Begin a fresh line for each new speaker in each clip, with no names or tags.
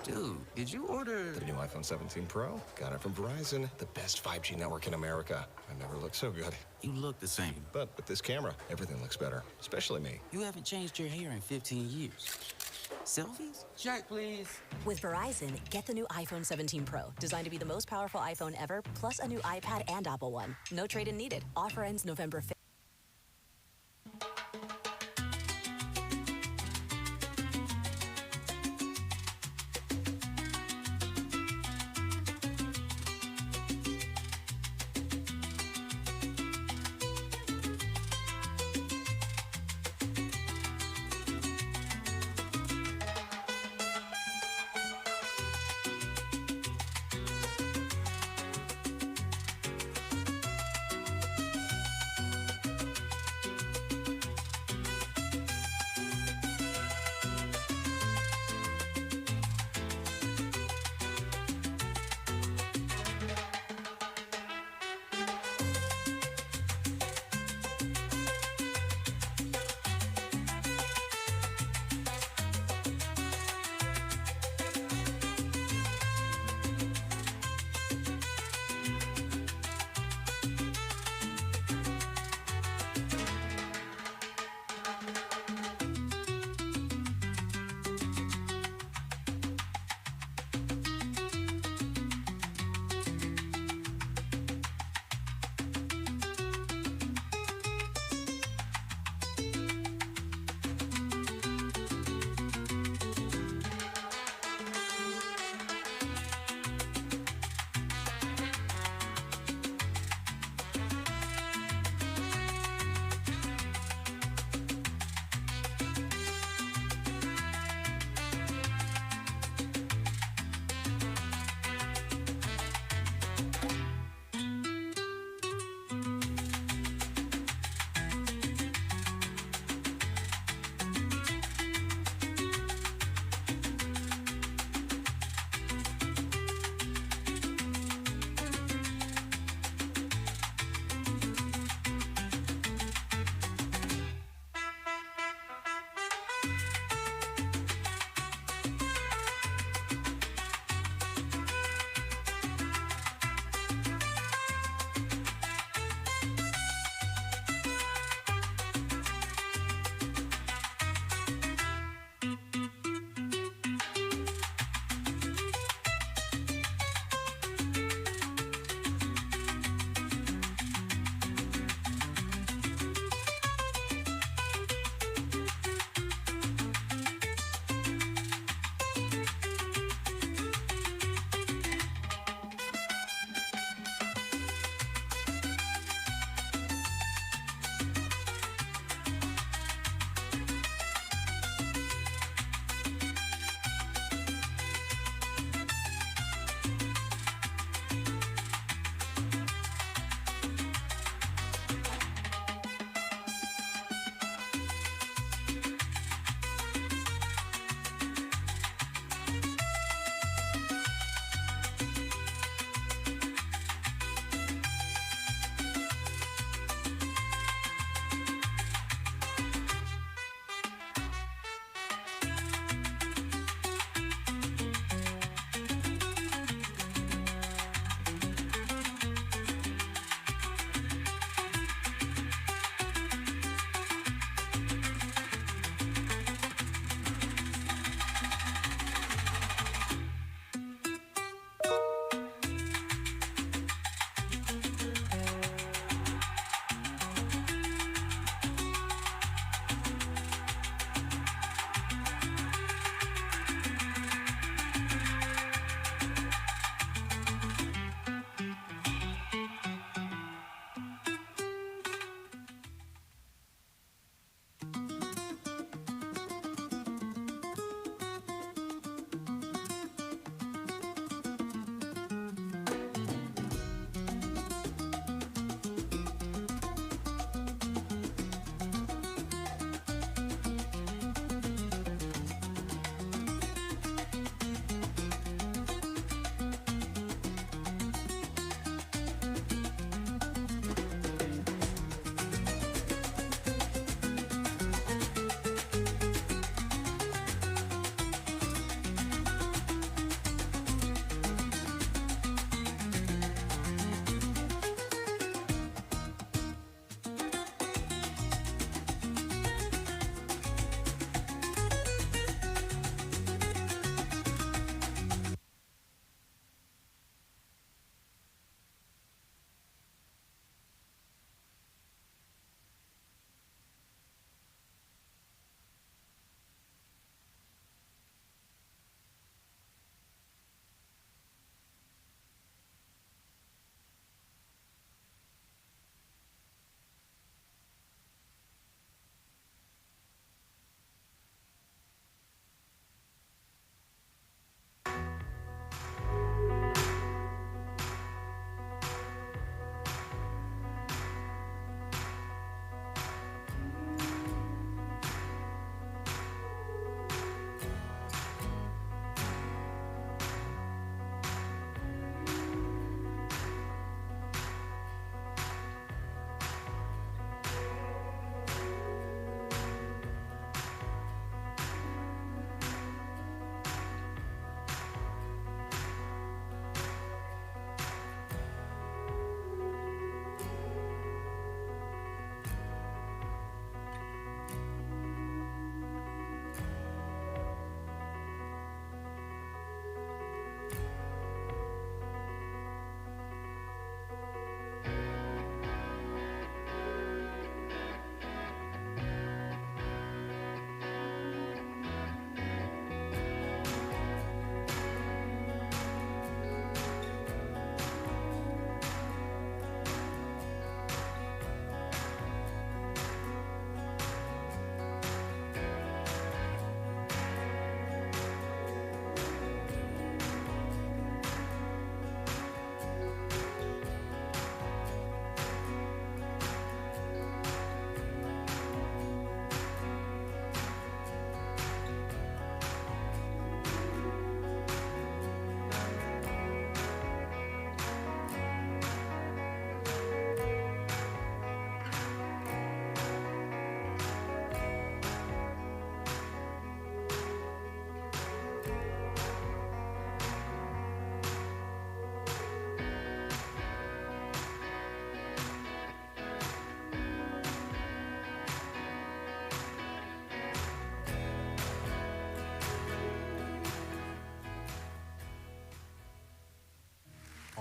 Dude, did you order
The new iPhone 17 Pro? Got it from Verizon, the best 5G network in America. I never looked so good.
You look the same.
But with this camera, everything looks better, especially me.
You haven't changed your hair in 15 years. Selfies? Check, please.
With Verizon, get the new iPhone 17 Pro, designed to be the most powerful iPhone ever, plus a new iPad and Apple One. No trade-in needed. Offer ends November 5th.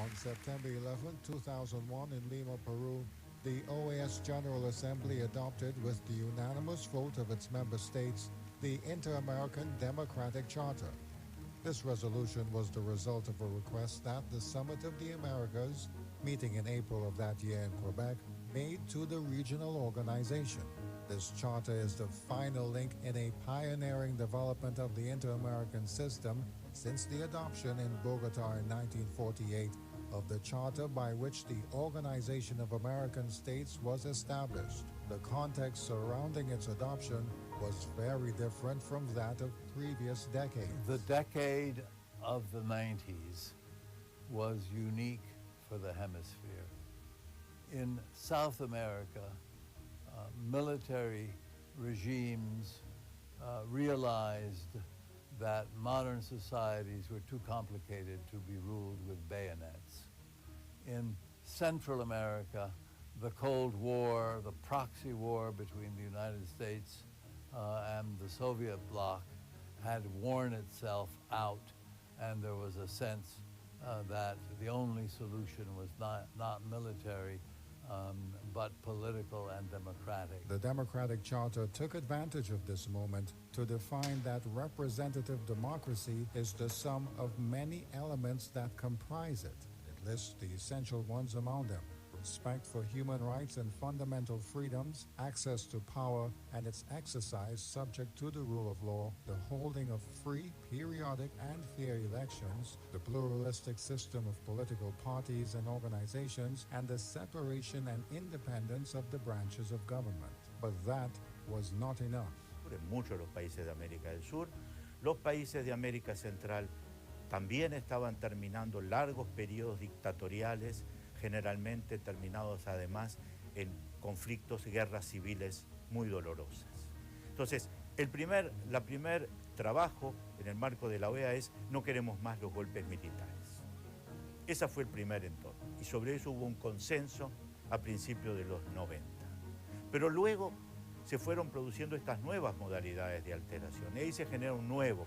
On September 11, 2001, in Lima, Peru, the OAS General Assembly adopted, with the unanimous vote of its member states, the Inter-American Democratic Charter. This resolution was the result of a request that the Summit of the Americas, meeting in April of that year in Quebec, made to the regional organization. This charter is the final link in a pioneering development of the Inter-American system since the adoption in Bogota in 1948 of the charter by which the Organization of American States was established. The context surrounding its adoption was very different from that of previous decades.
The decade of the 90s was unique for the hemisphere. In South America, military regimes realized that modern societies were too complicated to be ruled with bayonets. In Central America, the Cold War, the proxy war between the United States and the Soviet bloc had worn itself out, and there was a sense that the only solution was not military, but political and democratic.
The Democratic Charter took advantage of this moment to define that representative democracy is the sum of many elements that comprise it. It lists the essential ones among them: respect for human rights and fundamental freedoms, access to power and its exercise subject to the rule of law, the holding of free, periodic, and fair elections, the pluralistic system of political parties and organizations, and the separation and independence of the branches of government. But that was not enough.
En muchos de los países de América del Sur, los países de América Central también estaban terminando largos periodos dictatoriales, generalmente terminados además en conflictos y guerras civiles muy dolorosas. Entonces, el primer trabajo en el marco de la OEA es: no queremos más los golpes militares. Ese fue el primer entorno, y sobre eso hubo un consenso a principios de los 90. Pero luego se fueron produciendo estas nuevas modalidades de alteración, y ahí se genera un nuevo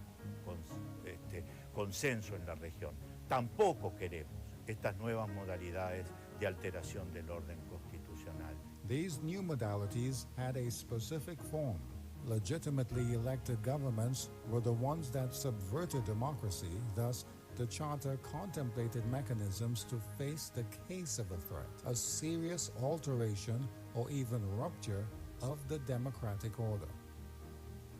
consenso en la región. Tampoco queremos estas nuevas modalidades de alteración del orden constitucional.
These new modalities had a specific form. Legitimately elected governments were the ones that subverted democracy. Thus, the Charter contemplated mechanisms to face the case of a threat, a serious alteration or even rupture of the democratic order.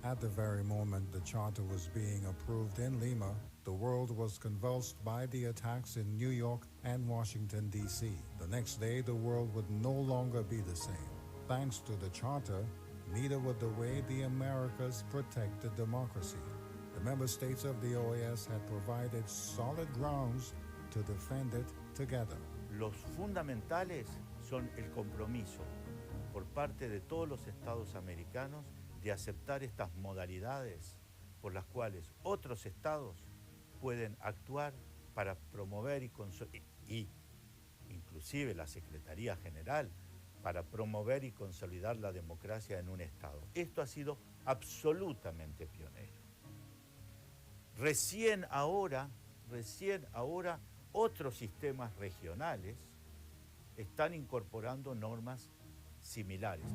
At the very moment the Charter was being approved in Lima, the world was convulsed by the attacks in New York and Washington, D.C. The next day, the world would no longer be the same. Thanks to the Charter, neither would the way the Americas protected democracy. The member states of the OAS had provided solid grounds to defend it together.
Los fundamentales son el compromiso por parte de todos los estados americanos de aceptar estas modalidades por las cuales otros estados pueden actuar para promover y inclusive la Secretaría General, para promover y consolidar la democracia en un estado. Esto ha sido absolutamente pionero. Recién ahora, otros sistemas regionales están incorporando normas similares.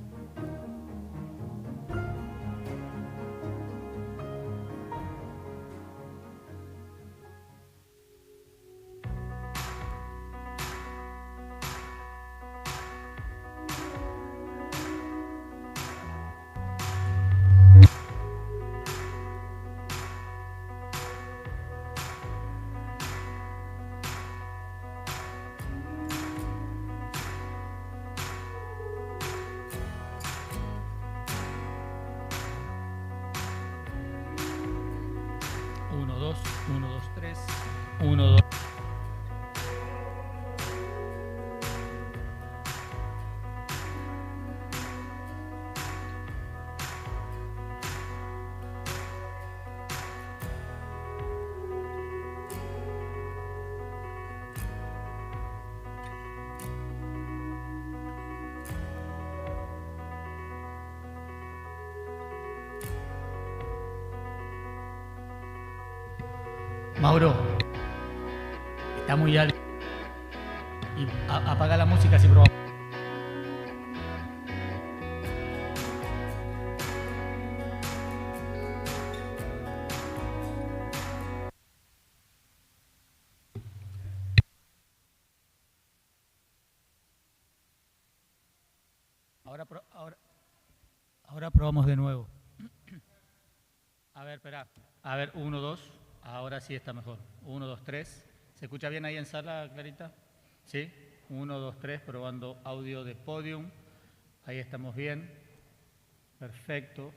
Uno, dos, 3, 1, 2. Mauro, está muy alto. Y apaga la música si probamos. Ahora probamos de nuevo. A ver, espera. A ver, 1, 2. Ahora sí está mejor. 1, 2, 3. ¿Se escucha bien ahí en sala, Clarita? ¿Sí? 1, 2, 3, probando audio de Podium. Ahí estamos bien. Perfecto.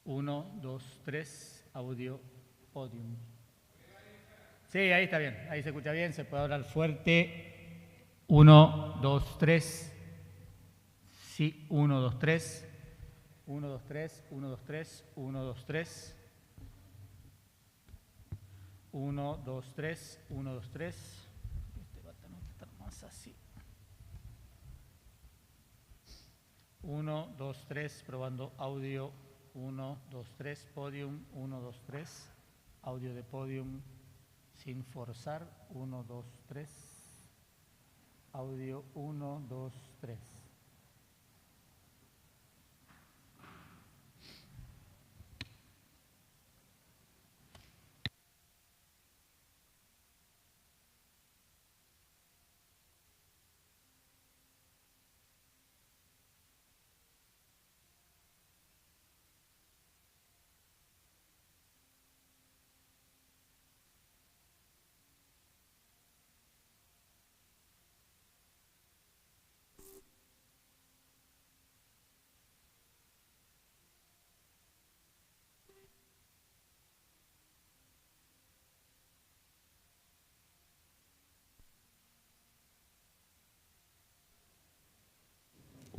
1, 2, 3, audio Podium. Sí, ahí está bien. Ahí se escucha bien. Se puede hablar fuerte. 1, 2, 3. Sí, 1, 2, 3. 1, 2, 3, 1, 2, 3, 1, 2, 3. 1, 2, 3, 1, 2, 3. Este va a tener que estar más así. 1, 2, 3, probando audio. 1, 2, 3, Podium. 1, 2, 3. Audio de Podium sin forzar. 1, 2, 3. Audio 1, 2, 3.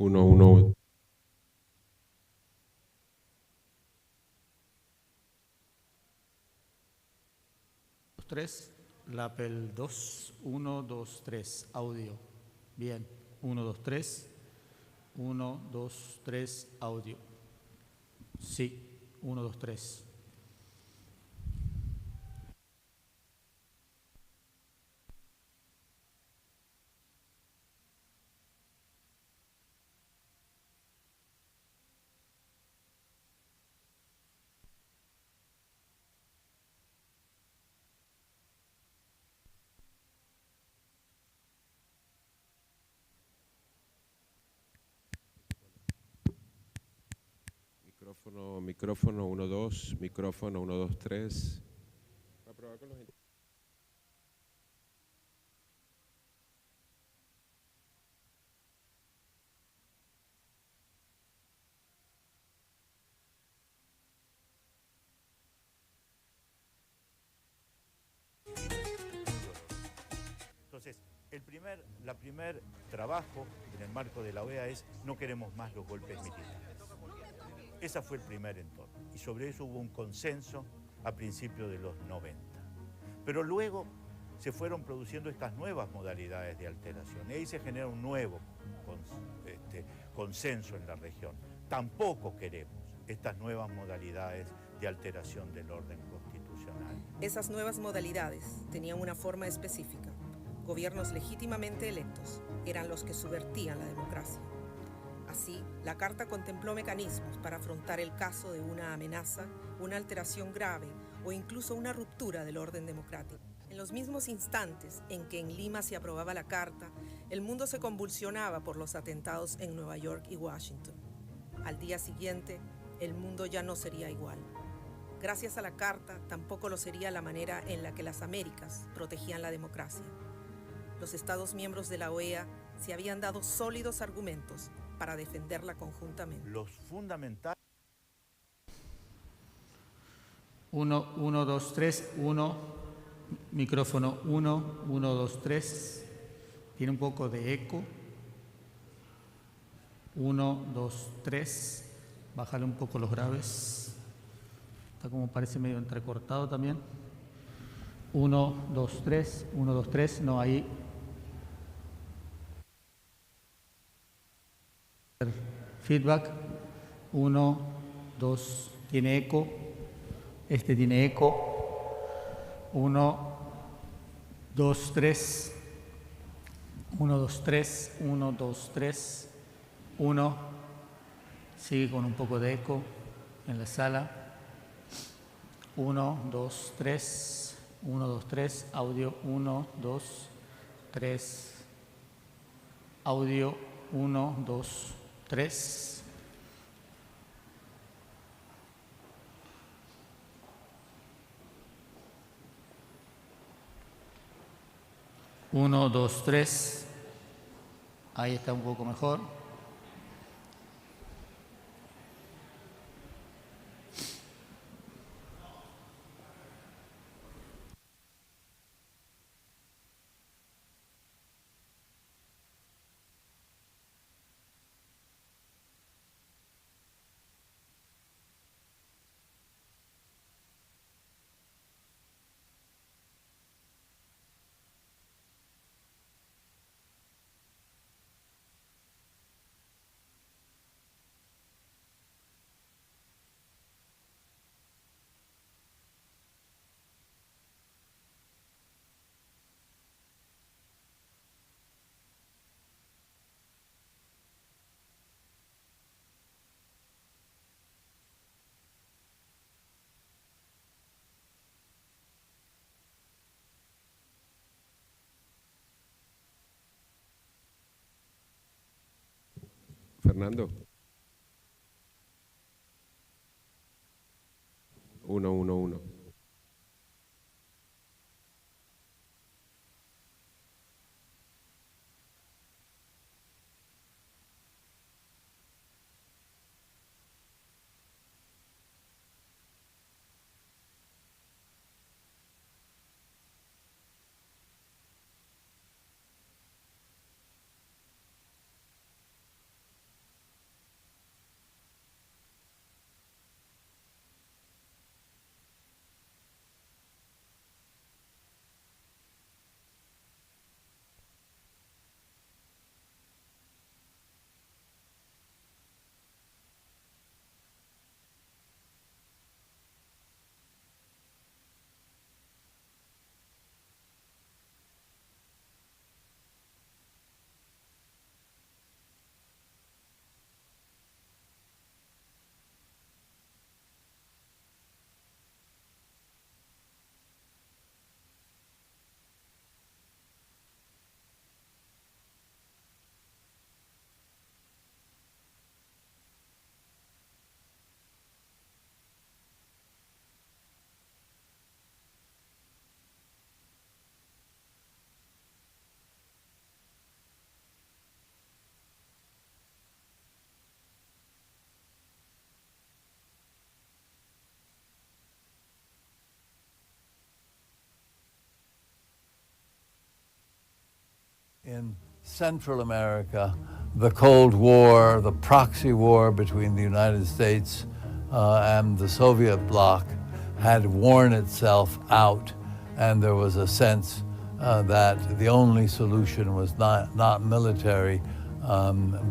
Uno, uno.
3, lapel 2, 1, 2, 3, audio. Bien, 1, 2, 3, 1, 2, 3, audio. Sí, 1, 2, 3.
Micrófono 1, 2, micrófono 1, 2, 3. Va a probar con los...
Entonces, la primer trabajo en el marco de la OEA es no queremos más los golpes militares. Ese fue el primer entorno y sobre eso hubo un consenso a principios de los 90. Pero luego se fueron produciendo estas nuevas modalidades de alteración y ahí se genera un nuevo consenso en la región. Tampoco queremos estas nuevas modalidades de alteración del orden constitucional.
Esas nuevas modalidades tenían una forma específica. Gobiernos legítimamente electos eran los que subvertían la democracia. Así, la Carta contempló mecanismos para afrontar el caso de una amenaza, una alteración grave o incluso una ruptura del orden democrático. En los mismos instantes en que en Lima se aprobaba la Carta, el mundo se convulsionaba por los atentados en Nueva York y Washington. Al día siguiente, el mundo ya no sería igual. Gracias a la Carta, tampoco lo sería la manera en la que las Américas protegían la democracia. Los Estados miembros de la OEA se habían dado sólidos argumentos para defenderla conjuntamente.
Los fundamentales.
1, 1, 2, 3, 1, micrófono 1, 1, 2, 3, tiene un poco de eco. 1, 2, 3, bájale un poco los graves. Está como parece medio entrecortado también. 1, 2, 3, 1, 2, 3, no, ahí. Feedback. 1, 2, tiene eco. Este tiene eco. 1, 2, 3. 1, 2, 3, 1, 2, 3, 1. Sigue con un poco de eco en la sala. 1, 2, 3, 1, 2, 3, audio 1, 2, 3, audio 1, 2, 3. 1, 2, 3. Ahí está un poco mejor.
Fernando. 1, 1, 1.
In Central America, the Cold War, the proxy war between the United States and the Soviet bloc had worn itself out, and there was a sense that the only solution was not military,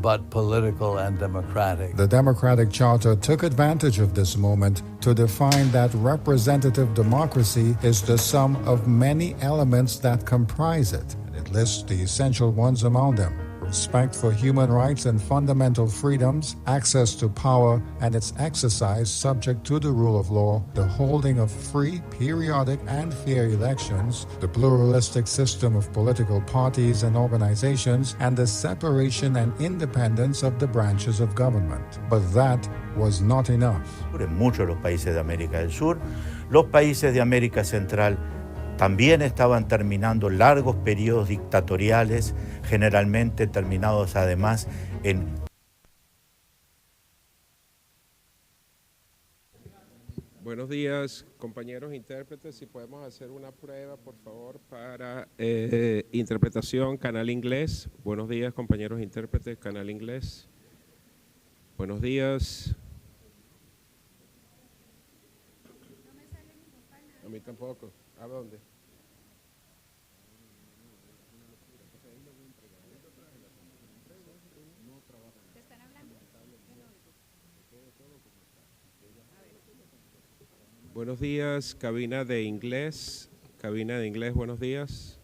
but political and democratic.
The Democratic Charter took advantage of this moment to define that representative democracy is the sum of many elements that comprise it. It lists the essential ones among them: respect for human rights and fundamental freedoms, access to power and its exercise subject to the rule of law, the holding of free, periodic, and fair elections, the pluralistic system of political parties and organizations, and the separation and independence of the branches of government. But that was not enough.
En muchos de los países de América del Sur, los países de América Central también estaban terminando largos periodos dictatoriales, generalmente terminados además en...
Buenos días, compañeros intérpretes. Si podemos hacer una prueba, por favor, para interpretación, canal inglés. Buenos días, compañeros intérpretes, canal inglés. Buenos días. A mí tampoco. ¿A dónde? Buenos días, cabina de inglés. Cabina de inglés, buenos días.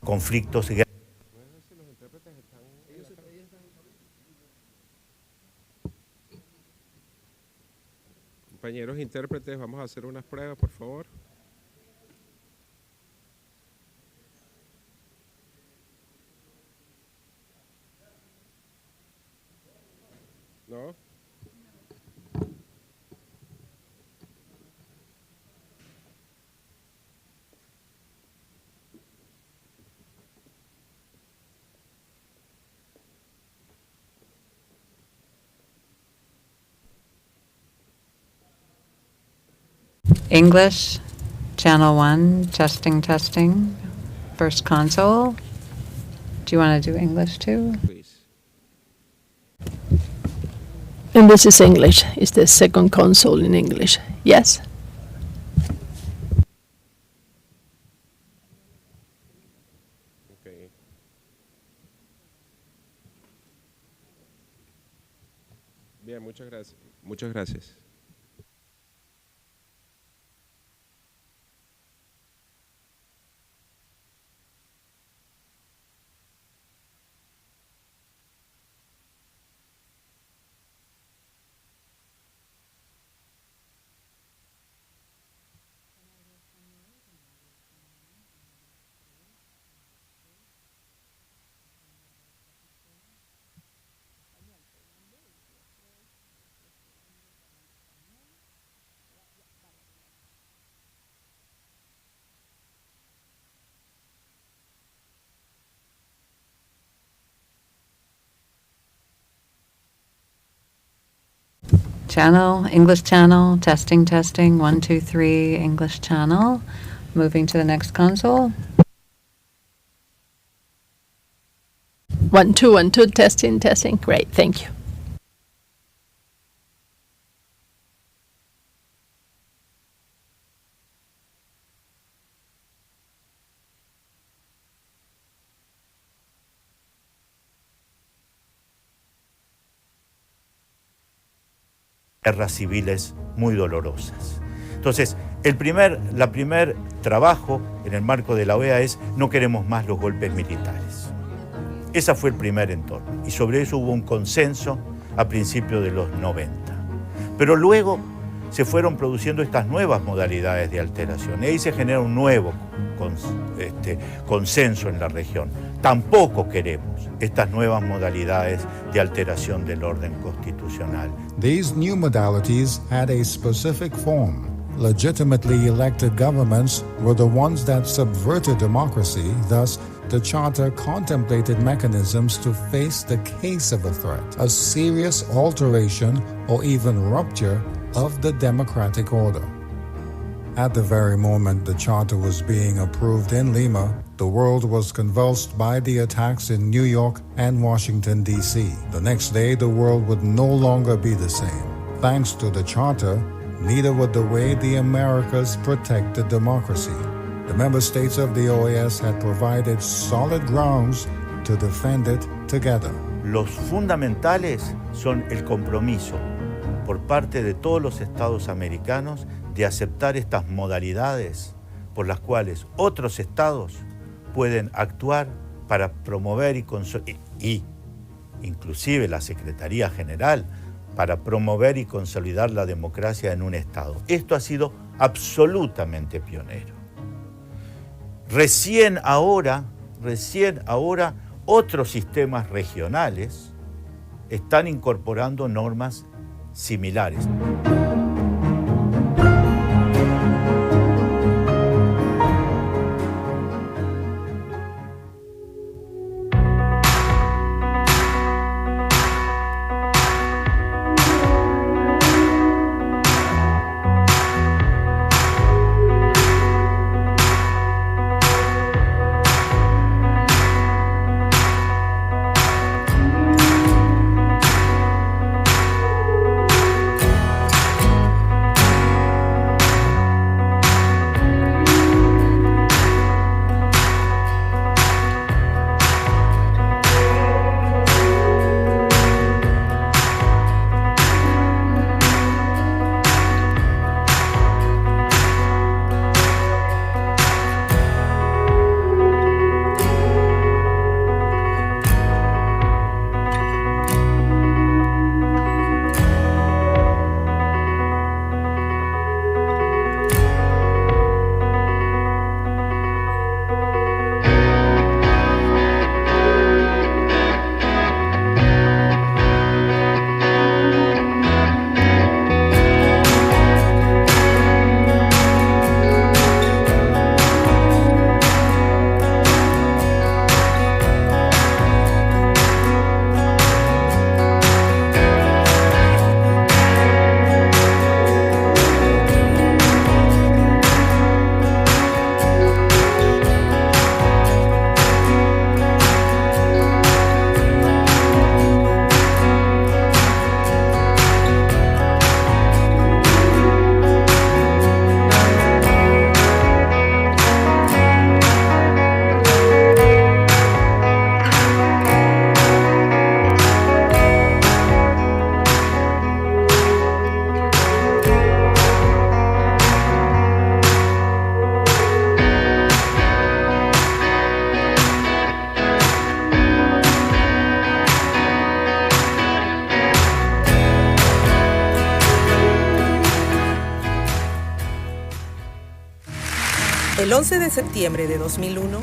conflictos.
Compañeros intérpretes, vamos a hacer unas pruebas, por favor. ¿No?
English, channel 1, testing, testing. First console. Do you want to do English too?
Please.
And this is English. It's the second console in English. Yes.
Okay. Bien, muchas gracias. Muchas gracias.
Channel, English channel, testing, testing, 1, 2, 3, English channel. Moving to the next console.
1, 2, 1, 2, testing, testing. Great, thank you.
Guerras civiles muy dolorosas. Entonces, la primer trabajo en el marco de la OEA es no queremos más los golpes militares. Ese fue el primer entorno y sobre eso hubo un consenso a principios de los 90. Pero luego se fueron produciendo estas nuevas modalidades de alteración y ahí se genera un nuevo consenso en la región. Tampoco queremos estas nuevas modalidades de alteración del orden constitucional.
These new modalities had a specific form. Legitimately elected governments were the ones that subverted democracy. Thus, the Charter contemplated mechanisms to face the case of a threat, a serious alteration or even rupture of the democratic order. At the very moment the Charter was being approved in Lima, the world was convulsed by the attacks in New York and Washington, D.C. The next day, the world would no longer be the same. Thanks to the Charter, neither would the way the Americas protected democracy. The member states of the OAS had provided solid grounds to defend it together.
Los fundamentales son el compromiso por parte de todos los estados americanos de aceptar estas modalidades por las cuales otros estados pueden actuar para promover y inclusive la Secretaría General para promover y consolidar la democracia en un estado. Esto ha sido absolutamente pionero. Recién ahora, otros sistemas regionales están incorporando normas similares.
El 11 de septiembre de 2001,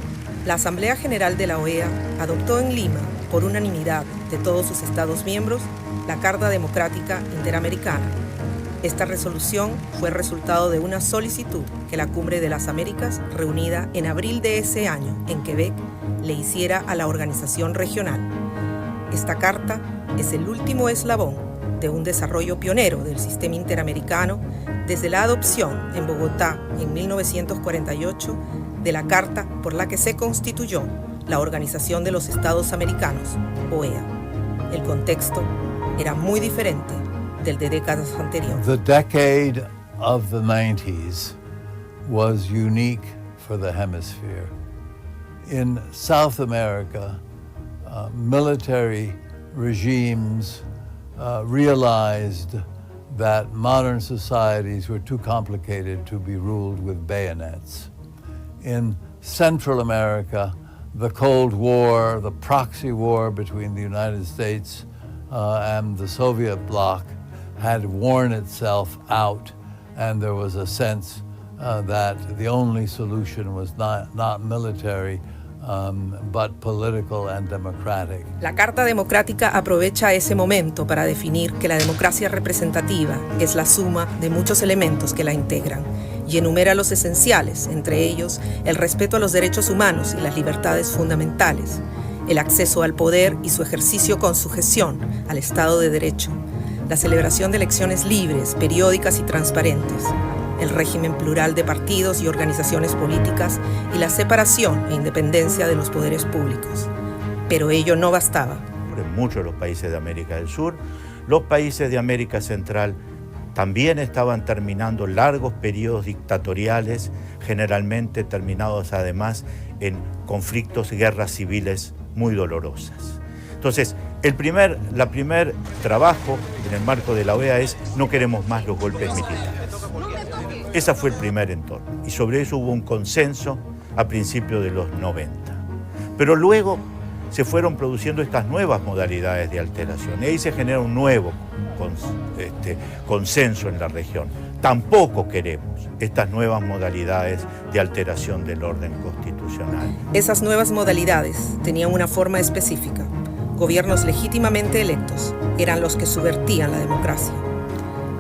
la Asamblea General de la OEA adoptó en Lima, por unanimidad de todos sus Estados miembros, la Carta Democrática Interamericana. Esta resolución fue resultado de una solicitud que la Cumbre de las Américas, reunida en abril de ese año en Quebec, le hiciera a la organización regional. Esta carta es el último eslabón de un desarrollo pionero del sistema interamericano desde la adopción en Bogotá en 1948 de la carta por la que se constituyó la Organización de los Estados Americanos, OEA. El contexto era muy diferente del de décadas anteriores.
The decade of the 90s was unique for the hemisphere. In South America, military regimes realized that modern societies were too complicated to be ruled with bayonets. In Central America, the Cold War, the proxy war between the United States and the Soviet bloc had worn itself out, and there was a sense that the only solution was not military, but political and democratic.
La Carta Democrática aprovecha ese momento para definir que la democracia representativa es la suma de muchos elementos que la integran y enumera los esenciales, entre ellos el respeto a los derechos humanos y las libertades fundamentales, el acceso al poder y su ejercicio con sujeción al Estado de Derecho, la celebración de elecciones libres, periódicas y transparentes, el régimen plural de partidos y organizaciones políticas y la separación e independencia de los poderes públicos. Pero ello no bastaba.
En muchos de los países de América del Sur, los países de América Central también estaban terminando largos periodos dictatoriales, generalmente terminados además en conflictos, guerras civiles muy dolorosas. Entonces, el primer trabajo en el marco de la OEA es no queremos más los golpes militares. Ese fue el primer entorno y sobre eso hubo un consenso a principios de los 90. Pero luego se fueron produciendo estas nuevas modalidades de alteración y ahí se genera un nuevo consenso en la región. Tampoco queremos estas nuevas modalidades de alteración del orden constitucional.
Esas nuevas modalidades tenían una forma específica. Gobiernos legítimamente electos eran los que subvertían la democracia.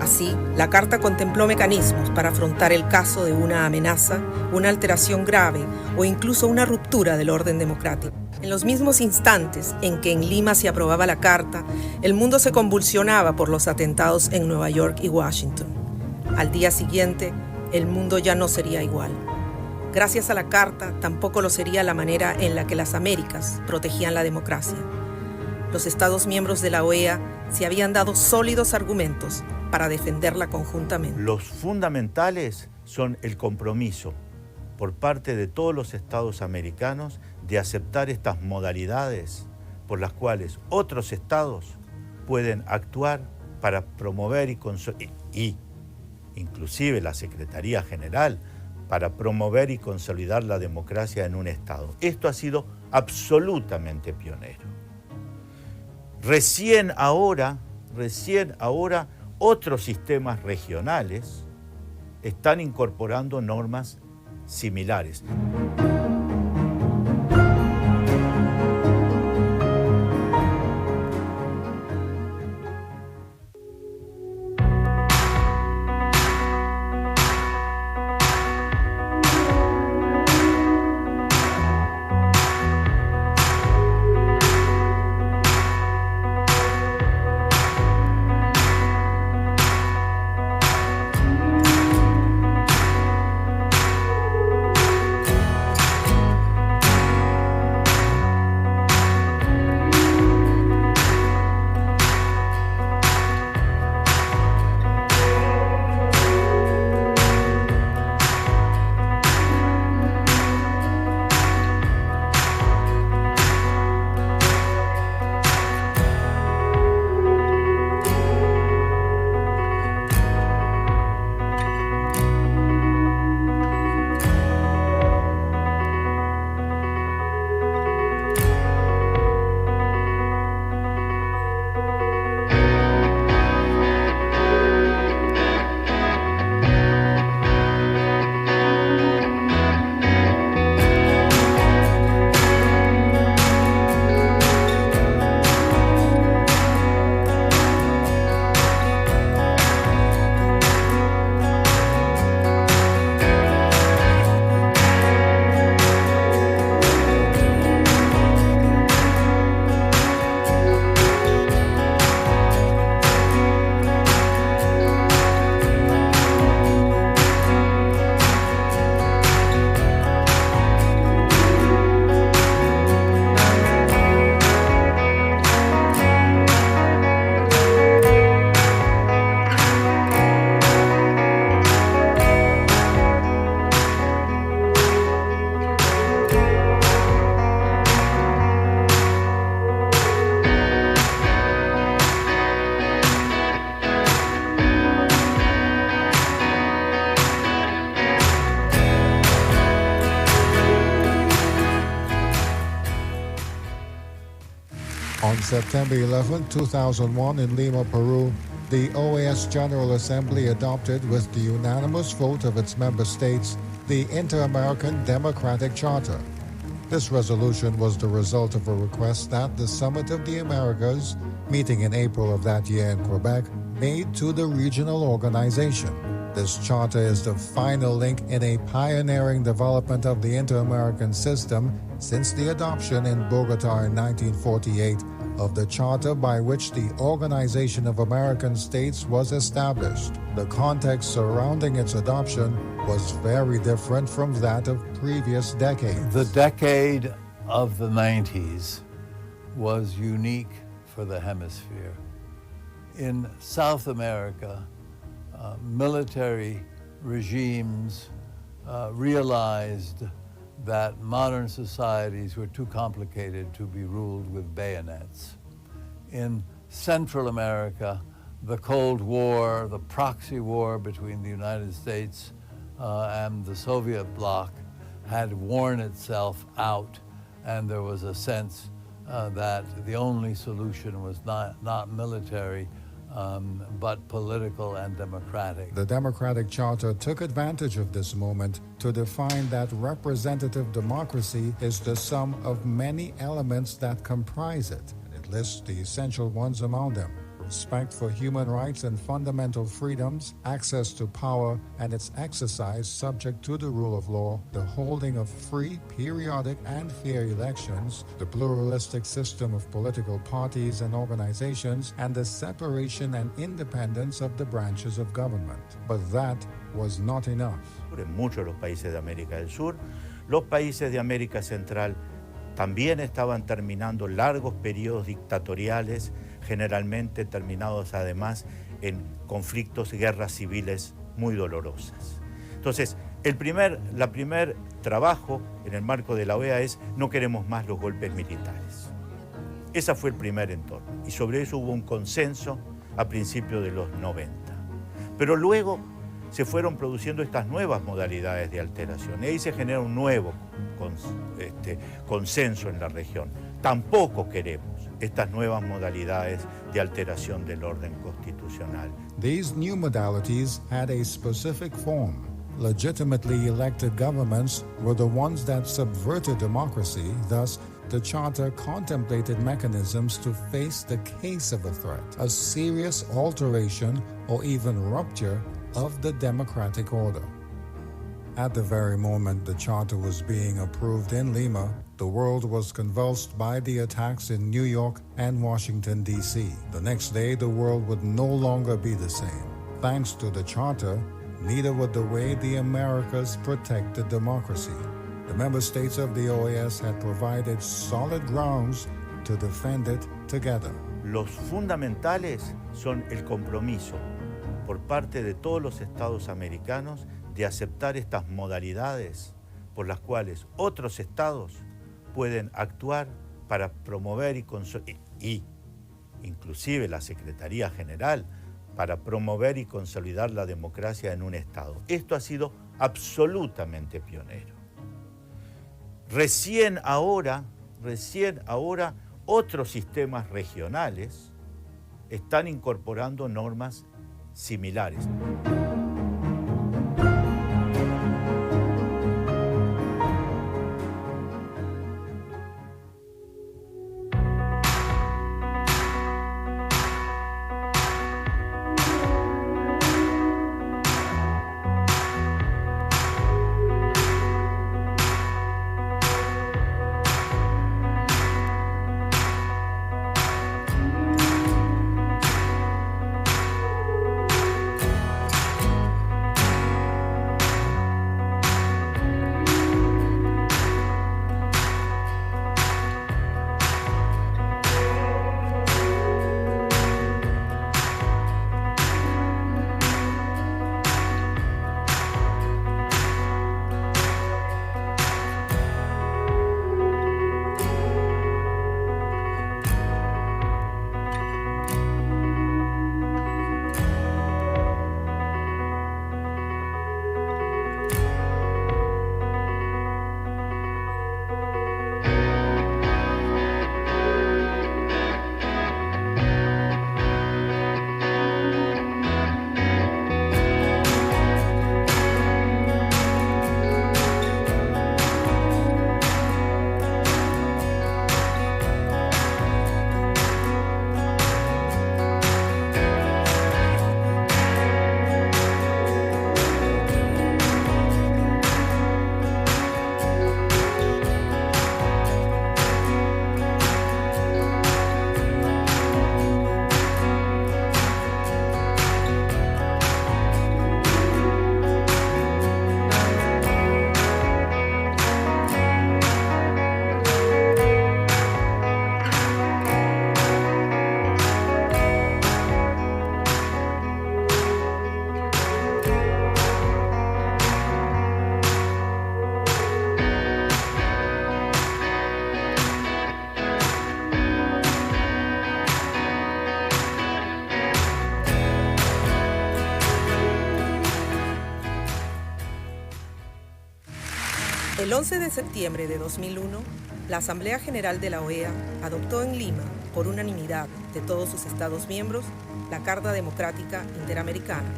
Así, la Carta contempló mecanismos para afrontar el caso de una amenaza, una alteración grave o incluso una ruptura del orden democrático. En los mismos instantes en que en Lima se aprobaba la Carta, el mundo se convulsionaba por los atentados en Nueva York y Washington. Al día siguiente, el mundo ya no sería igual. Gracias a la Carta, tampoco lo sería la manera en la que las Américas protegían la democracia. Los Estados miembros de la OEA se habían dado sólidos argumentos para defenderla conjuntamente.
Los fundamentales son el compromiso por parte de todos los Estados americanos de aceptar estas modalidades por las cuales otros Estados pueden actuar para promover y inclusive la Secretaría General, para promover y consolidar la democracia en un Estado. Esto ha sido absolutamente pionero. Recién ahora, otros sistemas regionales están incorporando normas similares.
September 11, 2001, in Lima, Peru, the OAS General Assembly adopted with the unanimous vote of its member states the Inter-American Democratic Charter. This resolution was the result of a request that the Summit of the Americas, meeting in April of that year in Quebec, made to the regional organization. This charter is the final link in a pioneering development of the Inter-American system since the adoption in Bogota in 1948 of the charter by which the Organization of American States was established. The context surrounding its adoption was very different from that of previous decades.
The decade of the 90s was unique for the hemisphere. In South America, military regimes realized that modern societies were too complicated to be ruled with bayonets. In Central America, the Cold War, the proxy war between the United States and the Soviet bloc had worn itself out, and there was a sense that the only solution was not military, but political and democratic.
The Democratic Charter took advantage of this moment to define that representative democracy is the sum of many elements that comprise it. It lists the essential ones among them: respect for human rights and fundamental freedoms, access to power and its exercise subject to the rule of law, the holding of free, periodic, and fair elections, the pluralistic system of political parties and organizations, and the separation and independence of the branches of government. But that was not enough.
En muchos de los países de América del Sur, los países de América Central también estaban terminando largos periodos dictatoriales, generalmente terminados además en conflictos, guerras civiles muy dolorosas. Entonces, el primer trabajo en el marco de la OEA es: no queremos más los golpes militares. Ese fue el primer entorno, y sobre eso hubo un consenso a principios de los 90. Pero luego se fueron produciendo estas nuevas modalidades de alteración, y ahí se genera un nuevo consenso en la región. Tampoco queremos estas nuevas modalidades de alteración del orden constitucional.
These new modalities had a specific form. Legitimately elected governments were the ones that subverted democracy. Thus, the Charter contemplated mechanisms to face the case of a threat, a serious alteration or even rupture of the democratic order. At the very moment the Charter was being approved in Lima, the world was convulsed by the attacks in New York and Washington, D.C. The next day, the world would no longer be the same. Thanks to the Charter, neither would the way the Americas protected democracy. The member states of the OAS had provided solid grounds to defend it together.
Los fundamentales son el compromiso por parte de todos los estados americanos de aceptar estas modalidades por las cuales otros estados pueden actuar para promover y inclusive la Secretaría General, para promover y consolidar la democracia en un estado. Esto ha sido absolutamente pionero. Recién ahora, otros sistemas regionales están incorporando normas similares.
El 11 de septiembre de 2001, la Asamblea General de la OEA adoptó en Lima, por unanimidad de todos sus Estados miembros, la Carta Democrática Interamericana.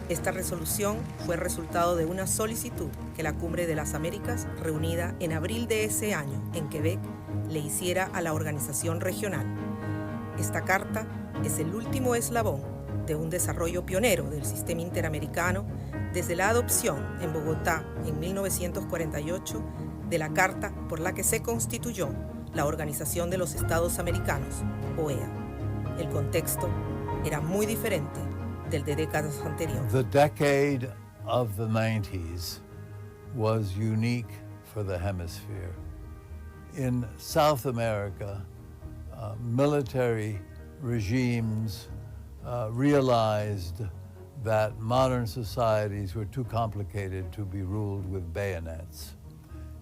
Esta resolución fue resultado de una solicitud que la Cumbre de las Américas, reunida en abril de ese año en Quebec, le hiciera a la organización regional. Esta carta es el último eslabón de un desarrollo pionero del sistema interamericano desde la adopción en Bogotá en 1948 de la carta por la que se constituyó la Organización de los Estados Americanos, OEA. El contexto era muy diferente del de décadas anteriores.
The decade of the 90s was unique for the hemisphere. In South America, military regimes realized that modern societies were too complicated to be ruled with bayonets.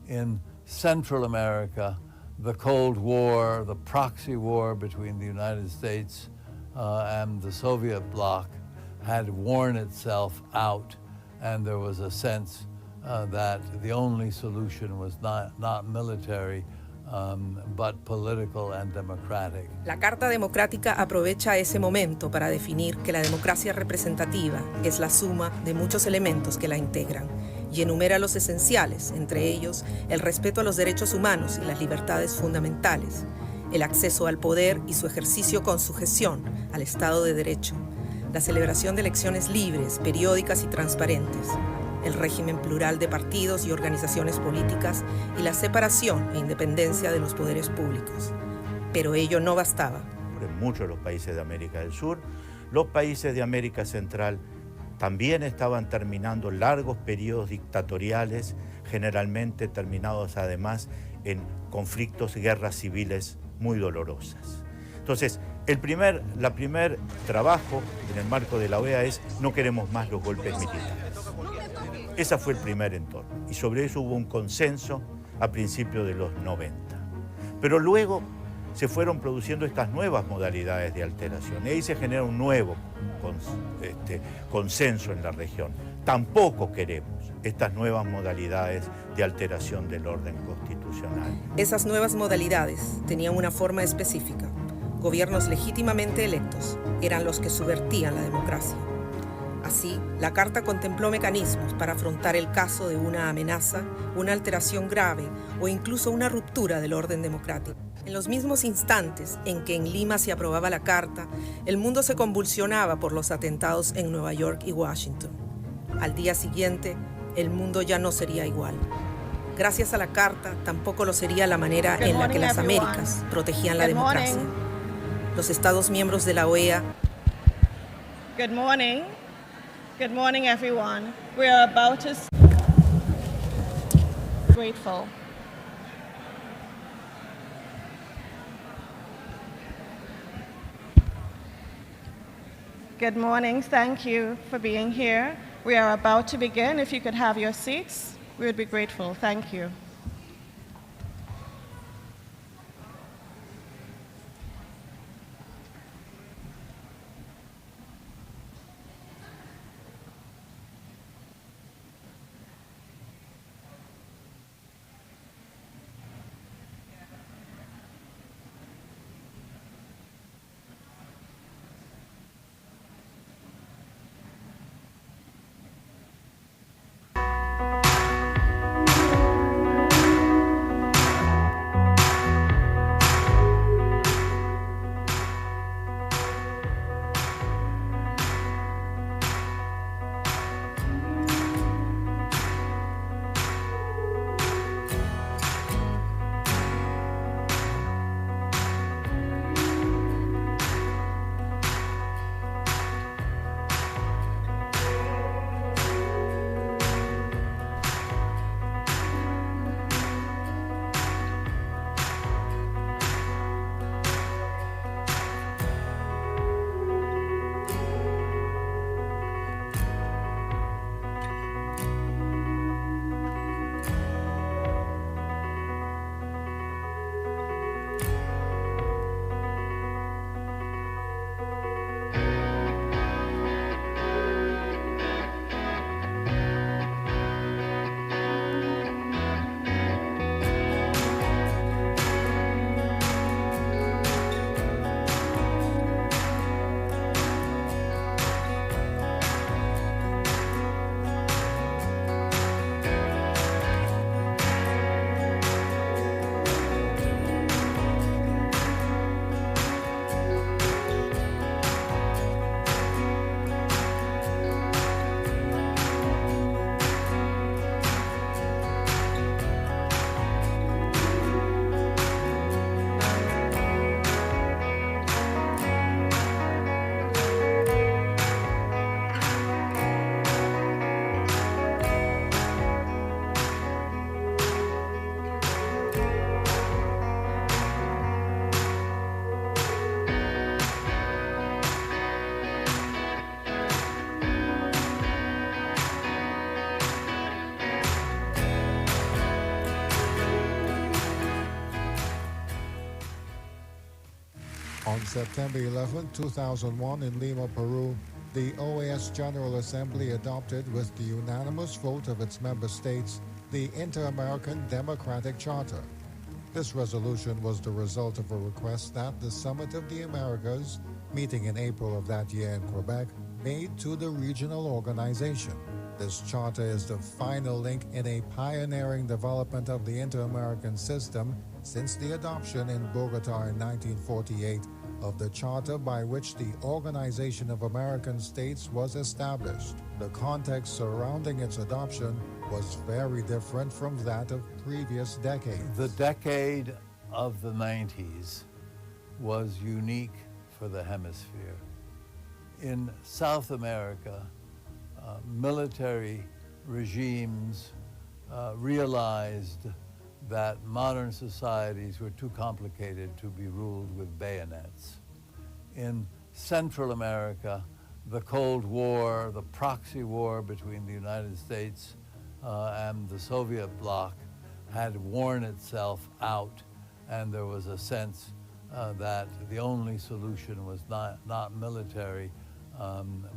In Central America, the Cold War, the proxy war between the United States and the Soviet bloc had worn itself out, and there was a sense that the only solution was not military, but political and democratic.
La Carta Democrática aprovecha ese momento para definir que la democracia representativa es la suma de muchos elementos que la integran y enumera los esenciales, entre ellos el respeto a los derechos humanos y las libertades fundamentales, el acceso al poder y su ejercicio con sujeción al Estado de Derecho, la celebración de elecciones libres, periódicas y transparentes, el régimen plural de partidos y organizaciones políticas y la separación e independencia de los poderes públicos. Pero ello no bastaba.
En muchos de los países de América del Sur, los países de América Central también estaban terminando largos periodos dictatoriales, generalmente terminados además en conflictos, guerras civiles muy dolorosas. Entonces, el primer trabajo en el marco de la OEA es no queremos más los golpes militares. Ese fue el primer entorno y sobre eso hubo un consenso a principios de los 90. Pero luego se fueron produciendo estas nuevas modalidades de alteración y ahí se genera un nuevo consenso en la región. Tampoco queremos estas nuevas modalidades de alteración del orden constitucional.
Esas nuevas modalidades tenían una forma específica. Gobiernos legítimamente electos eran los que subvertían la democracia. Así, la Carta contempló mecanismos para afrontar el caso de una amenaza, una alteración grave o incluso una ruptura del orden democrático. En los mismos instantes en que en Lima se aprobaba la Carta, el mundo se convulsionaba por los atentados en Nueva York y Washington. Al día siguiente, el mundo ya no sería igual. Gracias a la Carta, tampoco lo sería la manera en la que las Américas protegían la democracia. Los Estados miembros de la OEA.
Good morning. Good morning, everyone. We are about to... Grateful. Good morning. Thank you for being here. We are about to begin. If you could have your seats, we would be grateful. Thank you.
On September 11, 2001, in Lima, Peru, the OAS General Assembly adopted, with the unanimous vote of its member states, the Inter-American Democratic Charter. This resolution was the result of a request that the Summit of the Americas, meeting in April of that year in Quebec, made to the regional organization. This charter is the final link in a pioneering development of the Inter-American system since the adoption in Bogota in 1948 of the charter by which the Organization of American States was established. The context surrounding its adoption was very different from that of previous decades.
The decade of the 90s was unique for the hemisphere. In South America, military regimes realized that modern societies were too complicated to be ruled with bayonets. In Central America, the Cold War, the proxy war between the United States and the Soviet bloc had worn itself out, and there was a sense that the only solution was not military,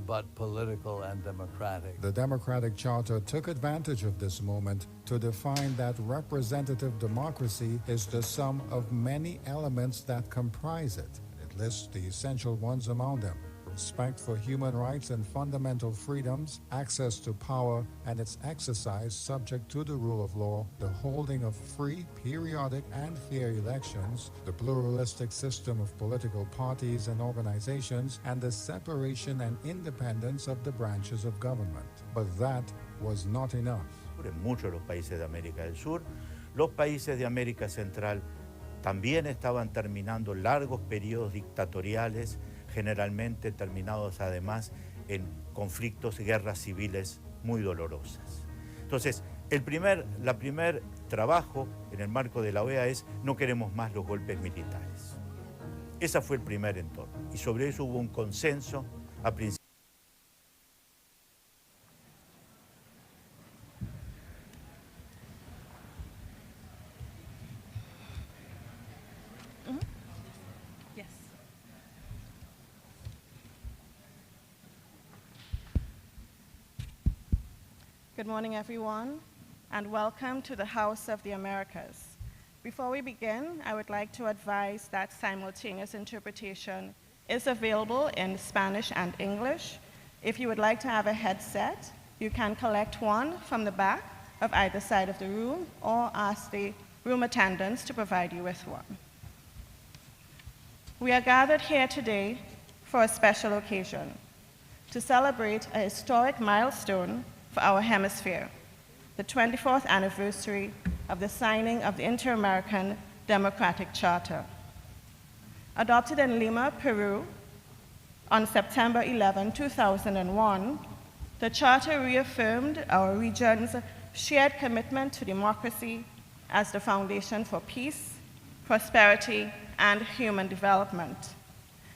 but political and democratic.
The Democratic Charter took advantage of this moment to define that representative democracy is the sum of many elements that comprise it. It lists the essential ones among them: respect for human rights and fundamental freedoms, access to power and its exercise subject to the rule of law, the holding of free, periodic, and fair elections, the pluralistic system of political parties and organizations, and the separation and independence of the branches of government. But that was not enough.
En muchos de los países de América del Sur, los países de América Central también estaban terminando largos periodos dictatoriales, generalmente terminados además en conflictos, guerras civiles muy dolorosas. Entonces, el primer trabajo en el marco de la OEA es: no queremos más los golpes militares. Ese fue el primer entorno, y sobre eso hubo un consenso a principios.
Good morning, everyone, and welcome to the House of the Americas. Before we begin, I would like to advise that simultaneous interpretation is available in Spanish and English. If you would like to have a headset, you can collect one from the back of either side of the room or ask the room attendants to provide you with one. We are gathered here today for a special occasion, to celebrate a historic milestone for our hemisphere, the 24th anniversary of the signing of the Inter-American Democratic Charter. Adopted in Lima, Peru, on September 11, 2001, the Charter reaffirmed our region's shared commitment to democracy as the foundation for peace, prosperity, and human development.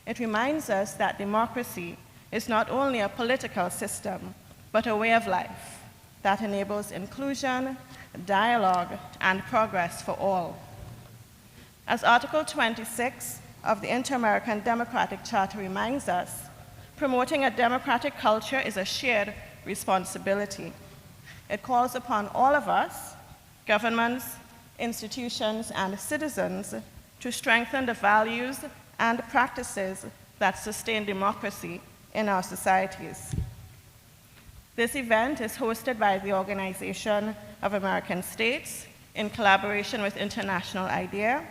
It reminds us that democracy is not only a political system, but a way of life that enables inclusion, dialogue, and progress for all. As Article 26 of the Inter-American Democratic Charter reminds us, promoting a democratic culture is a shared responsibility. It calls upon all of us, governments, institutions, and citizens, to strengthen the values and practices that sustain democracy in our societies. This event is hosted by the Organization of American States in collaboration with International IDEA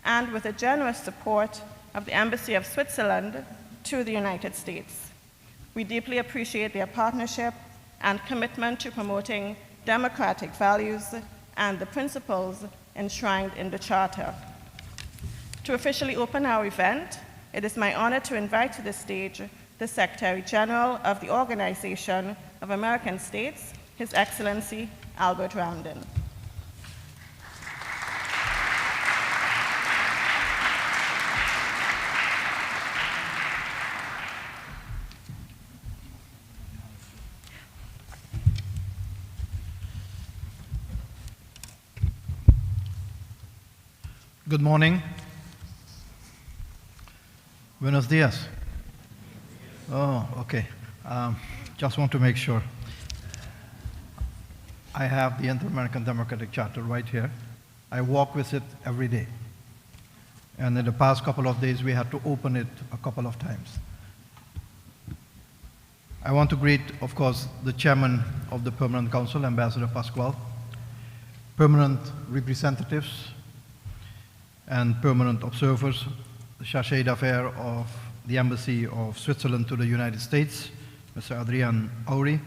and with the generous support of the Embassy of Switzerland to the United States. We deeply appreciate their partnership and commitment to promoting democratic values and the principles enshrined in the Charter. To officially open our event, it is my honor to invite to the stage the Secretary General of the Organization of American States, His Excellency Albert Roundin.
Good morning. Buenos dias. Oh, okay. Just want to make sure. I have the Inter-American Democratic Charter right here. I walk with it every day. And in the past couple of days, we had to open it a couple of times. I want to greet, of course, the chairman of the Permanent Council, Ambassador Pascual, permanent representatives and permanent observers, the Chargé d'Affaires of the Embassy of Switzerland to the United States, Mr. Adrian Aury,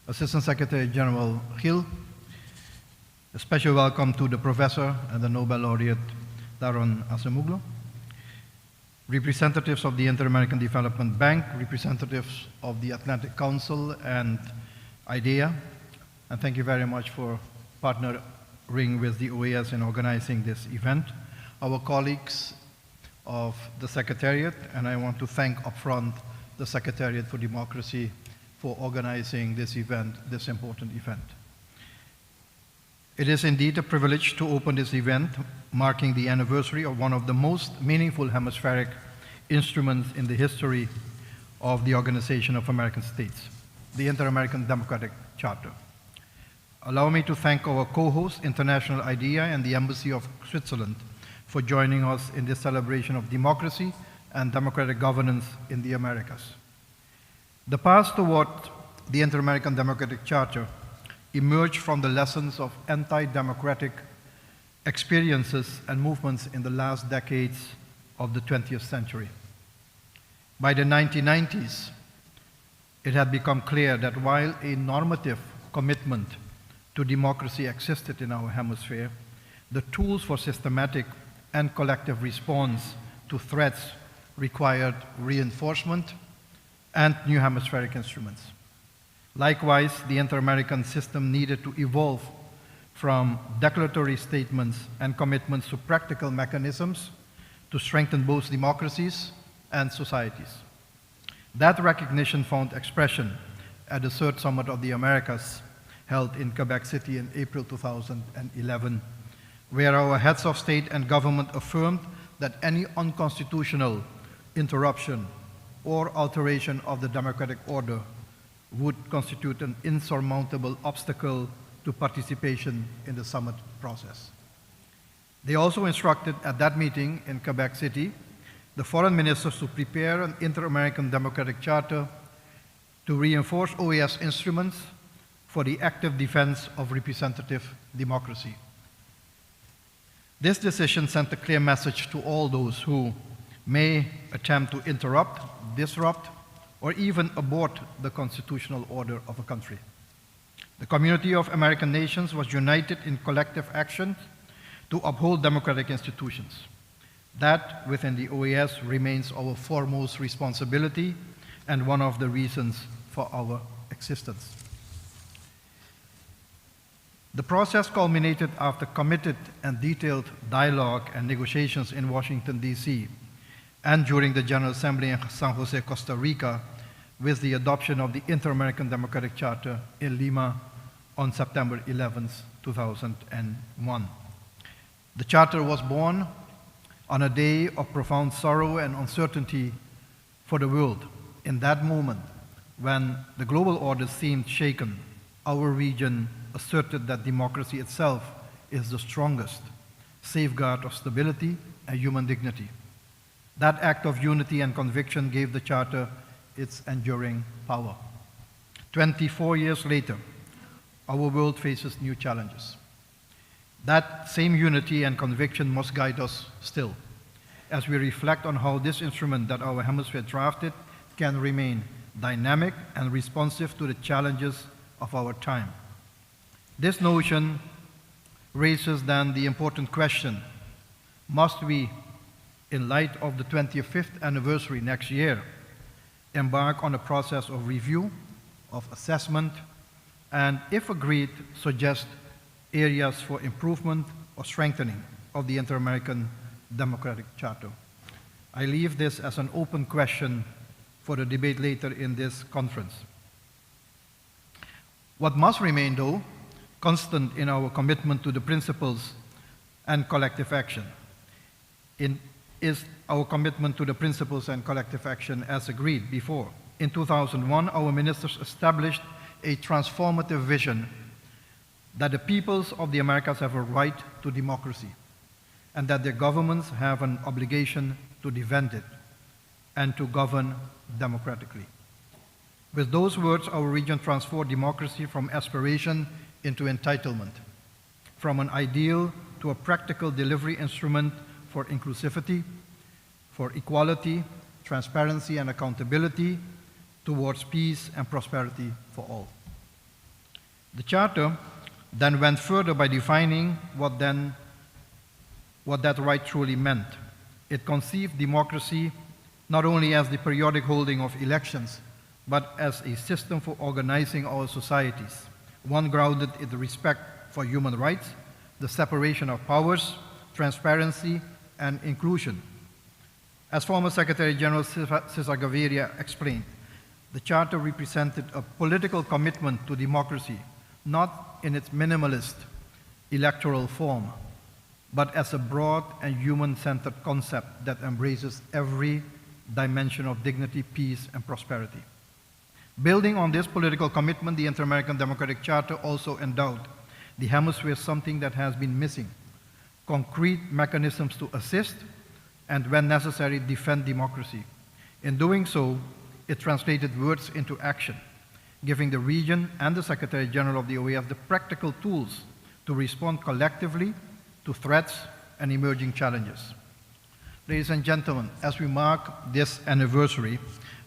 Assistant Secretary General Gil. A special welcome to the professor and the Nobel laureate Daron Acemoglu, representatives of the Inter-American Development Bank, representatives of the Atlantic Council and IDEA, and thank you very much for partnering with the OAS in organizing this event. Our colleagues of the Secretariat, and I want to thank upfront the Secretariat for Democracy for organizing this event, this important event. It is indeed a privilege to open this event, marking the anniversary of one of the most meaningful hemispheric instruments in the history of the Organization of American States, the Inter-American Democratic Charter. Allow me to thank our co-host, International IDEA, and the Embassy of Switzerland for joining us in this celebration of democracy and democratic governance in the Americas. The path toward the Inter-American Democratic Charter emerged from the lessons of anti-democratic experiences and movements in the last decades of the 20th century. By the 1990s, it had become clear that while a normative commitment to democracy existed in our hemisphere, the tools for systematic and collective response to threats required reinforcement and new hemispheric instruments. Likewise, the inter-American system needed to evolve from declaratory statements and commitments to practical mechanisms to strengthen both democracies and societies. That recognition found expression at the Third Summit of the Americas held in Quebec City in April 2011, where our heads of state and government affirmed that any unconstitutional interruption or alteration of the democratic order would constitute an insurmountable obstacle to participation in the summit process. They also instructed at that meeting in Quebec City the foreign ministers to prepare an Inter-American Democratic Charter to reinforce OAS instruments for the active defense of representative democracy. This decision sent a clear message to all those who may attempt to interrupt, disrupt, or even abort the constitutional order of a country. The community of American nations was united in collective action to uphold democratic institutions. That, within the OAS, remains our foremost responsibility and one of the reasons for our existence. The process culminated after committed and detailed dialogue and negotiations in Washington, D.C., and during the General Assembly in San Jose, Costa Rica, with the adoption of the Inter-American Democratic Charter in Lima on September 11, 2001. The Charter was born on a day of profound sorrow and uncertainty for the world. In that moment, when the global order seemed shaken, our region asserted that democracy itself is the strongest safeguard of stability and human dignity. That act of unity and conviction gave the Charter its enduring power. 24 years later, our world faces new challenges. That same unity and conviction must guide us still, as we reflect on how this instrument that our hemisphere drafted can remain dynamic and responsive to the challenges of our time. This notion raises then the important question, must we, in light of the 25th anniversary next year, embark on a process of review, of assessment, and if agreed, suggest areas for improvement or strengthening of the Inter-American Democratic Charter? I leave this as an open question for the debate later in this conference. What must remain, though, constant in our commitment to the principles and collective action. In is our commitment to the principles and collective action as agreed before. In 2001, our ministers established a transformative vision that the peoples of the Americas have a right to democracy and that their governments have an obligation to defend it and to govern democratically. With those words, our region transformed democracy from aspiration into entitlement, from an ideal to a practical delivery instrument for inclusivity, for equality, transparency, and accountability towards peace and prosperity for all. The Charter then went further by defining what that right truly meant. It conceived democracy not only as the periodic holding of elections, but as a system for organizing our societies, one grounded in the respect for human rights, the separation of powers, transparency, and inclusion. As former Secretary General Cesar Gaviria explained, the Charter represented a political commitment to democracy, not in its minimalist electoral form, but as a broad and human-centered concept that embraces every dimension of dignity, peace, and prosperity. Building on this political commitment, the Inter-American Democratic Charter also endowed the hemisphere something that has been missing: concrete mechanisms to assist and, when necessary, defend democracy. In doing so, it translated words into action, giving the region and the Secretary General of the OAS the practical tools to respond collectively to threats and emerging challenges. Ladies and gentlemen, as we mark this anniversary,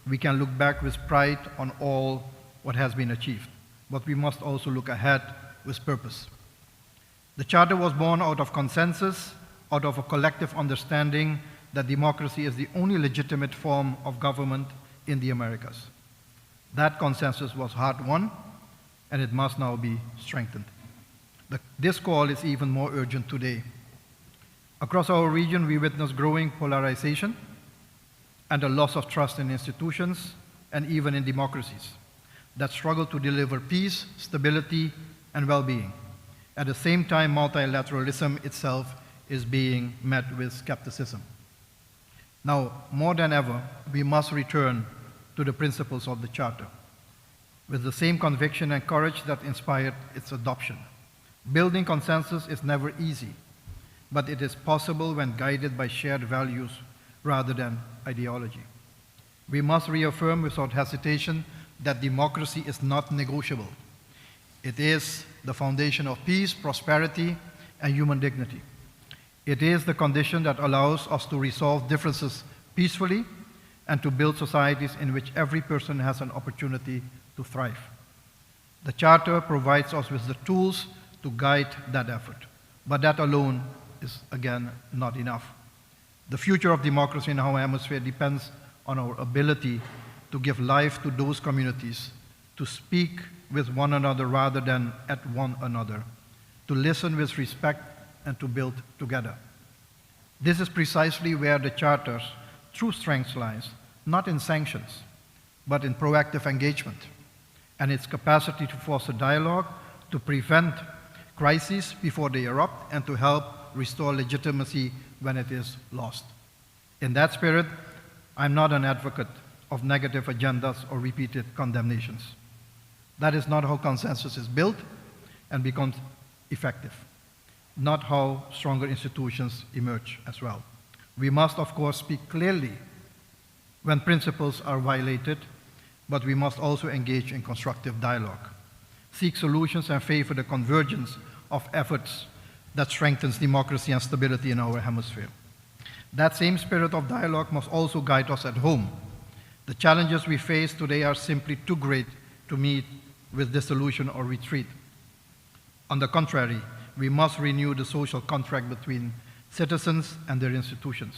we can look back with pride on all what has been achieved, but we must also look ahead with purpose. The Charter was born out of consensus, out of a collective understanding that democracy is the only legitimate form of government in the Americas. That consensus was hard-won, and it must now be strengthened. This call is even more urgent today. Across our region, we witness growing polarization and a loss of trust in institutions and even in democracies that struggle to deliver peace, stability, and well-being. At the same time, multilateralism itself is being met with skepticism. Now, more than ever, we must return to the principles of the Charter with the same conviction and courage that inspired its adoption. Building consensus is never easy, but it is possible when guided by shared values rather than ideology. We must reaffirm without hesitation that democracy is not negotiable. It is the foundation of peace, prosperity, and human dignity. It is the condition that allows us to resolve differences peacefully and to build societies in which every person has an opportunity to thrive. The Charter provides us with the tools to guide that effort, but that alone is, again, not enough. The future of democracy in our hemisphere depends on our ability to give life to those communities, to speak with one another rather than at one another, to listen with respect, and to build together. This is precisely where the Charter's true strength lies, not in sanctions, but in proactive engagement and its capacity to foster dialogue, to prevent crises before they erupt, and to help restore legitimacy when it is lost. In that spirit, I'm not an advocate of negative agendas or repeated condemnations. That is not how consensus is built and becomes effective, not how stronger institutions emerge as well. We must, of course, speak clearly when principles are violated, but we must also engage in constructive dialogue, seek solutions, and favor the convergence of efforts that strengthens democracy and stability in our hemisphere. That same spirit of dialogue must also guide us at home. The challenges we face today are simply too great to meet with dissolution or retreat. On the contrary, we must renew the social contract between citizens and their institutions.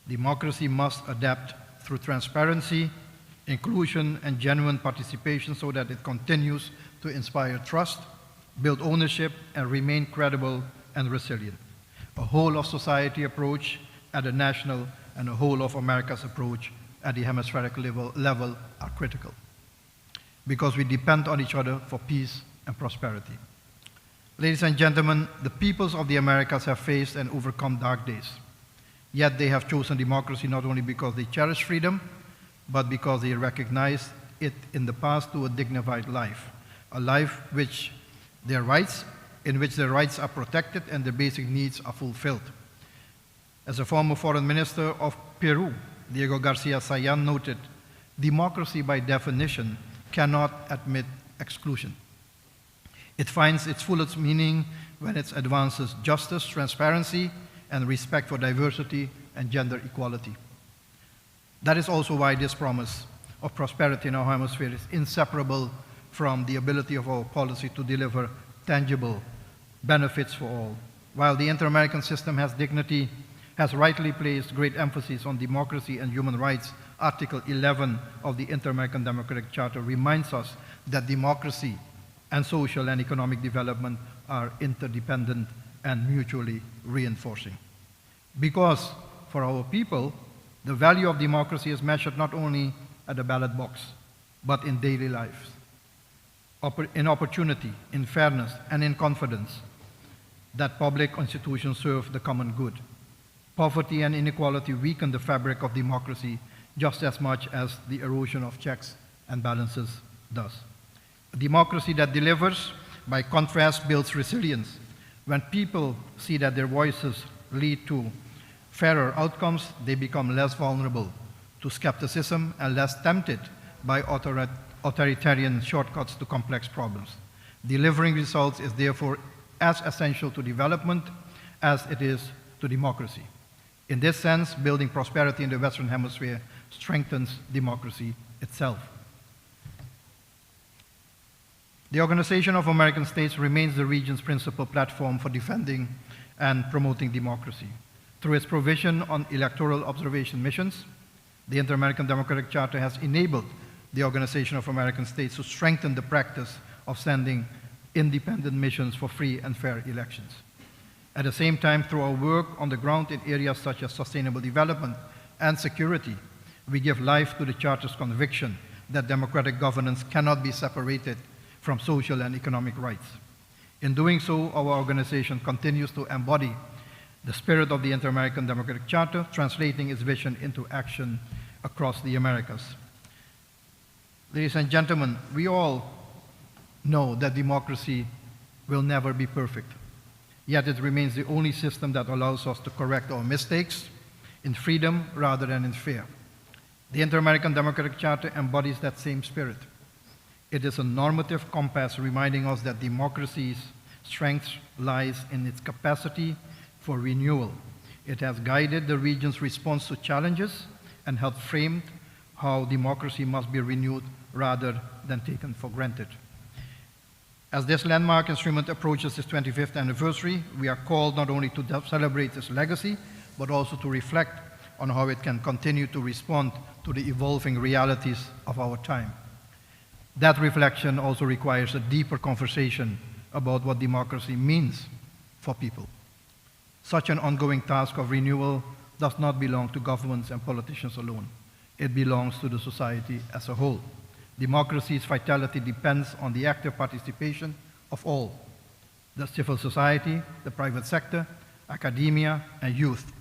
Democracy must adapt through transparency, inclusion, and genuine participation so that it continues to inspire trust, build ownership, and remain credible and resilient. A whole-of-society approach at the national and a whole-of-America's approach at the hemispheric level are critical, because we depend on each other for peace and prosperity. Ladies and gentlemen, the peoples of the Americas have faced and overcome dark days. Yet they have chosen democracy not only because they cherish freedom, but because they recognize it in the path to a dignified life, a life in which their rights are protected and their basic needs are fulfilled. As a former foreign minister of Peru, Diego Garcia Sayan noted, democracy by definition cannot admit exclusion. It finds its fullest meaning when it advances justice, transparency, and respect for diversity and gender equality. That is also why this promise of prosperity in our hemisphere is inseparable from the ability of our policy to deliver tangible benefits for all. While the inter-American system has rightly placed great emphasis on democracy and human rights, Article 11 of the Inter-American Democratic Charter reminds us that democracy and social and economic development are interdependent and mutually reinforcing. Because for our people, the value of democracy is measured not only at the ballot box, but in daily lives, in opportunity, in fairness, and in confidence that public institutions serve the common good. Poverty and inequality weaken the fabric of democracy just as much as the erosion of checks and balances does. A democracy that delivers, by contrast, builds resilience. When people see that their voices lead to fairer outcomes, they become less vulnerable to skepticism and less tempted by authoritarian shortcuts to complex problems. Delivering results is therefore as essential to development as it is to democracy. In this sense, building prosperity in the Western Hemisphere strengthens democracy itself. The Organization of American States remains the region's principal platform for defending and promoting democracy. Through its provision on electoral observation missions, the Inter-American Democratic Charter has enabled the Organization of American States to strengthen the practice of sending independent missions for free and fair elections. At the same time, through our work on the ground in areas such as sustainable development and security, we give life to the Charter's conviction that democratic governance cannot be separated from social and economic rights. In doing so, our organization continues to embody the spirit of the Inter-American Democratic Charter, translating its vision into action across the Americas. Ladies and gentlemen, we all know that democracy will never be perfect. Yet it remains the only system that allows us to correct our mistakes in freedom rather than in fear. The Inter-American Democratic Charter embodies that same spirit. It is a normative compass reminding us that democracy's strength lies in its capacity for renewal. It has guided the region's response to challenges and helped frame how democracy must be renewed rather than taken for granted. As this landmark instrument approaches its 25th anniversary, we are called not only to celebrate its legacy, but also to reflect on how it can continue to respond to the evolving realities of our time. That reflection also requires a deeper conversation about what democracy means for people. Such an ongoing task of renewal does not belong to governments and politicians alone. It belongs to the society as a whole. Democracy's vitality depends on the active participation of all, the civil society, the private sector, academia, and youth.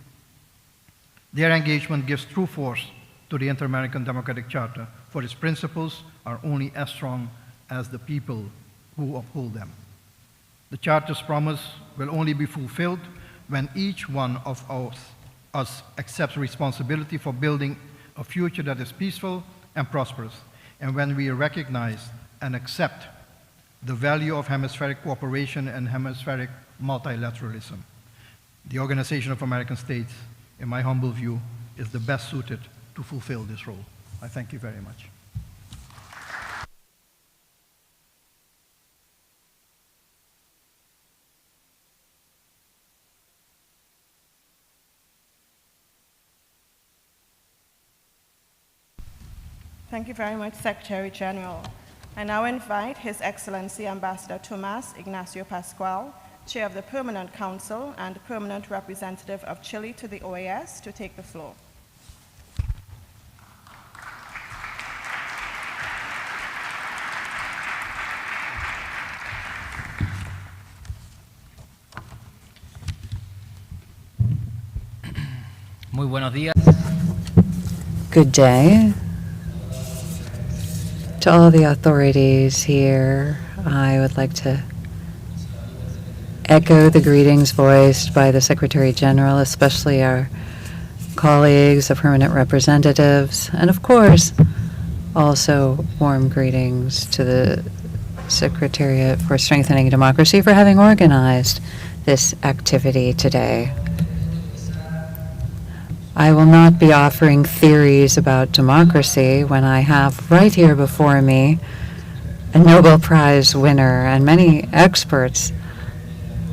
Their engagement gives true force to the Inter-American Democratic Charter, for its principles are only as strong as the people who uphold them. The Charter's promise will only be fulfilled when each one of us accepts responsibility for building a future that is peaceful and prosperous, and when we recognize and accept the value of hemispheric cooperation and hemispheric multilateralism. The Organization of American States, in my humble view, is the best suited to fulfill this role. I thank you very much.
Thank you very much, Secretary General. I now invite His Excellency Ambassador Tomas Ignacio Pascual, Chair of the Permanent Council and Permanent Representative of Chile to the OAS, to take the floor.
Muy buenos días.
Good day. To all the authorities here, I would like to echo the greetings voiced by the Secretary General, especially our colleagues, the permanent representatives, and of course, also warm greetings to the Secretariat for Strengthening Democracy for having organized this activity today. I will not be offering theories about democracy when I have right here before me a Nobel Prize winner and many experts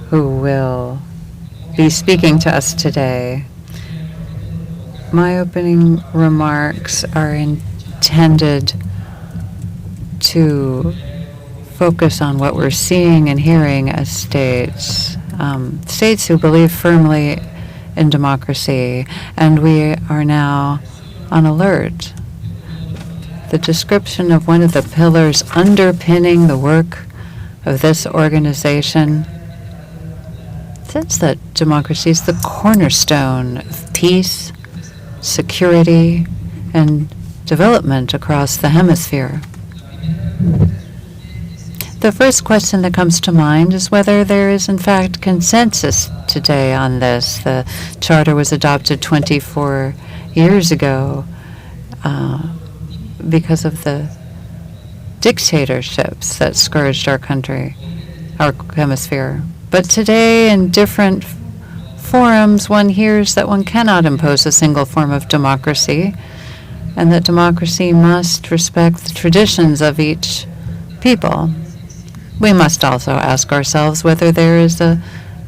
who will be speaking to us today. My opening remarks are intended to focus on what we're seeing and hearing as states, states who believe firmly in democracy, and we are now on alert. The description of one of the pillars underpinning the work of this organization says that democracy is the cornerstone of peace, security, and development across the hemisphere. The first question that comes to mind is whether there is, in fact, consensus today on this. The Charter was adopted 24 years ago because of the dictatorships that scourged our country, our hemisphere. But today, in different forums, one hears that one cannot impose a single form of democracy, and that democracy must respect the traditions of each people. We must also ask ourselves whether there is a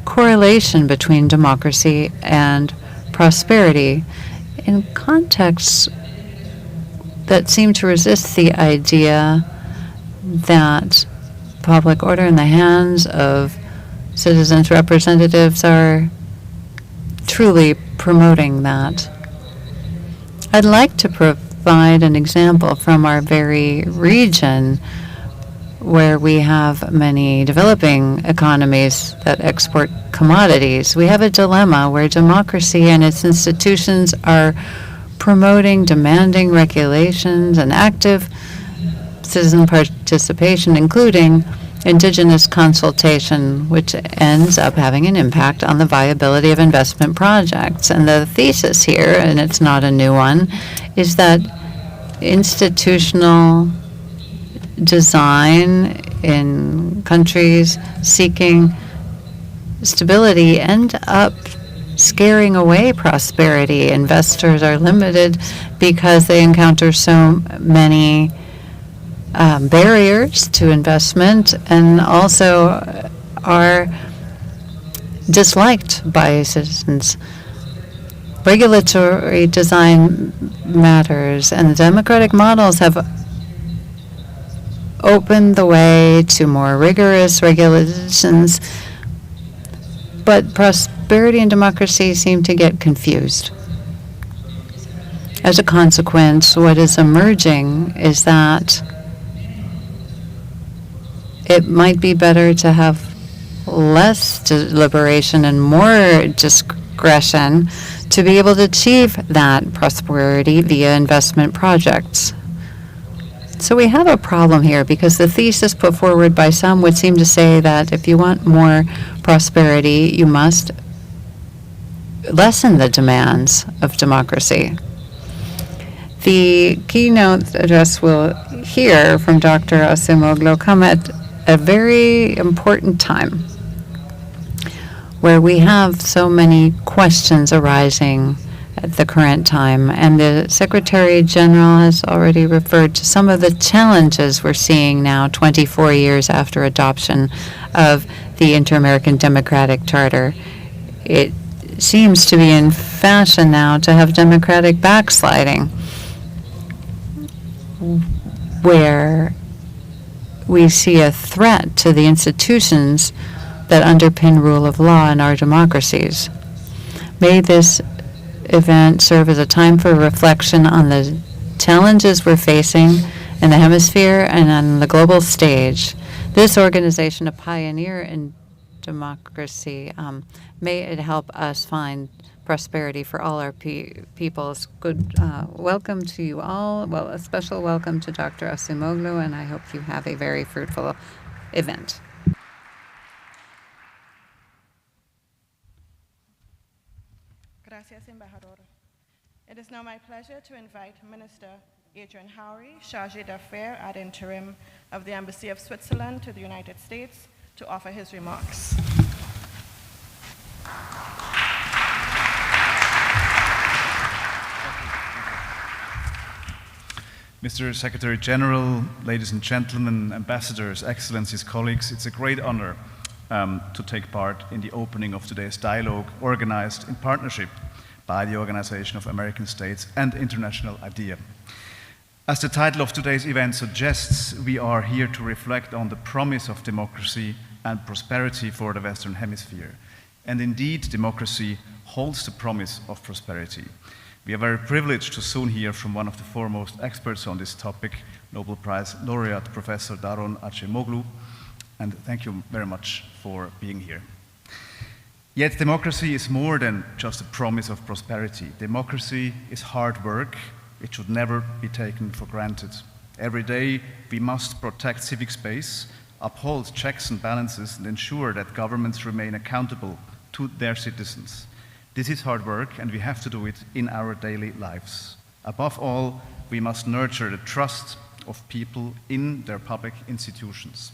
correlation between democracy and prosperity in contexts that seem to resist the idea that public order in the hands of citizens' representatives are truly promoting that. I'd like to provide an example from our very region, where we have many developing economies that export commodities. We have a dilemma where democracy and its institutions are promoting demanding regulations and active citizen participation, including indigenous consultation, which ends up having an impact on the viability of investment projects. And the thesis here, and it's not a new one, is that institutional design in countries seeking stability end up scaring away prosperity. Investors are limited because they encounter so many barriers to investment, and also are disliked by citizens. Regulatory design matters, and the democratic models have opened the way to more rigorous regulations, but prosperity and democracy seem to get confused. As a consequence, what is emerging is that it might be better to have less deliberation and more discretion to be able to achieve that prosperity via investment projects. So we have a problem here, because the thesis put forward by some would seem to say that if you want more prosperity, you must lessen the demands of democracy. The keynote address we'll hear from Dr. Acemoglu come at a very important time, where we have so many questions arising at the current time, and the Secretary General has already referred to some of the challenges we're seeing now, 24 years after adoption of the Inter-American Democratic Charter. It seems to be in fashion now to have democratic backsliding, where we see a threat to the institutions that underpin rule of law in our democracies. May this event serve as a time for reflection on the challenges we're facing in the hemisphere and on the global stage. This organization, a pioneer in democracy, may it help us find prosperity for all our peoples. Good welcome to you all. Well, a special welcome to Dr. Acemoglu, and I hope you have a very fruitful event.
Gracias, Embajador. It is now my pleasure to invite Minister Adrian Howry, Chargé d'Affaires ad interim of the Embassy of Switzerland to the United States, to offer his remarks.
Mr. Secretary General, ladies and gentlemen, ambassadors, excellencies, colleagues, it's a great honor to take part in the opening of today's dialogue organized in partnership by the Organization of American States and International IDEA. As the title of today's event suggests, we are here to reflect on the promise of democracy and prosperity for the Western Hemisphere. And indeed, democracy holds the promise of prosperity. We are very privileged to soon hear from one of the foremost experts on this topic, Nobel Prize laureate Professor Daron Acemoglu, and thank you very much for being here. Yet democracy is more than just a promise of prosperity. Democracy is hard work. It should never be taken for granted. Every day we must protect civic space, uphold checks and balances, and ensure that governments remain accountable to their citizens. This is hard work, and we have to do it in our daily lives. Above all, we must nurture the trust of people in their public institutions.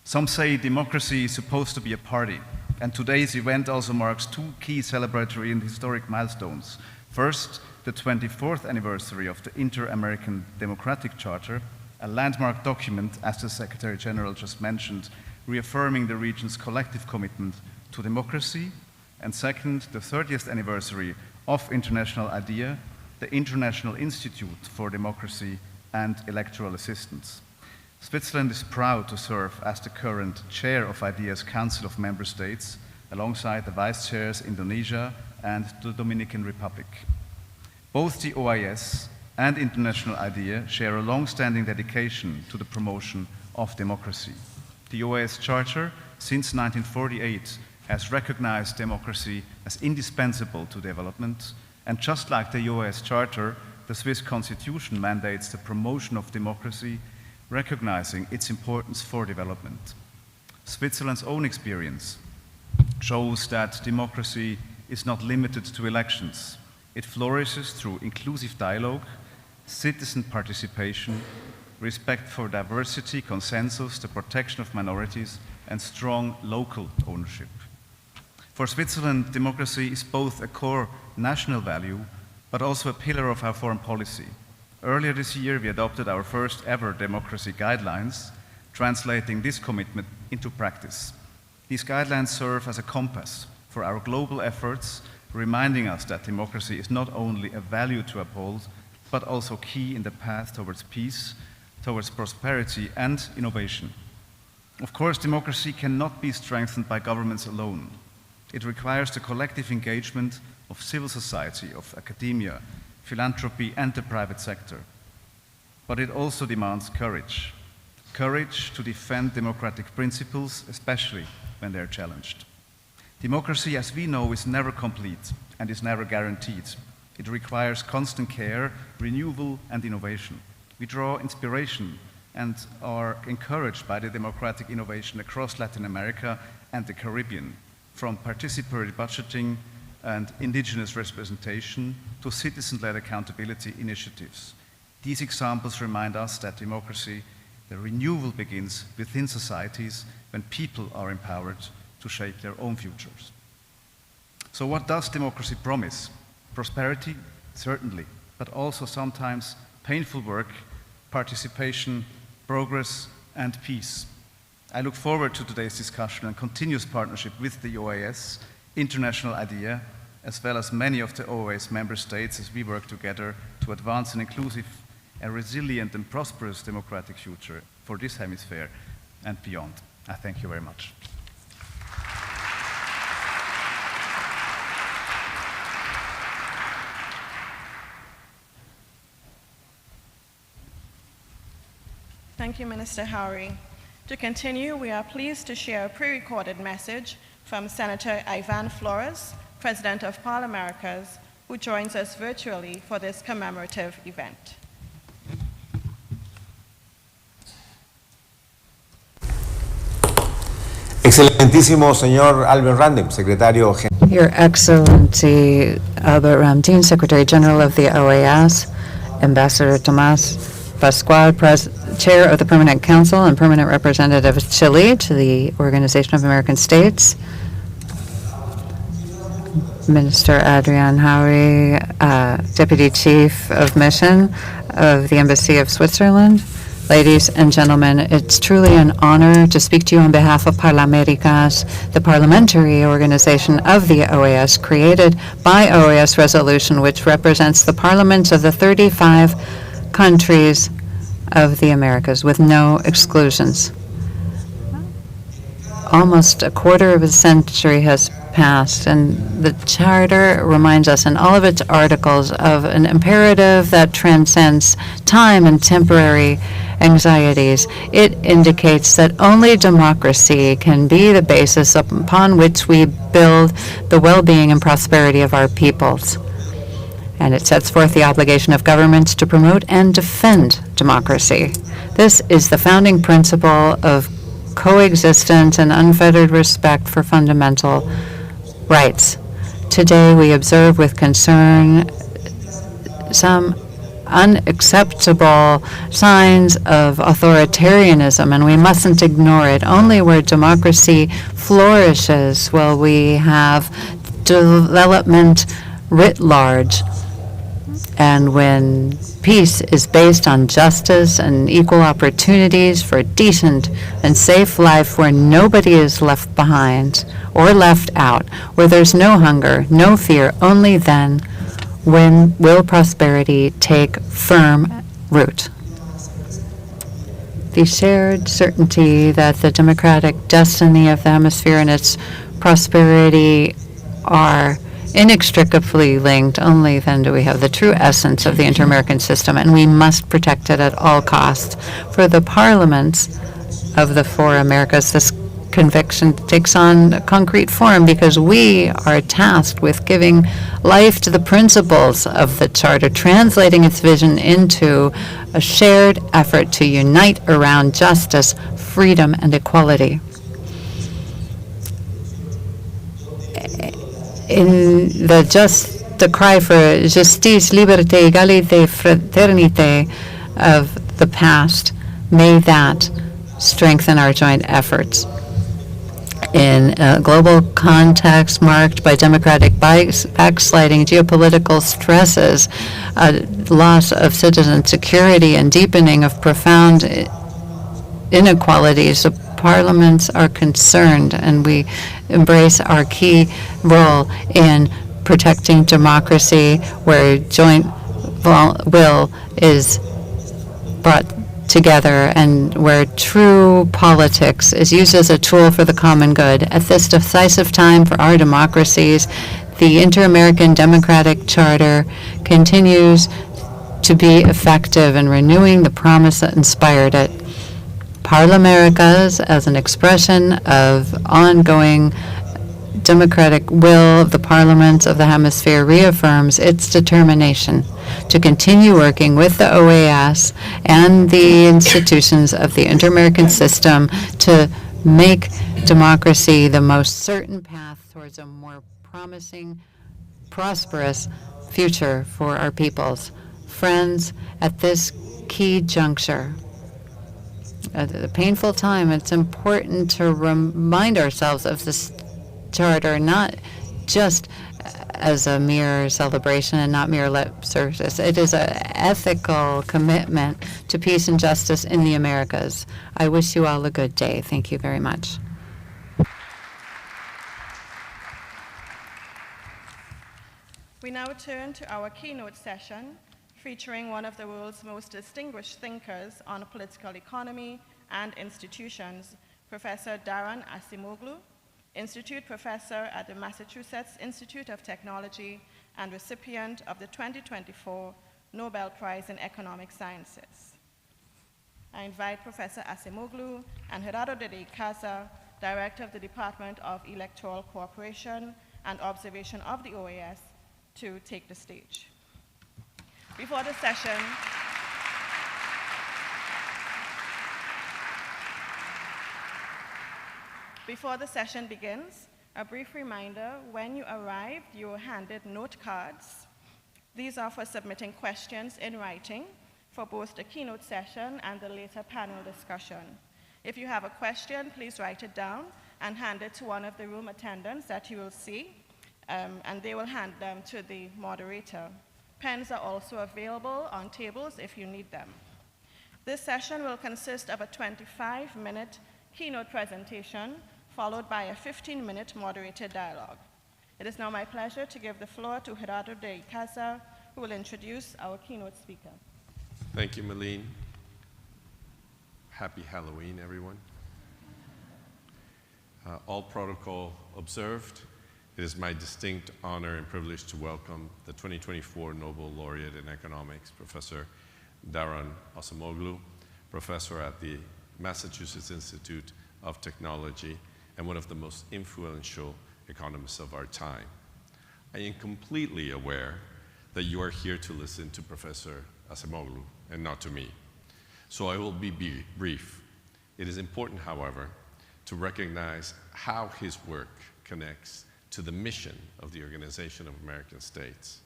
Some say democracy is supposed to be a party, and today's event also marks two key celebratory and historic milestones. First, the 24th anniversary of the Inter-American Democratic Charter, a landmark document, as the Secretary General just mentioned, reaffirming the region's collective commitment to democracy. And second, the 30th anniversary of International IDEA, the International Institute for Democracy and Electoral Assistance. Switzerland is proud to serve as the current chair of IDEA's Council of Member States, alongside the vice chairs Indonesia and the Dominican Republic. Both the OAS and International IDEA share a long-standing dedication to the promotion of democracy. The OAS Charter, since 1948, has recognized democracy as indispensable to development, and just like the OAS Charter, the Swiss Constitution mandates the promotion of democracy, recognizing its importance for development. Switzerland's own experience shows that democracy is not limited to elections. It flourishes through inclusive dialogue, citizen participation, respect for diversity, consensus, the protection of minorities, and strong local ownership. For Switzerland, democracy is both a core national value, but also a pillar of our foreign policy. Earlier this year, we adopted our first ever democracy guidelines, translating this commitment into practice. These guidelines serve as a compass for our global efforts, reminding us that democracy is not only a value to uphold, but also key in the path towards peace, towards prosperity and innovation. Of course, democracy cannot be strengthened by governments alone. It requires the collective engagement of civil society, of academia, philanthropy, and the private sector. But it also demands courage. Courage to defend democratic principles, especially when they're challenged. Democracy, as we know, is never complete and is never guaranteed. It requires constant care, renewal, and innovation. We draw inspiration and are encouraged by the democratic innovation across Latin America and the Caribbean, from participatory budgeting and indigenous representation to citizen-led accountability initiatives. These examples remind us that democracy, the renewal begins within societies when people are empowered to shape their own futures. So what does democracy promise? Prosperity, certainly, but also sometimes painful work, participation, progress, and peace. I look forward to today's discussion and continuous partnership with the OAS, International IDEA, as well as many of the OAS member states as we work together to advance an inclusive, a resilient and prosperous democratic future for this hemisphere and beyond. I thank you very much.
Thank you, Minister Howry. To continue, we are pleased to share a pre-recorded message from Senator Ivan Flores President of Parl Americas, who joins us virtually for this commemorative event.
Excelentísimo señor Albert Random, secretario general.
Your Excellency Albert Ramdin, Secretary General of the OAS, Ambassador Tomas Pascual, Chair of the Permanent Council and Permanent Representative of Chile to the Organization of American States, Minister Adrian Howery, Deputy Chief of Mission of the Embassy of Switzerland. Ladies and gentlemen, it's truly an honor to speak to you on behalf of Parlaméricas, the parliamentary organization of the OAS, created by OAS resolution, which represents the parliaments of the 35 countries of the Americas, with no exclusions. Almost a quarter of a century has passed, and the Charter reminds us in all of its articles of an imperative that transcends time and temporary anxieties. It indicates that only democracy can be the basis upon which we build the well-being and prosperity of our peoples. And it sets forth the obligation of governments to promote and defend democracy. This is the founding principle of coexistence and unfettered respect for fundamental rights. Today, we observe with concern some unacceptable signs of authoritarianism, and we mustn't ignore it. Only where democracy flourishes will we have development writ large. And when peace is based on justice and equal opportunities for a decent and safe life where nobody is left behind or left out, where there's no hunger, no fear, only then when will prosperity take firm root. The shared certainty that the democratic destiny of the hemisphere and its prosperity are inextricably linked, only then do we have the true essence of the inter-American system, and we must protect it at all costs. For the parliaments of the four Americas, this conviction takes on a concrete form because we are tasked with giving life to the principles of the Charter, translating its vision into a shared effort to unite around justice, freedom, and equality. In the cry for justice, liberté, égalité, fraternité of the past, may that strengthen our joint efforts. In a global context marked by democratic backsliding, geopolitical stresses, loss of citizen security, and deepening of profound inequalities, the parliaments are concerned, and we embrace our key role in protecting democracy, where joint will is brought together and where true politics is used as a tool for the common good. At this decisive time for our democracies, the Inter-American Democratic Charter continues to be effective in renewing the promise that inspired it. Parlaméricas, as an expression of ongoing democratic will of the parliaments of the hemisphere, reaffirms its determination to continue working with the OAS and the institutions of the Inter-American system to make democracy the most certain path towards a more promising, prosperous future for our peoples. Friends, at this key juncture, at a painful time, it's important to remind ourselves of this Charter, not just as a mere celebration and not mere lip service. It is an ethical commitment to peace and justice in the Americas. I wish you all a good day. Thank you very much.
We now turn to our keynote session, featuring one of the world's most distinguished thinkers on political economy and institutions, Professor Daron Acemoglu, Institute Professor at the Massachusetts Institute of Technology and recipient of the 2024 Nobel Prize in Economic Sciences. I invite Professor Acemoglu and Gerardo de Casa, Director of the Department of Electoral Cooperation and observation of the OAS to take the stage. Before the session, begins, a brief reminder, when you arrived, you were handed note cards. These are for submitting questions in writing for both the keynote session and the later panel discussion. If you have a question, please write it down and hand it to one of the room attendants that you will see, and they will hand them to the moderator. Pens are also available on tables if you need them. This session will consist of a 25-minute keynote presentation followed by a 15-minute moderated dialogue. It is now my pleasure to give the floor to Gerardo de Icaza, who will introduce our keynote speaker.
Thank you, Malene. Happy Halloween, everyone. All protocol observed. It is my distinct honor and privilege to welcome the 2024 Nobel Laureate in Economics, Professor Daron Acemoglu, professor at the Massachusetts Institute of Technology and one of the most influential economists of our time. I am completely aware that you are here to listen to Professor Acemoglu and not to me, so I will be brief. It is important, however, to recognize how his work connects to the mission of the Organization of American States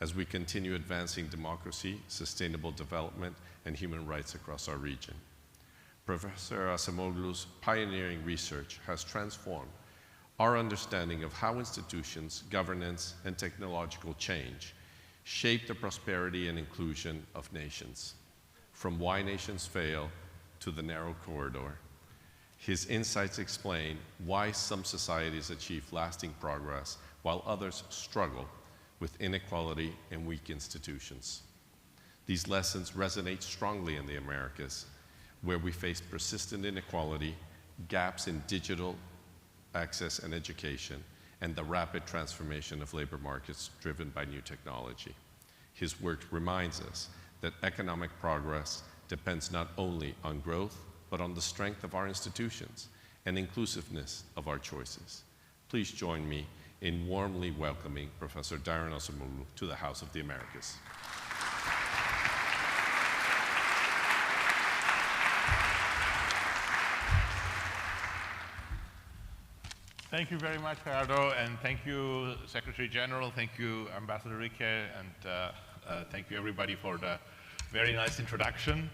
as we continue advancing democracy, sustainable development, and human rights across our region. Professor Acemoglu's pioneering research has transformed our understanding of how institutions, governance, and technological change shape the prosperity and inclusion of nations. From why nations fail to the narrow corridor, his insights explain why some societies achieve lasting progress while others struggle with inequality and weak institutions. These lessons resonate strongly in the Americas, where we face persistent inequality, gaps in digital access and education, and the rapid transformation of labor markets driven by new technology. His work reminds us that economic progress depends not only on growth, but on the strength of our institutions and inclusiveness of our choices. Please join me in warmly welcoming Professor Daron Acemoglu to the House of the Americas.
Thank you very much, Gerardo, and thank you, Secretary General. Thank you, Ambassador Rique, and thank you, everybody, for the very nice introduction.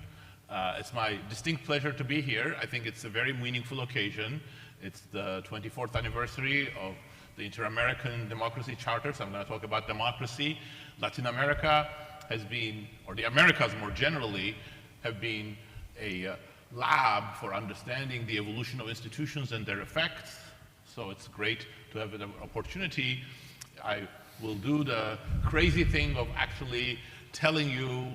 It's my distinct pleasure to be here. I think it's a very meaningful occasion. It's the 24th anniversary of the Inter-American Democracy Charter, so I'm going to talk about democracy. Latin America has been, or the Americas more generally, have been a lab for understanding the evolution of institutions and their effects. So it's great to have an opportunity. I will do the crazy thing of actually telling you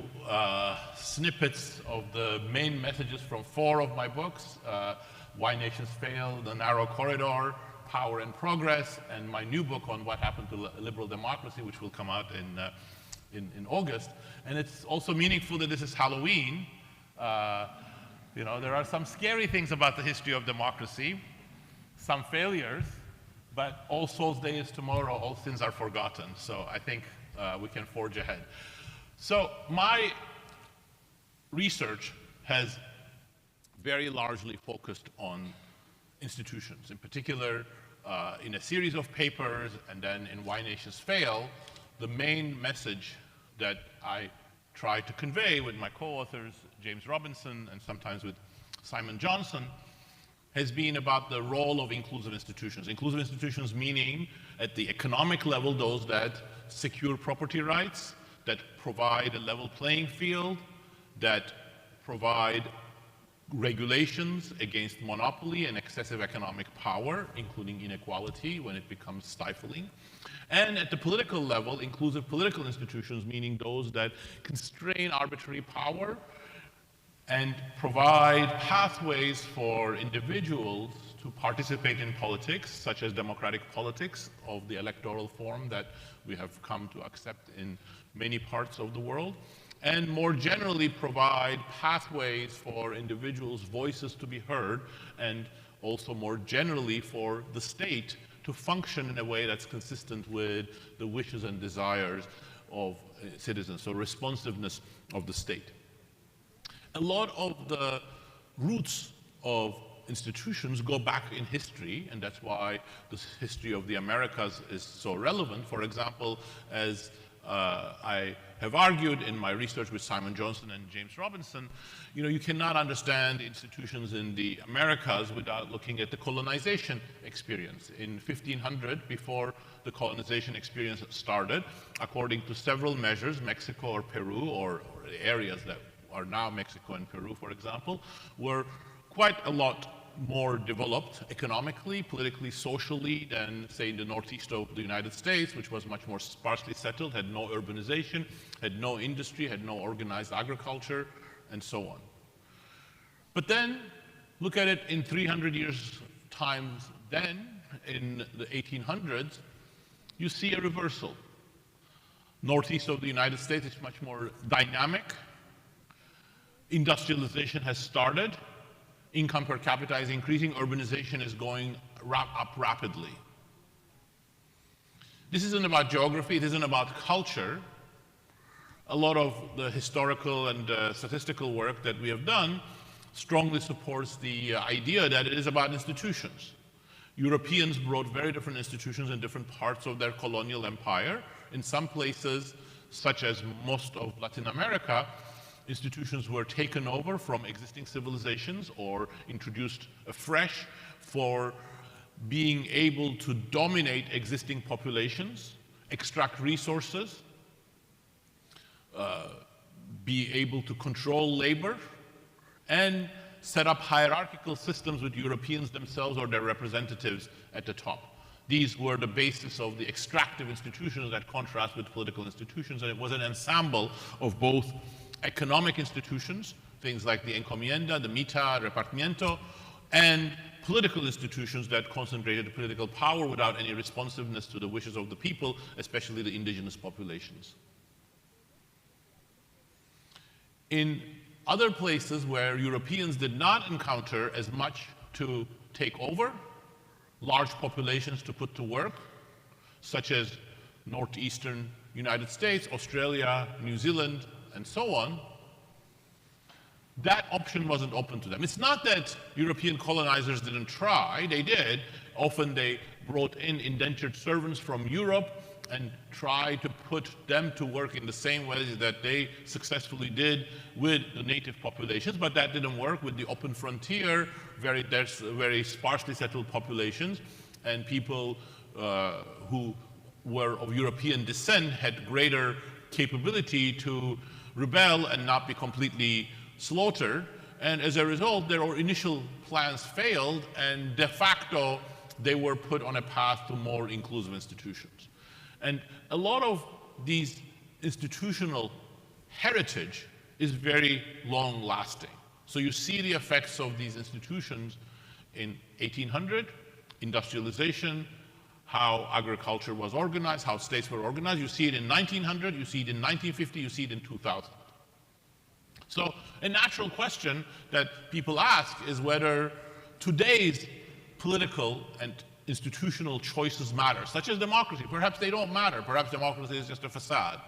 snippets of the main messages from 4 of my books, Why Nations Fail, The Narrow Corridor, Power and Progress, and my new book on what happened to liberal democracy, which will come out in August. And it's also meaningful that this is Halloween. You know, there are some scary things about the history of democracy, some failures, but All Souls Day is tomorrow, all sins are forgotten. So I think we can forge ahead. So my research has very largely focused on institutions, in particular in a series of papers and then in Why Nations Fail. The main message that I try to convey with my co-authors, James Robinson, and sometimes with Simon Johnson, has been about the role of inclusive institutions. Inclusive institutions meaning, at the economic level, those that secure property rights, that provide a level playing field, that provide regulations against monopoly and excessive economic power, including inequality when it becomes stifling. And at the political level, inclusive political institutions, meaning those that constrain arbitrary power and provide pathways for individuals to participate in politics, such as democratic politics of the electoral form that we have come to accept in many parts of the world, and more generally provide pathways for individuals' voices to be heard, and also more generally for the state to function in a way that's consistent with the wishes and desires of citizens, so responsiveness of the state. A lot of the roots of institutions go back in history, and that's why the history of the Americas is so relevant. For example, as I have argued in my research with Simon Johnson and James Robinson, you cannot understand institutions in the Americas without looking at the colonization experience. In 1500, before the colonization experience started, according to several measures, Mexico or Peru, or the areas that are now Mexico and Peru, for example, were quite a lot more developed economically, politically, socially than, say, in the northeast of the United States, which was much more sparsely settled, had no urbanization, had no industry, had no organized agriculture, and so on. But then, look at it in 300 years' time then, in the 1800s, you see a reversal. Northeast of the United States is much more dynamic. Industrialization has started. Income per capita is increasing, urbanization is going up rapidly. This isn't about geography, it isn't about culture. A lot of the historical and statistical work that we have done strongly supports the idea that it is about institutions. Europeans brought very different institutions in different parts of their colonial empire. In some places, such as most of Latin America, institutions were taken over from existing civilizations or introduced afresh for being able to dominate existing populations, extract resources, be able to control labor, and set up hierarchical systems with Europeans themselves or their representatives at the top. These were the basis of the extractive institutions that contrast with political institutions, and it was an ensemble of both economic institutions, things like the encomienda, the mita, repartimiento, and political institutions that concentrated political power without any responsiveness to the wishes of the people, especially the indigenous populations. In other places where Europeans did not encounter as much to take over, large populations to put to work, such as northeastern United States, Australia, New Zealand, and so on, that option wasn't open to them. It's not that European colonizers didn't try, they did. Often they brought in indentured servants from Europe and tried to put them to work in the same ways that they successfully did with the native populations, but that didn't work with the open frontier. There's very sparsely settled populations, and people who were of European descent had greater capability to rebel and not be completely slaughtered. And as a result, their initial plans failed, and de facto, they were put on a path to more inclusive institutions. And a lot of these institutional heritage is very long-lasting. So you see the effects of these institutions in 1800, industrialization, how agriculture was organized, how states were organized. You see it in 1900, you see it in 1950, you see it in 2000. So a natural question that people ask is whether today's political and institutional choices matter, such as democracy. Perhaps they don't matter. Perhaps democracy is just a facade.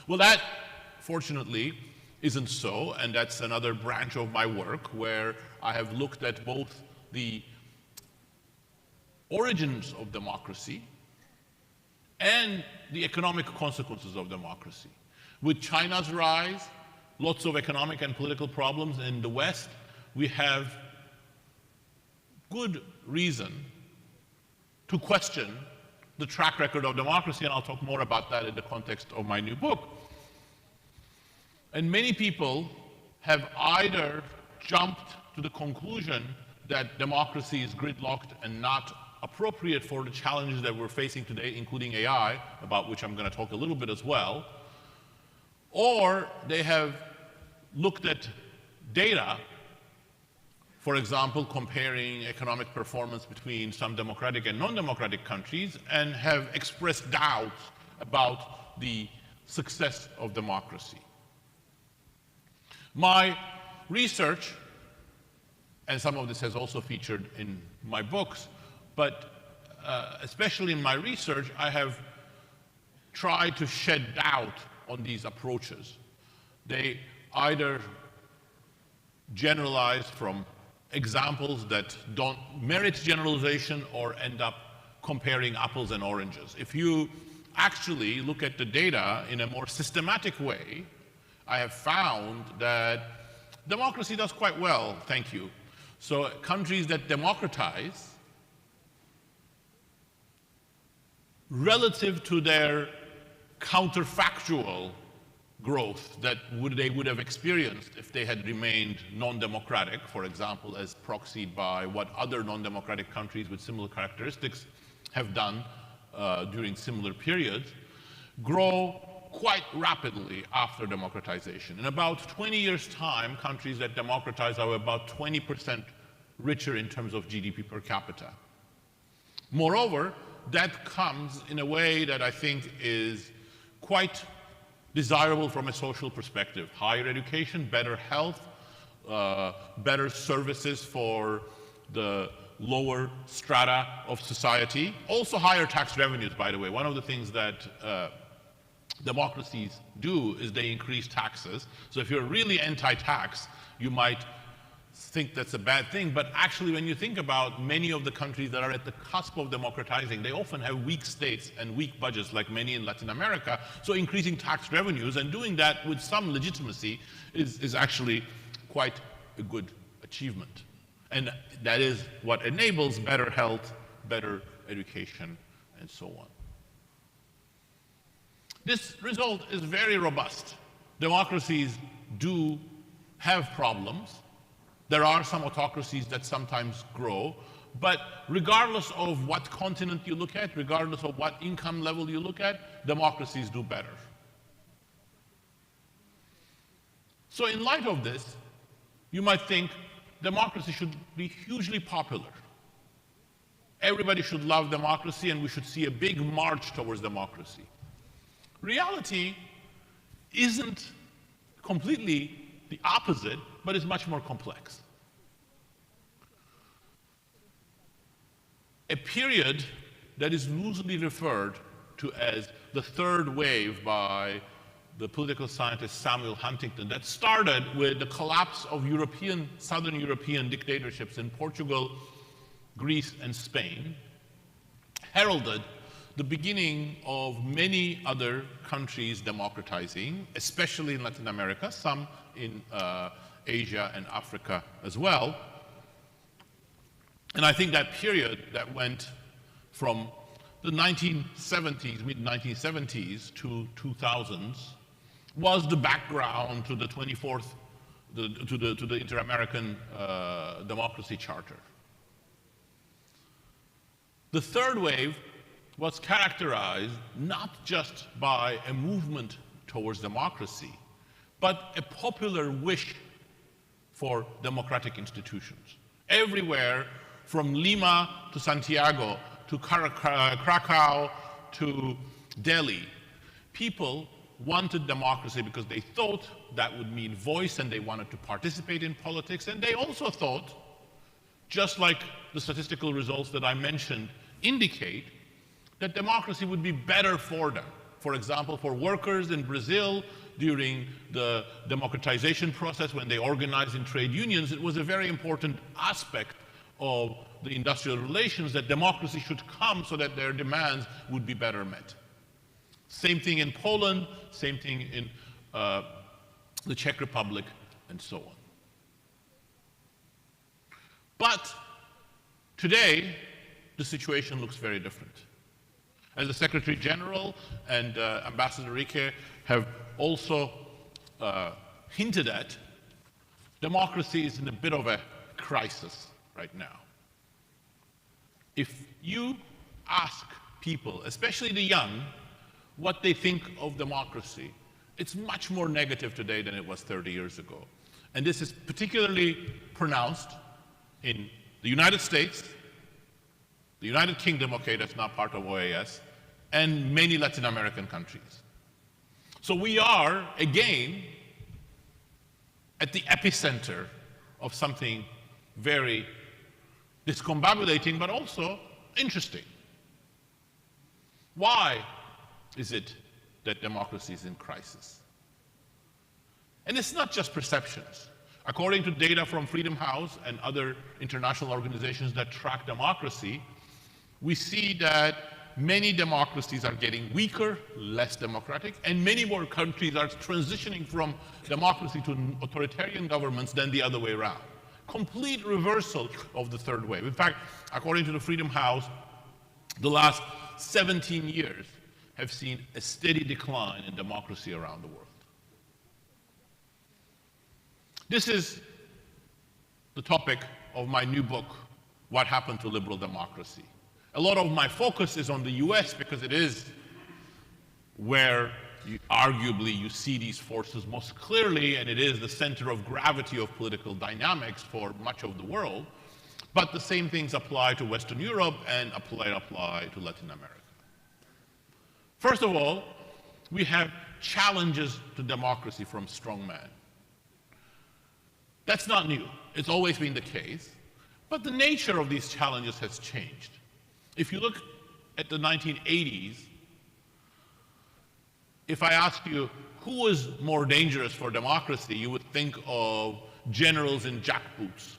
Well, that, fortunately, isn't so, and that's another branch of my work where I have looked at both the origins of democracy and the economic consequences of democracy. With China's rise, lots of economic and political problems in the West, we have good reason to question the track record of democracy, and I'll talk more about that in the context of my new book. And many people have either jumped to the conclusion that democracy is gridlocked and not appropriate for the challenges that we're facing today, including AI, about which I'm going to talk a little bit as well, or they have looked at data, for example, comparing economic performance between some democratic and non-democratic countries, and have expressed doubts about the success of democracy. My research, and some of this has also featured in my books, but especially in my research, I have tried to shed doubt on these approaches. They either generalize from examples that don't merit generalization or end up comparing apples and oranges. If you actually look at the data in a more systematic way, I have found that democracy does quite well, thank you. So countries that democratize, relative to their counterfactual growth that they would have experienced if they had remained non-democratic, for example, as proxied by what other non-democratic countries with similar characteristics have done during similar periods, grow quite rapidly after democratization. In about 20 years' time, countries that democratize are about 20% richer in terms of GDP per capita. Moreover, that comes in a way that I think is quite desirable from a social perspective. Higher education, better health, better services for the lower strata of society. Also higher tax revenues, by the way. One of the things that democracies do is they increase taxes. So if you're really anti-tax, you might think that's a bad thing, but actually when you think about many of the countries that are at the cusp of democratizing, they often have weak states and weak budgets like many in Latin America, so increasing tax revenues and doing that with some legitimacy is actually quite a good achievement. And that is what enables better health, better education, and so on. This result is very robust. Democracies do have problems. There are some autocracies that sometimes grow, but regardless of what continent you look at, regardless of what income level you look at, democracies do better. So in light of this, you might think democracy should be hugely popular. Everybody should love democracy and we should see a big march towards democracy. Reality isn't completely the opposite, but is much more complex. A period that is loosely referred to as the third wave by the political scientist Samuel Huntington, that started with the collapse of Southern European dictatorships in Portugal, Greece, and Spain, heralded the beginning of many other countries democratizing, especially in Latin America, some in Asia and Africa as well. And I think that period that went from the 1970s, mid-1970s to 2000s was the background to the 24th, to the Inter-American Democracy Charter. The third wave was characterized not just by a movement towards democracy, but a popular wish for democratic institutions. Everywhere from Lima to Santiago to Krakow to Delhi, people wanted democracy because they thought that would mean voice and they wanted to participate in politics, and they also thought, just like the statistical results that I mentioned indicate, that democracy would be better for them. For example, for workers in Brazil during the democratization process when they organized in trade unions, it was a very important aspect of the industrial relations that democracy should come so that their demands would be better met. Same thing in Poland, same thing in the Czech Republic, and so on. But today, the situation looks very different. As the Secretary General and Ambassador Rike have also hinted at, democracy is in a bit of a crisis right now. If you ask people, especially the young, what they think of democracy, it's much more negative today than it was 30 years ago. And this is particularly pronounced in the United States, the United Kingdom, okay, that's not part of OAS, and many Latin American countries. So we are, again, at the epicenter of something very discombobulating, but also interesting. Why is it that democracy is in crisis? And it's not just perceptions. According to data from Freedom House and other international organizations that track democracy, we see that many democracies are getting weaker, less democratic, and many more countries are transitioning from democracy to authoritarian governments than the other way around. Complete reversal of the third wave. In fact, according to the Freedom House, the last 17 years have seen a steady decline in democracy around the world. This is the topic of my new book, What Happened to Liberal Democracy. A lot of my focus is on the US because it is where arguably you see these forces most clearly, and it is the center of gravity of political dynamics for much of the world. But the same things apply to Western Europe and apply to Latin America. First of all, we have challenges to democracy from strongmen. That's not new. It's always been the case. But the nature of these challenges has changed. If you look at the 1980s, if I ask you who was more dangerous for democracy, you would think of generals in jackboots.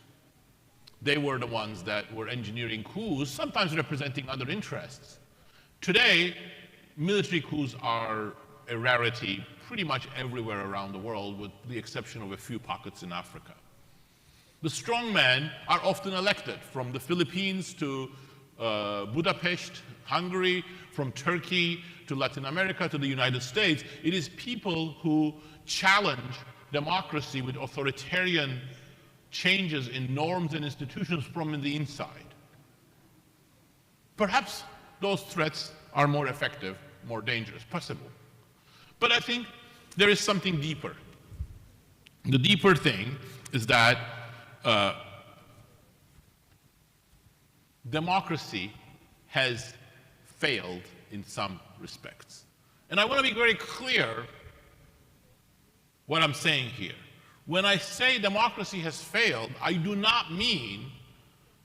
They were the ones that were engineering coups, sometimes representing other interests. Today, military coups are a rarity pretty much everywhere around the world, with the exception of a few pockets in Africa. The strongmen are often elected, from the Philippines to Budapest, Hungary, from Turkey to Latin America to the United States. It is people who challenge democracy with authoritarian changes in norms and institutions from the inside. Perhaps those threats are more effective, more dangerous, possible. But I think there is something deeper. The deeper thing is that democracy has failed in some respects. And I want to be very clear what I'm saying here. When I say democracy has failed, I do not mean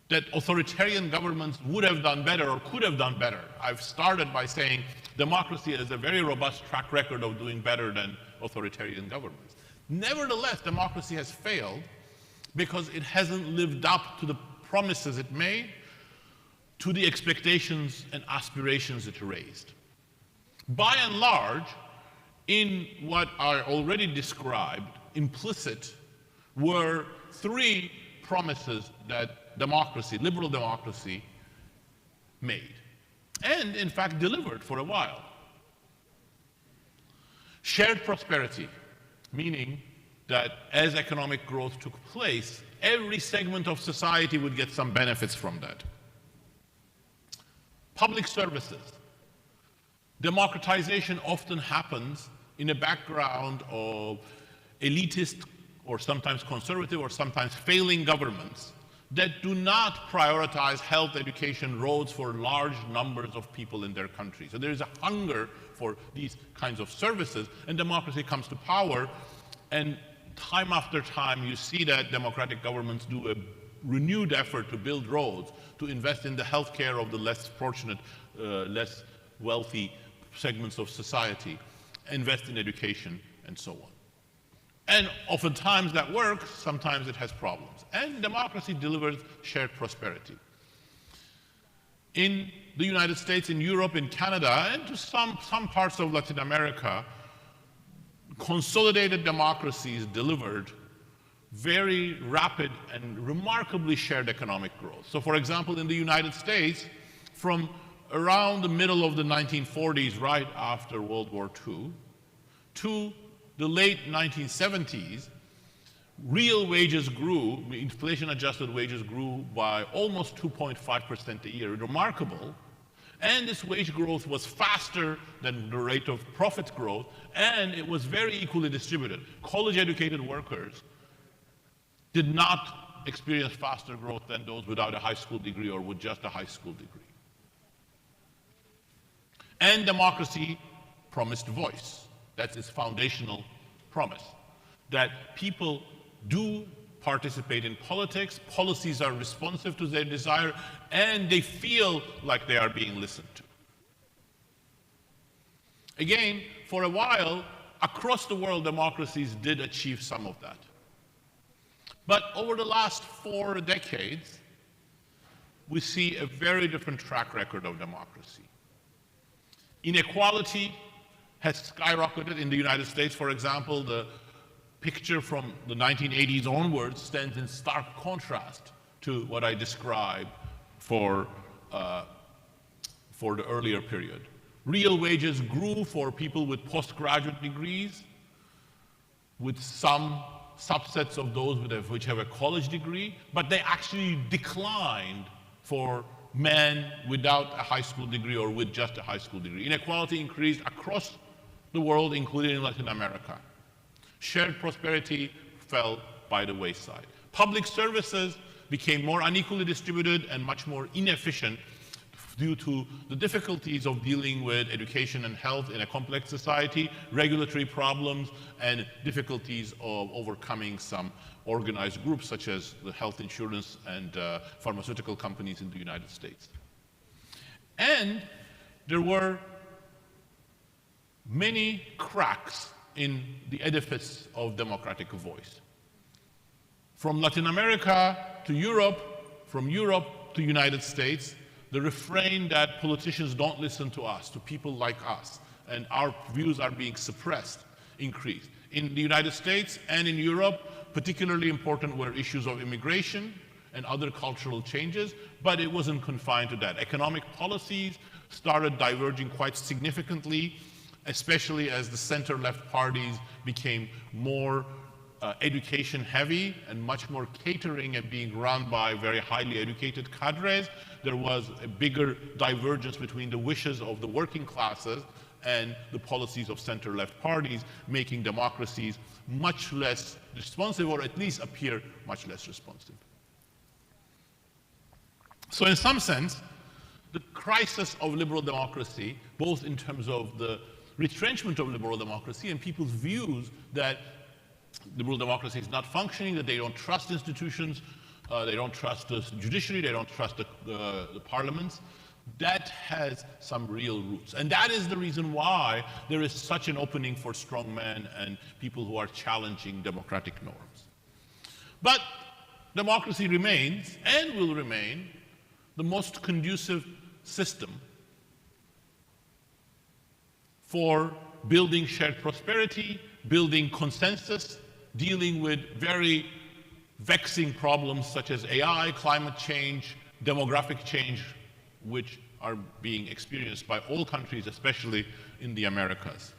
that authoritarian governments would have done better or could have done better. I've started by saying democracy has a very robust track record of doing better than authoritarian governments. Nevertheless, democracy has failed because it hasn't lived up to the promises it made, to the expectations and aspirations it raised. By and large, in what I already described, implicit, were three promises that democracy, liberal democracy, made, and in fact delivered for a while. Shared prosperity, meaning that as economic growth took place, every segment of society would get some benefits from that. Public services. Democratization often happens in a background of elitist or sometimes conservative or sometimes failing governments that do not prioritize health, education, roads for large numbers of people in their country. So there is a hunger for these kinds of services, and democracy comes to power, and time after time you see that democratic governments do a renewed effort to build roads, to invest in the healthcare of the less fortunate, less wealthy segments of society, invest in education, and so on. And oftentimes that works, sometimes it has problems. And democracy delivers shared prosperity. In the United States, in Europe, in Canada, and to some parts of Latin America, consolidated democracies delivered very rapid and remarkably shared economic growth. So for example, in the United States, from around the middle of the 1940s, right after World War II, to the late 1970s, real wages grew, inflation-adjusted wages grew by almost 2.5% a year, remarkable. And this wage growth was faster than the rate of profit growth, and it was very equally distributed. College-educated workers did not experience faster growth than those without a high school degree or with just a high school degree. And democracy promised voice. That's its foundational promise, that people do participate in politics, policies are responsive to their desire, and they feel like they are being listened to. Again, for a while, across the world, democracies did achieve some of that. But over the last 4 decades, we see a very different track record of democracy. Inequality has skyrocketed in the United States. For example, the picture from the 1980s onwards stands in stark contrast to what I described for the earlier period. Real wages grew for people with postgraduate degrees, with some subsets of those which have a college degree, but they actually declined for men without a high school degree or with just a high school degree. Inequality increased across the world, including in Latin America. Shared prosperity fell by the wayside. Public services became more unequally distributed and much more inefficient due to the difficulties of dealing with education and health in a complex society, regulatory problems, and difficulties of overcoming some organized groups such as the health insurance and pharmaceutical companies in the United States. And there were many cracks in the edifice of democratic voice. From Latin America to Europe, from Europe to United States, the refrain that politicians don't listen to us, to people like us, and our views are being suppressed, increased. In the United States and in Europe, particularly important were issues of immigration and other cultural changes, but it wasn't confined to that. Economic policies started diverging quite significantly, especially as the center-left parties became more education-heavy and much more catering and being run by very highly educated cadres. There was a bigger divergence between the wishes of the working classes and the policies of center-left parties, making democracies much less responsive, or at least appear much less responsive. So in some sense, the crisis of liberal democracy, both in terms of the retrenchment of liberal democracy and people's views that liberal democracy is not functioning, that they don't trust institutions, they don't trust the judiciary, they don't trust the parliaments, that has some real roots. And that is the reason why there is such an opening for strongmen and people who are challenging democratic norms. But democracy remains and will remain the most conducive system for building shared prosperity, building consensus, dealing with very vexing problems such as AI, climate change, demographic change, which are being experienced by all countries, especially in the Americas.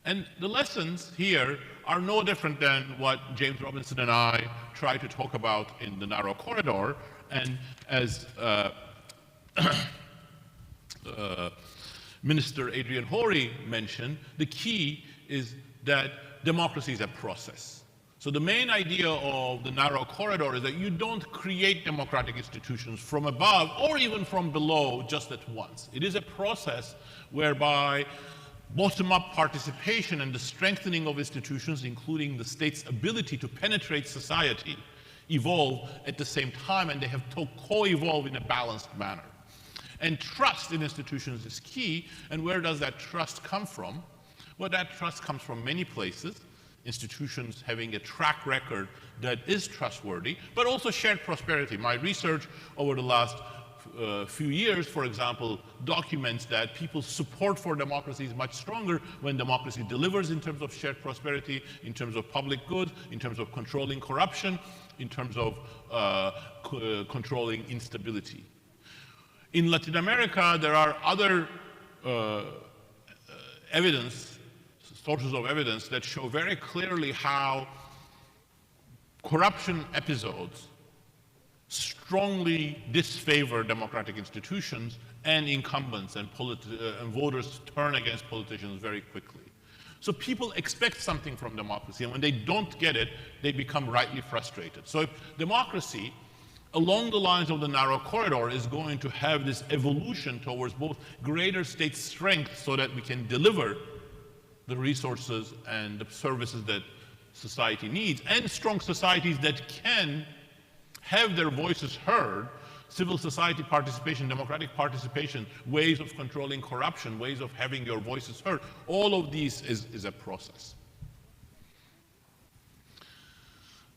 And the lessons here are no different than what James Robinson and I try to talk about in the narrow corridor. And as Minister Adrian Horry mentioned, the key is that democracy is a process. So the main idea of the narrow corridor is that you don't create democratic institutions from above or even from below just at once. It is a process whereby bottom-up participation and the strengthening of institutions, including the state's ability to penetrate society, evolve at the same time, and they have to co-evolve in a balanced manner. And trust in institutions is key. And where does that trust come from? Well, that trust comes from many places. Institutions having a track record that is trustworthy, but also shared prosperity. My research over the last few years, for example, documents that people's support for democracy is much stronger when democracy delivers in terms of shared prosperity, in terms of public good, in terms of controlling corruption, in terms of controlling instability. In Latin America, there are other sources of evidence that show very clearly how corruption episodes strongly disfavor democratic institutions and incumbents, and voters turn against politicians very quickly. So people expect something from democracy, and when they don't get it, they become rightly frustrated. So if democracy, along the lines of the narrow corridor, is going to have this evolution towards both greater state strength so that we can deliver the resources and the services that society needs, and strong societies that can have their voices heard civil society participation, democratic participation, ways of controlling corruption, ways of having your voices heard. All of these is a process.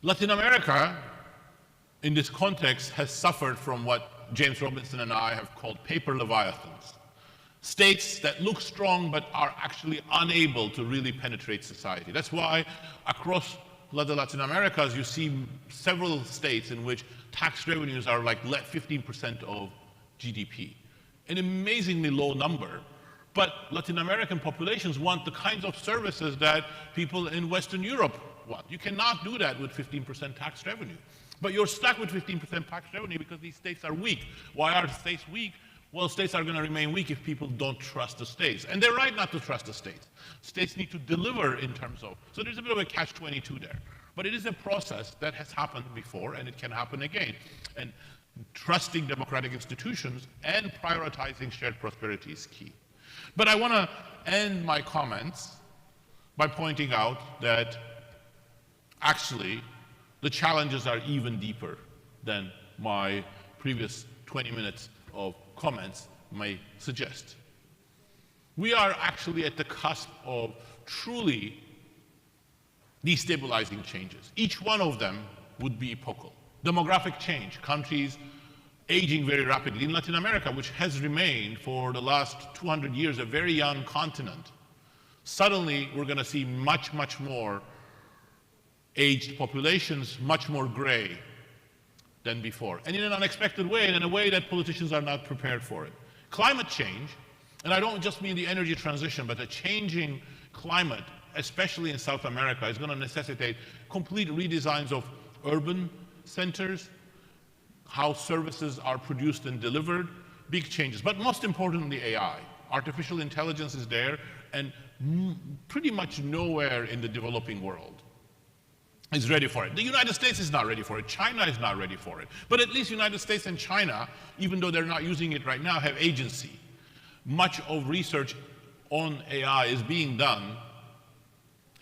Latin America, in this context, has suffered from what James Robinson and I have called paper leviathans. States that look strong but are actually unable to really penetrate society. That's why across Latin America, as you see several states in which tax revenues are like 15% of GDP. An amazingly low number, but Latin American populations want the kinds of services that people in Western Europe want. You cannot do that with 15% tax revenue. But you're stuck with 15% tax revenue because these states are weak. Why are states weak? Well, states are going to remain weak if people don't trust the states. And they're right not to trust the states. States need to deliver in terms of, so there's a bit of a catch-22 there. But it is a process that has happened before and it can happen again. And trusting democratic institutions and prioritizing shared prosperity is key. But I want to end my comments by pointing out that actually the challenges are even deeper than my previous 20 minutes of comments may suggest. We are actually at the cusp of truly destabilizing changes. Each one of them would be epochal. Demographic change, countries aging very rapidly. In Latin America, which has remained for the last 200 years a very young continent, suddenly we're going to see much, much more aged populations, much more gray than before, and in an unexpected way, and in a way that politicians are not prepared for it. Climate change, and I don't just mean the energy transition, but a changing climate, especially in South America, is going to necessitate complete redesigns of urban centers, how services are produced and delivered, big changes. But most importantly, AI. Artificial intelligence is there, and pretty much nowhere in the developing world is ready for it. The United States is not ready for it. China is not ready for it. But at least the United States and China, even though they're not using it right now, have agency. Much of research on AI is being done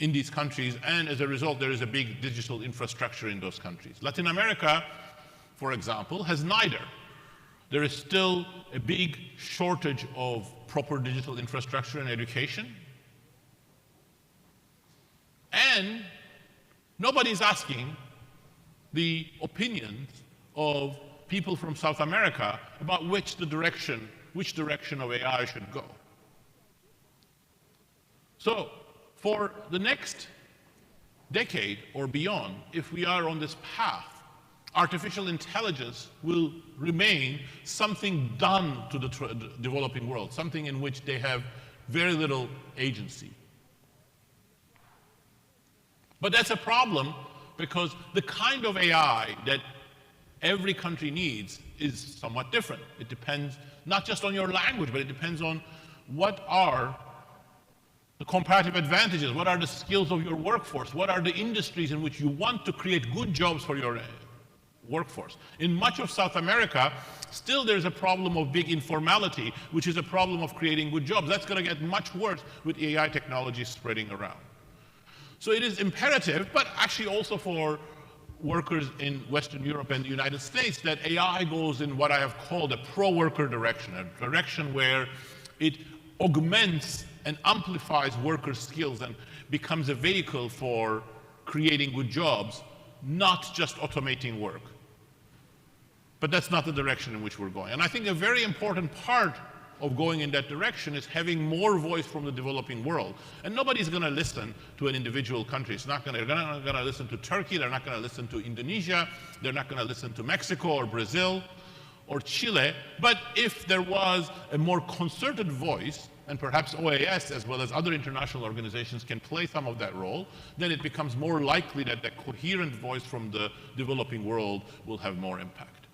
in these countries, and as a result, there is a big digital infrastructure in those countries. Latin America, for example, has neither. There is still a big shortage of proper digital infrastructure and education. And nobody's asking the opinions of people from South America about which direction of AI should go. So, for the next decade or beyond, if we are on this path, artificial intelligence will remain something done to the developing world, something in which they have very little agency. But that's a problem because the kind of AI that every country needs is somewhat different. It depends not just on your language, but it depends on what are the comparative advantages, what are the skills of your workforce, what are the industries in which you want to create good jobs for your workforce. In much of South America, still there's a problem of big informality, which is a problem of creating good jobs. That's going to get much worse with AI technology spreading around. So it is imperative, but actually also for workers in Western Europe and the United States, that AI goes in what I have called a pro-worker direction, a direction where it augments and amplifies workers' skills and becomes a vehicle for creating good jobs, not just automating work. But that's not the direction in which we're going. And I think a very important part of going in that direction is having more voice from the developing world. And nobody's going to listen to an individual country. They're not going to listen to Turkey. They're not going to listen to Indonesia. They're not going to listen to Mexico or Brazil or Chile. But if there was a more concerted voice, and perhaps OAS as well as other international organizations can play some of that role, then it becomes more likely that the coherent voice from the developing world will have more impact.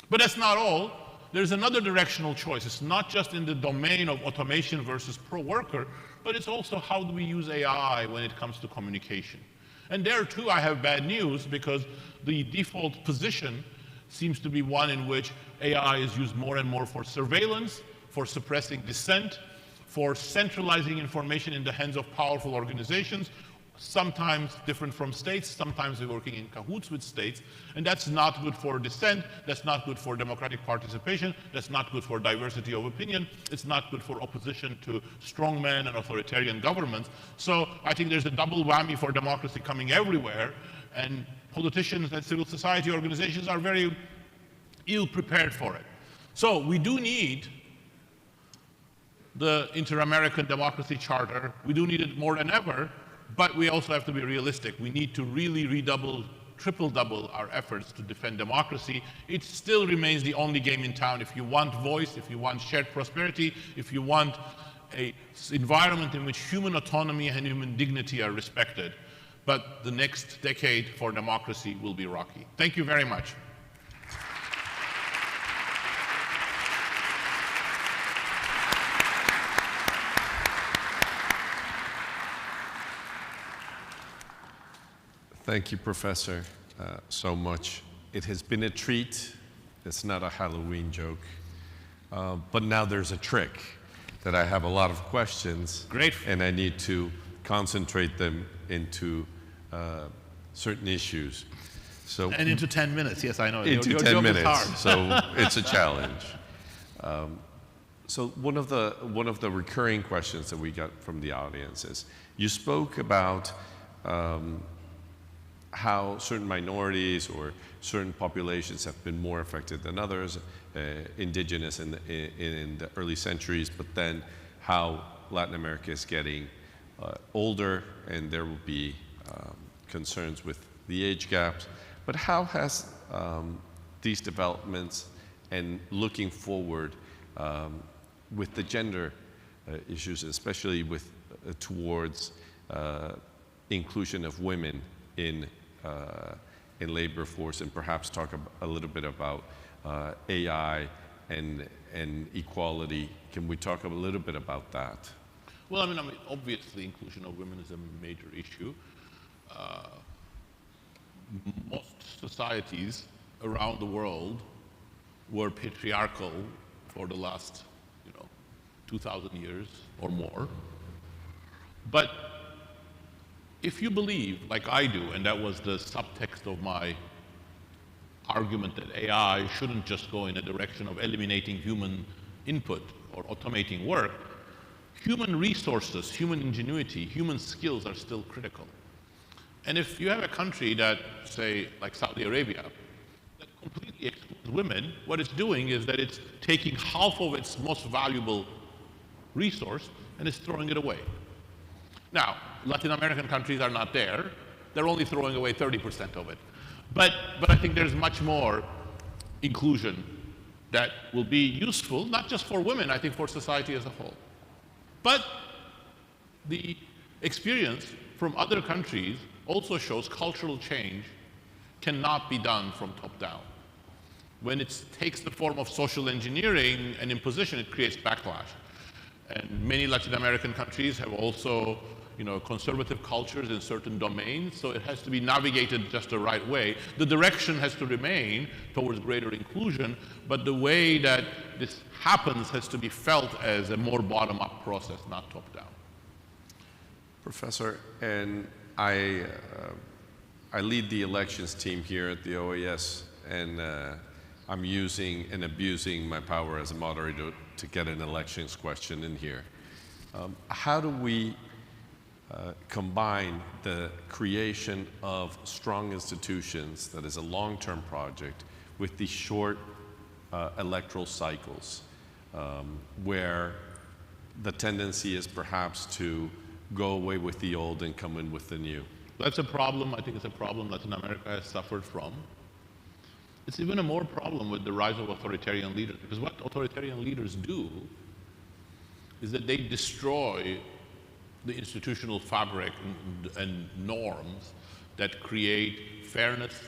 But that's not all. There's another directional choice. It's not just in the domain of automation versus pro-worker, but it's also how do we use AI when it comes to communication. And there too I have bad news, because the default position seems to be one in which AI is used more and more for surveillance, for suppressing dissent, for centralizing information in the hands of powerful organizations, sometimes different from states, sometimes we're working in cahoots with states, and that's not good for dissent, that's not good for democratic participation, that's not good for diversity of opinion, it's not good for opposition to strongmen and authoritarian governments. So I think there's a double whammy for democracy coming everywhere, and politicians and civil society organizations are very ill prepared for it. So we do need the Inter-American Democracy Charter. We do need it more than ever, but we also have to be realistic. We need to really redouble, triple double our efforts to defend democracy. It still remains the only game in town. If you want voice, if you want shared prosperity, if you want an environment in which human autonomy and human dignity are respected. But the next decade for democracy will be rocky. Thank you very much.
Thank you, Professor, so much. It has been a treat. It's not a Halloween joke. But now there's a trick that I have a lot of questions.
Great.
And I need to concentrate them into certain issues. So,
and into 10 minutes, yes, I know.
Into
your
10
job
minutes,
is hard.
so it's a challenge. So one of the recurring questions that we got from the audience is, you spoke about how certain minorities or certain populations have been more affected than others, indigenous in the early centuries, but then how Latin America is getting older and there will be concerns with the age gaps. But how has these developments and looking forward with the gender issues, especially with towards inclusion of women in labor force, and perhaps talk a little bit about AI and equality. Can we talk a little bit about that?
Well, I mean, obviously, inclusion of women is a major issue. Most societies around the world were patriarchal for the last, 2,000 years or more. But if you believe, like I do, and that was the subtext of my argument, that AI shouldn't just go in a direction of eliminating human input or automating work, human resources, human ingenuity, human skills are still critical. And if you have a country that, say, like Saudi Arabia, that completely excludes women, what it's doing is that it's taking half of its most valuable resource and it's throwing it away. Now, Latin American countries are not there. They're only throwing away 30% of it. But I think there's much more inclusion that will be useful, not just for women, I think for society as a whole. But the experience from other countries also shows cultural change cannot be done from top down. When it takes the form of social engineering and imposition, it creates backlash. And many Latin American countries have also, conservative cultures in certain domains, so it has to be navigated just the right way. The direction has to remain towards greater inclusion, but the way that this happens has to be felt as a more bottom-up process, not top-down.
Professor, and I lead the elections team here at the OAS, and I'm using and abusing my power as a moderator to get an elections question in here. How do we combine the creation of strong institutions, that is a long-term project, with these short electoral cycles, where the tendency is perhaps to go away with the old and come in with the new?
That's a problem. I think it's a problem Latin America has suffered from. It's even a more problem with the rise of authoritarian leaders, because what authoritarian leaders do is that they destroy the institutional fabric and norms that create fairness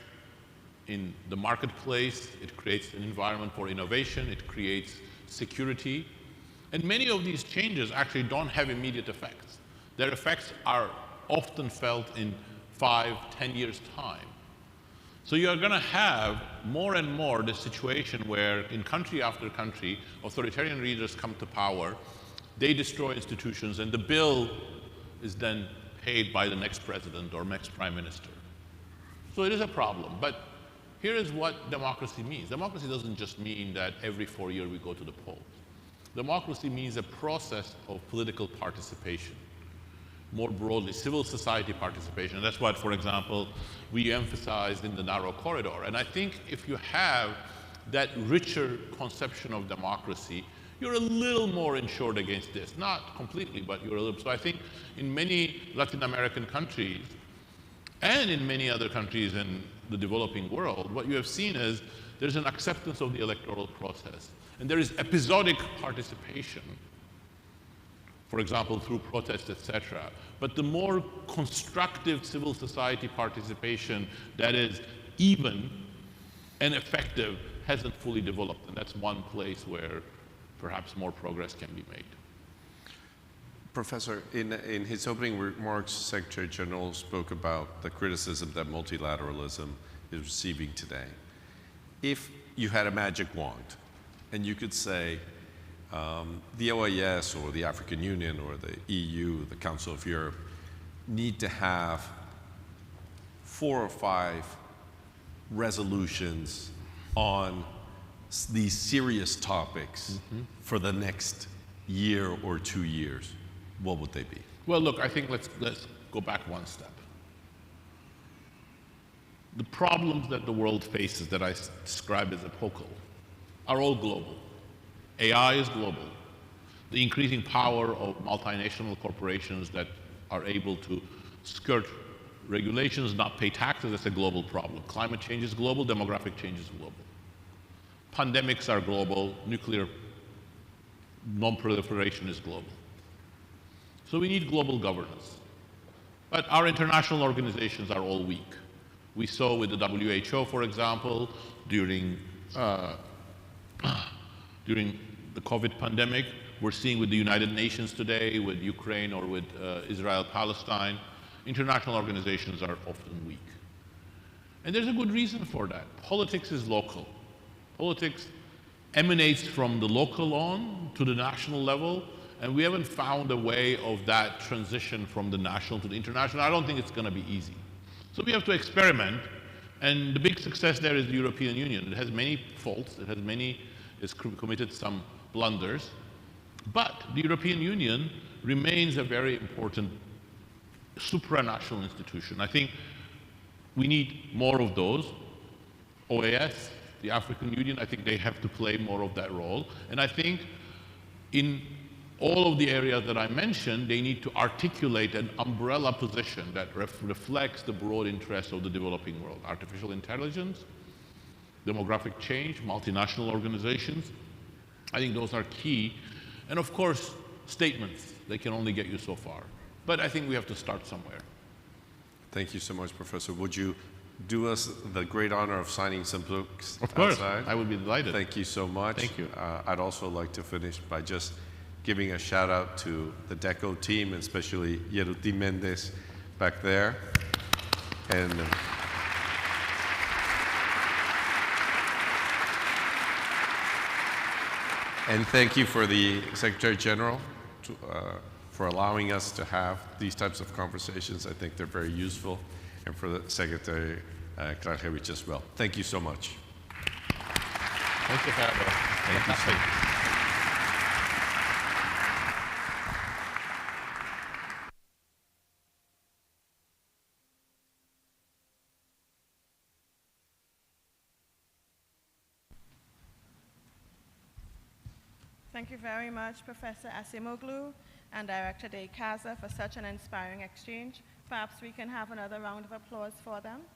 in the marketplace. It creates an environment for innovation. It creates security. And many of these changes actually don't have immediate effects. Their effects are often felt in 5, 10 years' time. So you're going to have more and more the situation where in country after country, authoritarian leaders come to power, they destroy institutions, and the bill is then paid by the next president or next prime minister. So it is a problem. But here is what democracy means. Democracy doesn't just mean that every 4 years we go to the polls. Democracy means a process of political participation. More broadly, civil society participation. And that's what, for example, we emphasized in the narrow corridor. And I think if you have that richer conception of democracy, you're a little more insured against this. Not completely, but you're a little. So I think in many Latin American countries, and in many other countries in the developing world, what you have seen is there's an acceptance of the electoral process. And there is episodic participation, for example, through protests, etc. But the more constructive civil society participation that is even and effective hasn't fully developed. And that's one place where perhaps more progress can be made.
Professor, in his opening remarks, Secretary General spoke about the criticism that multilateralism is receiving today. If you had a magic wand and you could say the OAS or the African Union or the EU, the Council of Europe, need to have 4 or 5 resolutions on these serious topics for the next year or 2 years, what would they be?
Well, look, I think let's go back one step. The problems that the world faces that I described as epochal are all global. AI is global. The increasing power of multinational corporations that are able to skirt regulations, not pay taxes, that's a global problem. Climate change is global, demographic change is global. Pandemics are global, nuclear non-proliferation is global. So we need global governance. But our international organizations are all weak. We saw with the WHO, for example, during the COVID pandemic. We're seeing with the United Nations today, with Ukraine or with Israel-Palestine. International organizations are often weak. And there's a good reason for that. Politics is local. Politics emanates from the local on to the national level, and we haven't found a way of that transition from the national to the international. I don't think it's going to be easy. So we have to experiment, and the big success there is the European Union. It has many faults, it's committed some blunders, but the European Union remains a very important supranational institution. I think we need more of those. OAS, the African Union, I think they have to play more of that role. And I think in all of the areas that I mentioned, they need to articulate an umbrella position that reflects the broad interests of the developing world. Artificial intelligence, demographic change, multinational organizations. I think those are key. And of course, statements, they can only get you so far. But I think we have to start somewhere.
Thank you so much, Professor. Would you do us the great honor of signing some books
Of course,
outside?
I would be delighted.
Thank you so much.
Thank you.
I'd also like to finish by just giving a shout out to the DECO team, and especially Yeruti Mendez back there. And thank you for the Secretary General for allowing us to have these types of conversations. I think they're very useful, and for the Secretary Krajewicz as well. Thank you so much.
Thank you, Fabio.
Thank you so much.
Thank you very much, Professor Asimoglu and Director De Casa, for such an inspiring exchange. Perhaps we can have another round of applause for them.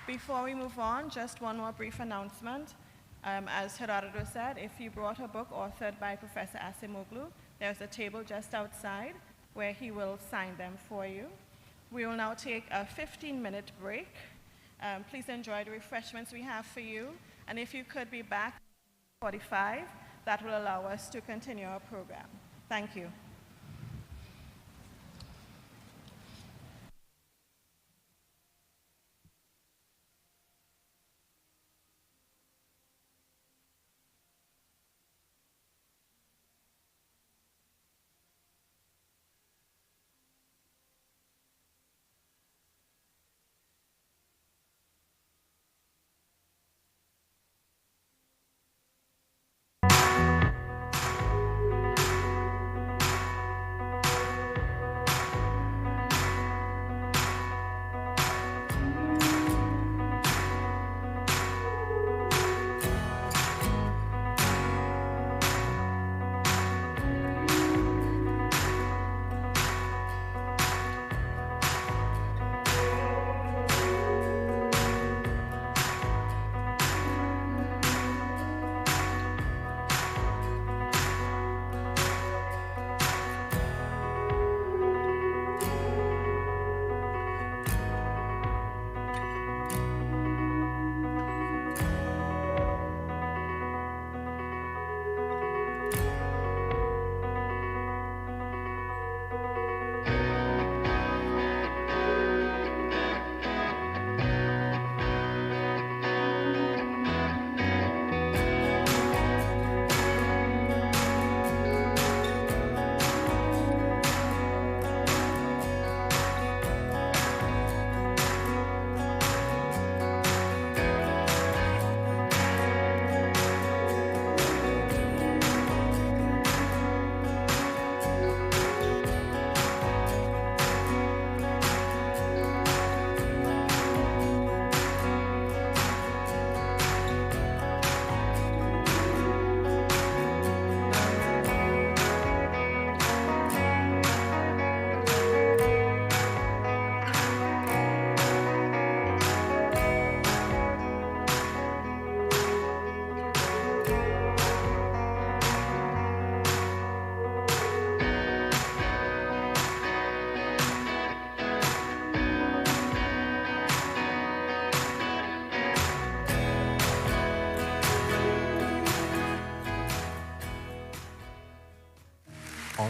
Before we move on, just one more brief announcement. As Gerardo said, if you brought a book authored by Professor Asimoglu, there's a table just outside where he will sign them for you. We will now take a 15-minute break. Please enjoy the refreshments we have for you. And if you could be back at 45, that will allow us to continue our program. Thank you.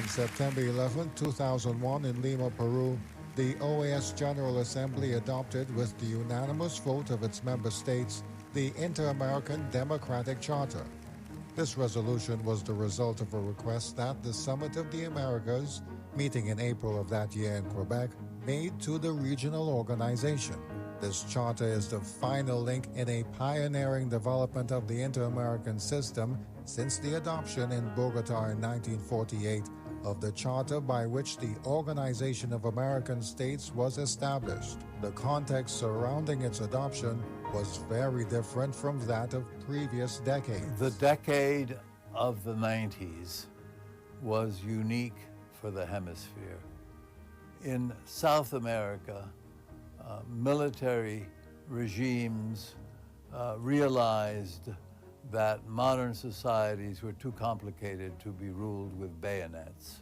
On September 11, 2001, in Lima, Peru, the OAS General Assembly adopted, with the unanimous vote of its member states, the Inter-American Democratic Charter. This resolution was the result of a request that the Summit of the Americas, meeting in April of that year in Quebec, made to the regional organization. This charter is the final link in a pioneering development of the Inter-American system since the adoption in Bogota in 1948 of the charter by which the Organization of American States was established. The context surrounding its adoption was very different from that of previous decades.
The decade of the 90s was unique for the hemisphere. In South America, military regimes realized that modern societies were too complicated to be ruled with bayonets.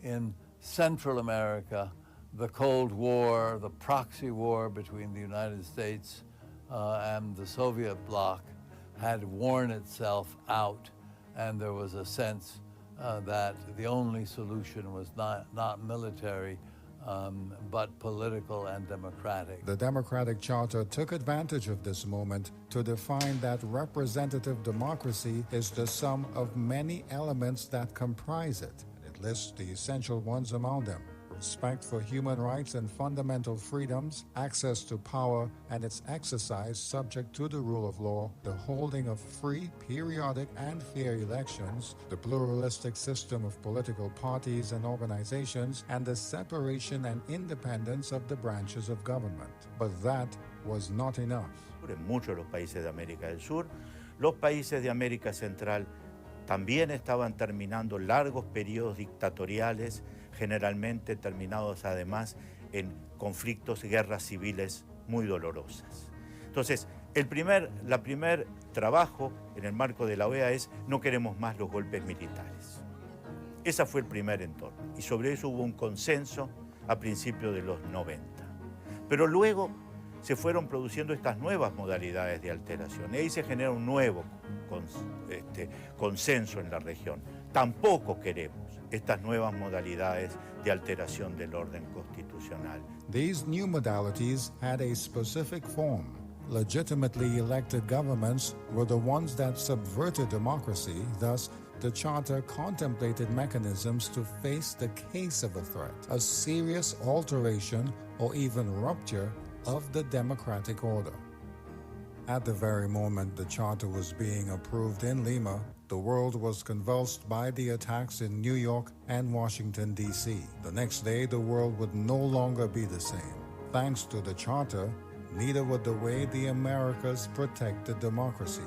In Central America, the Cold War, the proxy war between the United States and the Soviet bloc had worn itself out, and there was a sense that the only solution was not military, but political and democratic.
The Democratic Charter took advantage of this moment to define that representative democracy is the sum of many elements that comprise it. It lists the essential ones among them: respect for human rights and fundamental freedoms, access to power and its exercise subject to the rule of law, the holding of free, periodic, and fair elections, the pluralistic system of political parties and organizations, and the separation and independence of the branches of government. But that was not enough.
En muchos de los países de América del Sur, los países de América Central también estaban terminando largos periodos dictatoriales, generalmente terminados además en conflictos y guerras civiles muy dolorosas. Entonces, el primer trabajo en el marco de la OEA es: no queremos más los golpes militares. Ese fue el primer entorno, y sobre eso hubo un consenso a principios de los 90. Pero luego se fueron produciendo estas nuevas modalidades de alteración, y ahí se genera un nuevo consenso en la región. Tampoco queremos estas nuevas modalidades de alteración del orden constitucional.
These new modalities had a specific form. Legitimately elected governments were the ones that subverted democracy. Thus, the Charter contemplated mechanisms to face the case of a threat, a serious alteration or even rupture of the democratic order. At the very moment the Charter was being approved in Lima, the world was convulsed by the attacks in New York and Washington, D.C. The next day, the world would no longer be the same. Thanks to the Charter, neither would the way the Americas protected democracy.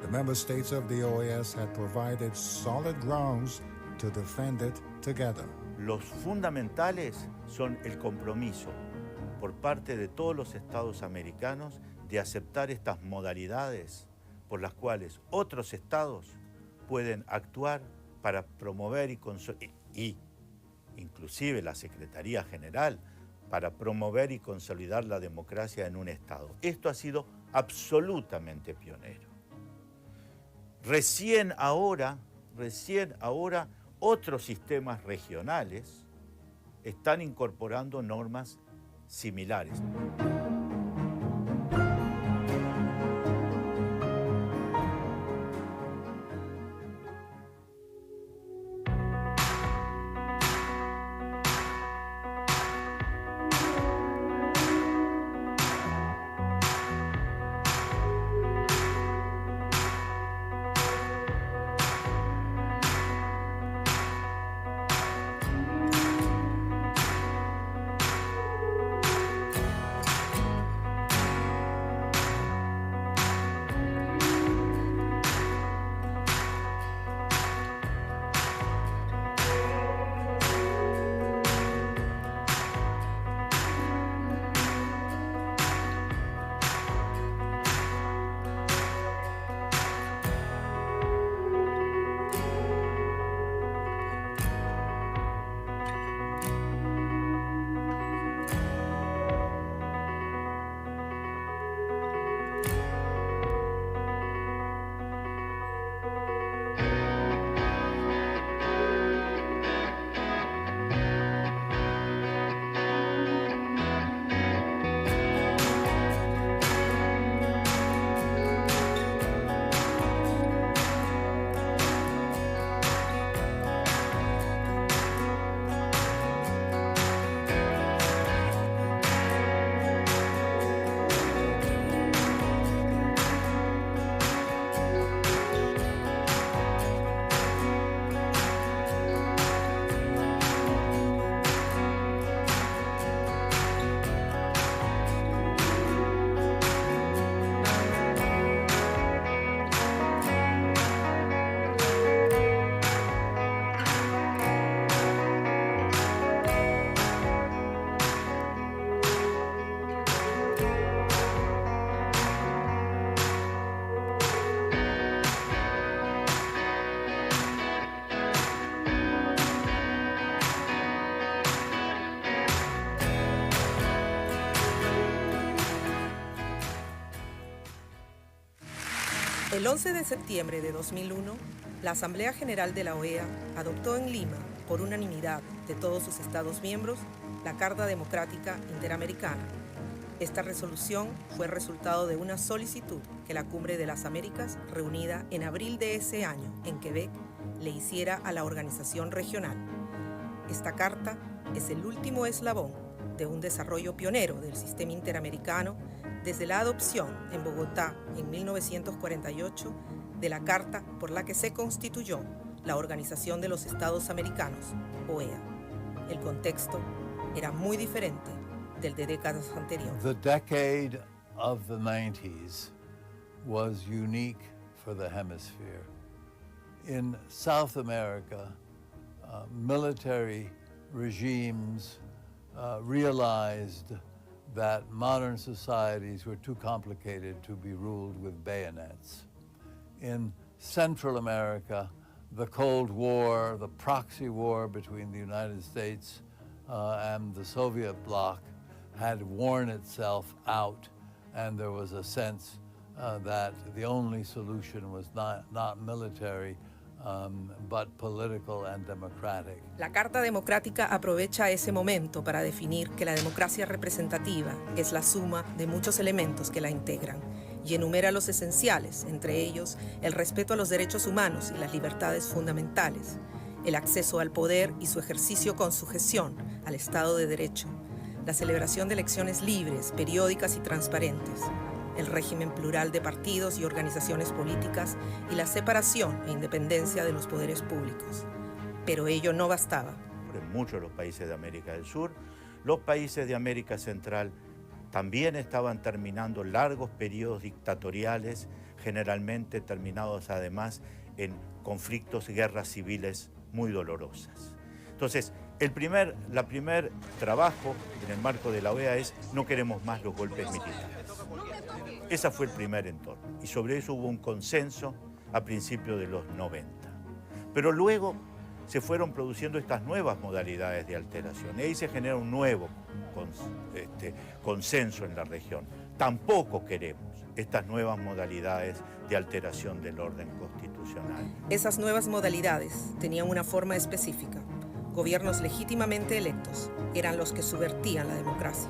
The member states of the OAS had provided solid grounds to defend it together.
Los fundamentales son el compromiso por parte de todos los estados americanos de aceptar estas modalidades por las cuales otros estados pueden actuar para promover y inclusive la Secretaría General, para promover y consolidar la democracia en un estado. Esto ha sido absolutamente pionero. Recién ahora, otros sistemas regionales están incorporando normas similares.
El 11 de septiembre de 2001, la Asamblea General de la OEA adoptó en Lima, por unanimidad de todos sus Estados miembros, la Carta Democrática Interamericana. Esta resolución fue resultado de una solicitud que la Cumbre de las Américas, reunida en abril de ese año en Quebec, le hiciera a la organización regional. Esta carta es el último eslabón de un desarrollo pionero del sistema interamericano desde la adopción en Bogotá en 1948 de la carta por la que se constituyó la Organización de los Estados Americanos, OEA. El contexto era muy diferente del de décadas anteriores.
The decade of the 90s was unique for the hemisphere. In South America, military regimes realized that modern societies were too complicated to be ruled with bayonets. In Central America, the Cold War, the proxy war between the United States and the Soviet bloc had worn itself out, and there was a sense that the only solution was not military, but political and democratic.
La Carta Democrática aprovecha ese momento para definir que la democracia representativa es la suma de muchos elementos que la integran y enumera los esenciales, entre ellos el respeto a los derechos humanos y las libertades fundamentales, el acceso al poder y su ejercicio con sujeción al Estado de Derecho, la celebración de elecciones libres, periódicas y transparentes, el régimen plural de partidos y organizaciones políticas y la separación e independencia de los poderes públicos. Pero ello no bastaba.
En muchos de los países de América del Sur, los países de América Central también estaban terminando largos periodos dictatoriales, generalmente terminados además en conflictos, guerras civiles muy dolorosas. Entonces, el primer trabajo en el marco de la OEA es no queremos más los golpes militares. Ese fue el primer entorno y sobre eso hubo un consenso a principios de los 90. Pero luego se fueron produciendo estas nuevas modalidades de alteración y ahí se genera un nuevo consenso en la región. Tampoco queremos estas nuevas modalidades de alteración del orden constitucional.
Esas nuevas modalidades tenían una forma específica. Gobiernos legítimamente electos eran los que subvertían la democracia.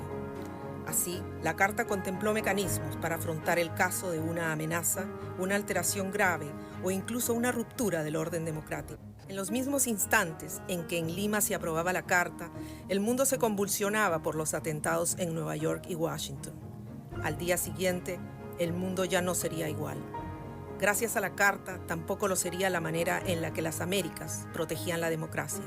Así, la Carta contempló mecanismos para afrontar el caso de una amenaza, una alteración grave o incluso una ruptura del orden democrático. En los mismos instantes en que en Lima se aprobaba la Carta, el mundo se convulsionaba por los atentados en Nueva York y Washington. Al día siguiente, el mundo ya no sería igual. Gracias a la Carta, tampoco lo sería la manera en la que las Américas protegían la democracia.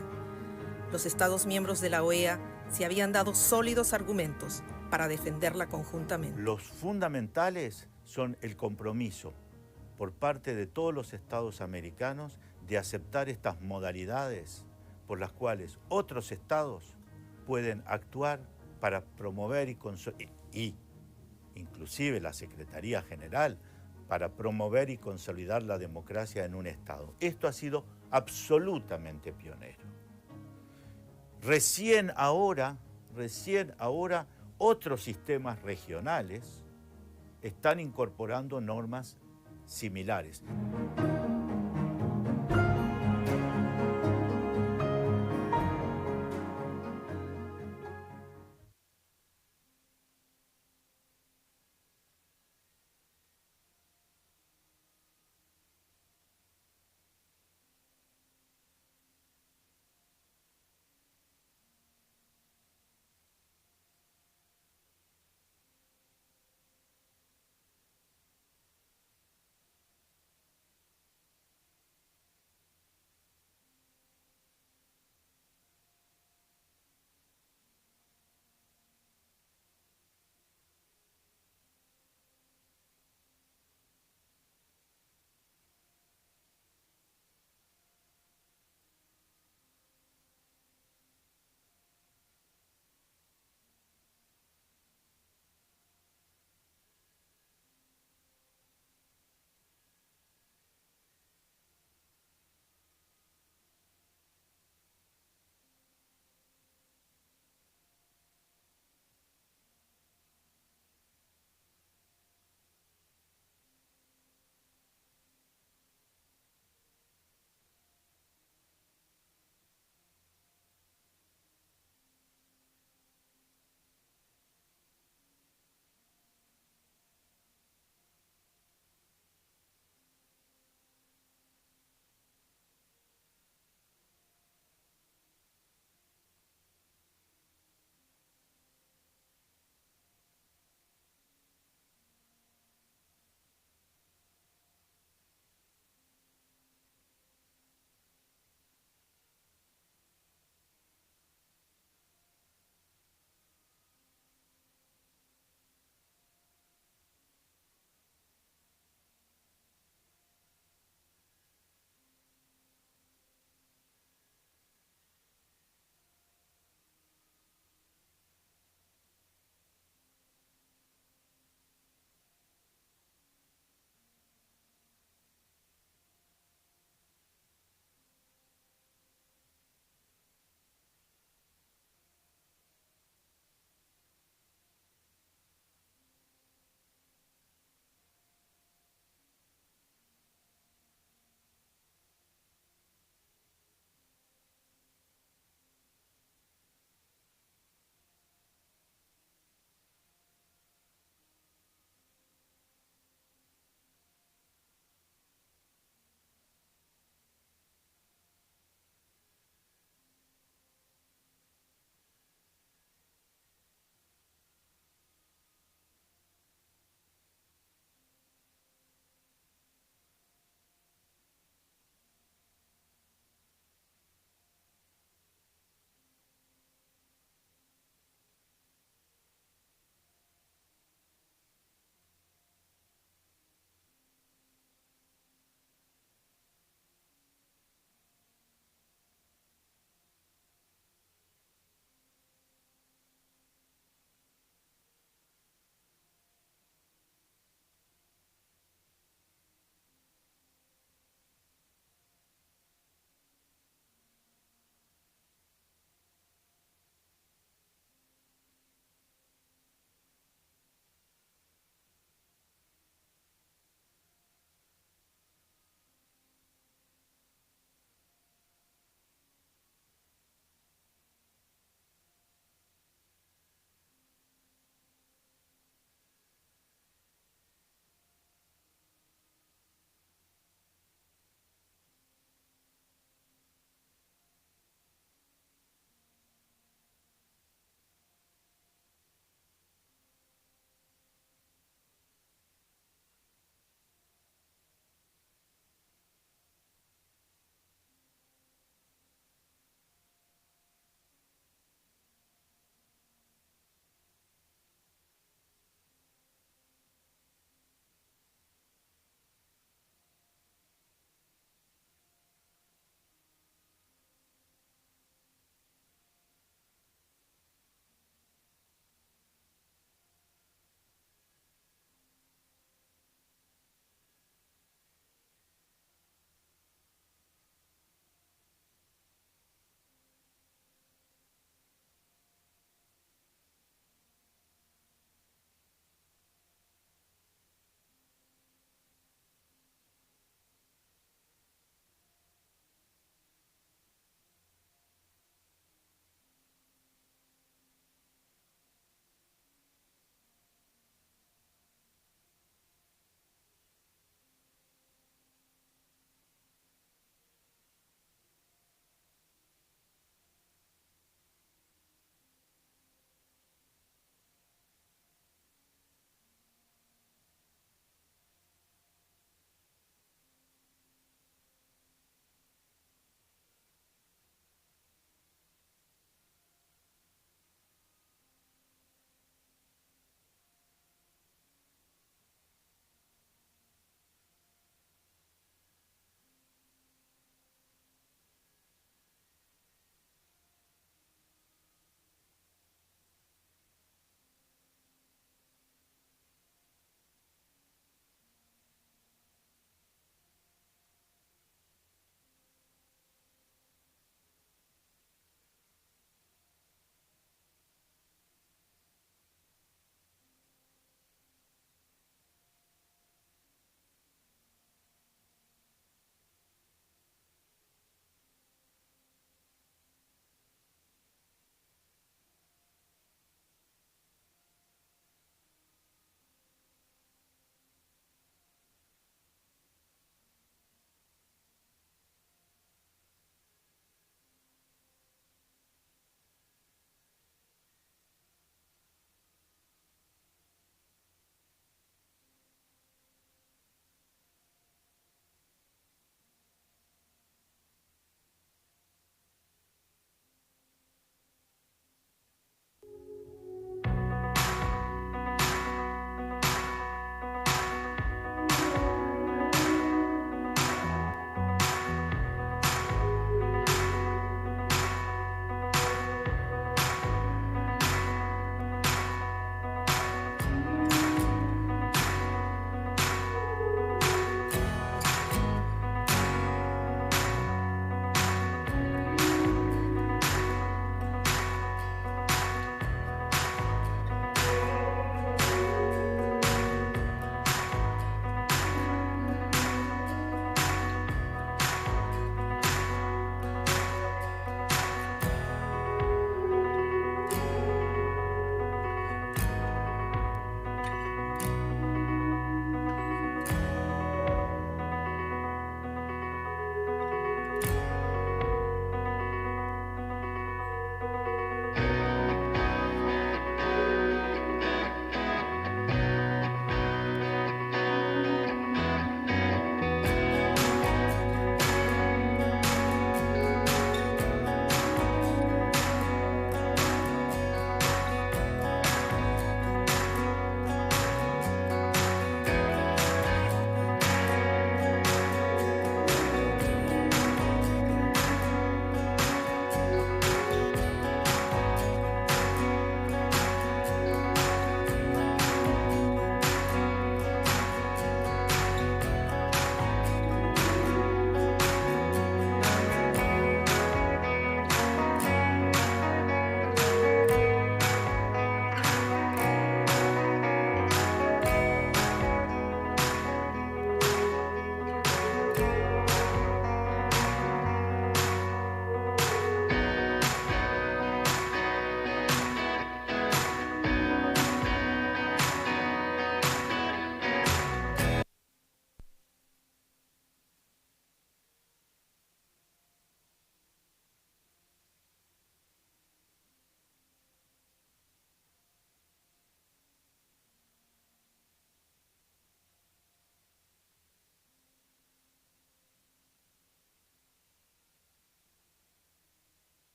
Los Estados miembros de la OEA se habían dado sólidos argumentos para defenderla conjuntamente.
Los fundamentales son el compromiso por parte de todos los estados americanos de aceptar estas modalidades por las cuales otros estados pueden actuar para promover y inclusive la Secretaría General para promover y consolidar la democracia en un estado. Esto ha sido absolutamente pionero. Recién ahora, otros sistemas regionales están incorporando normas similares.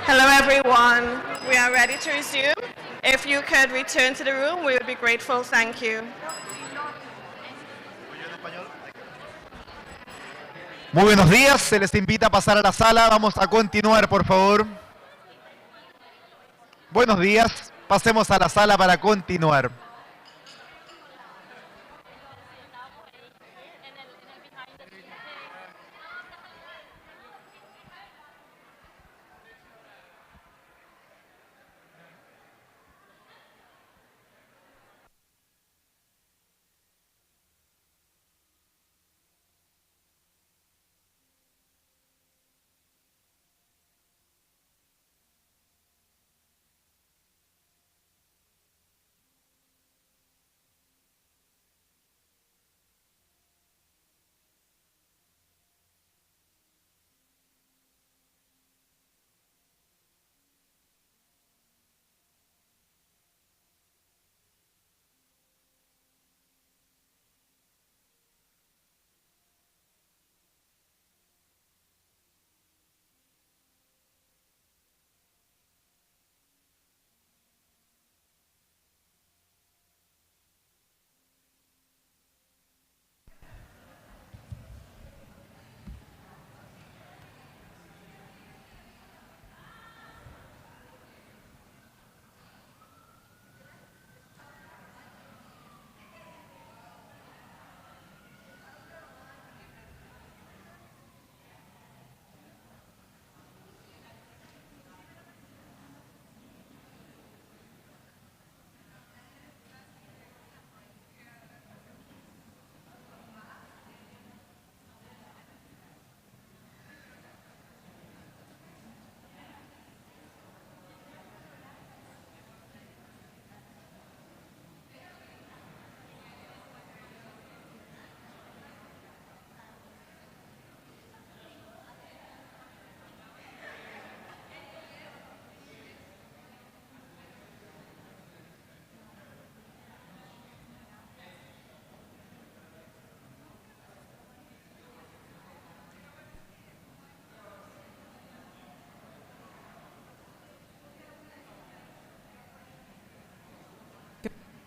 Hello, everyone. We are ready to resume. If you could return to the room, we would be grateful. Thank you.
Muy buenos días, se les invita a pasar a la sala. Vamos a continuar, por favor. Buenos días, pasemos a la sala para continuar.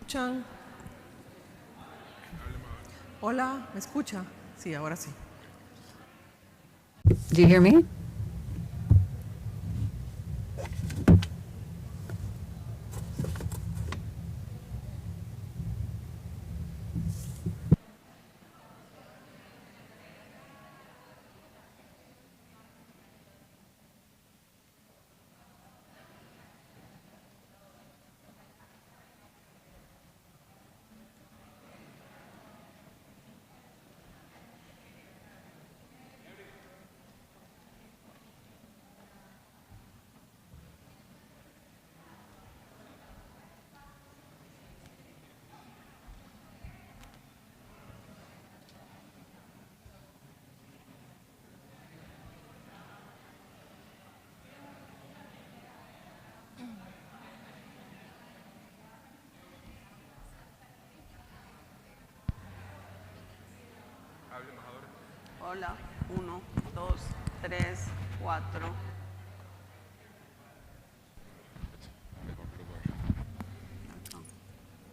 escuchan? Hola, ¿me escucha? Sí, ahora sí.
Do you hear me?
Hola, 1, 2, 3, 4.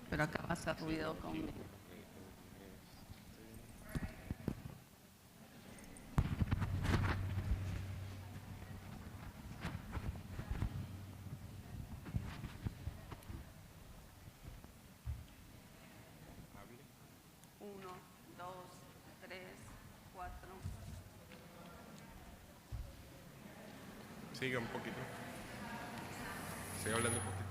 Pero acá va a hacer ruido conmigo.
Siga un poquito. Siga hablando un poquito.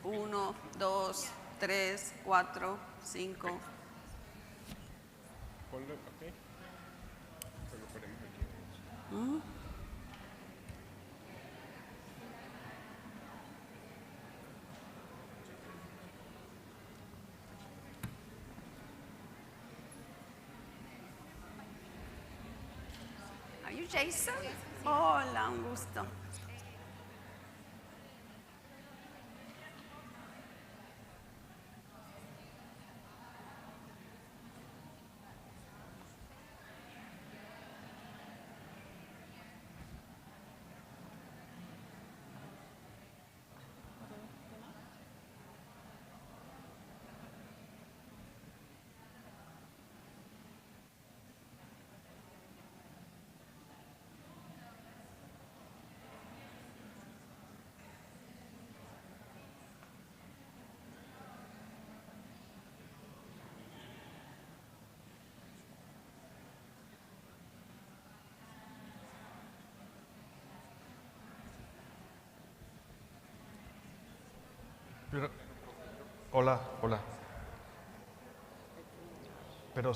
1, 2, 3, 4, 5.
Ponlo, ok. Lo ponemos aquí.
Are you Jason? Hola, un gusto.
Hola, hola. Pero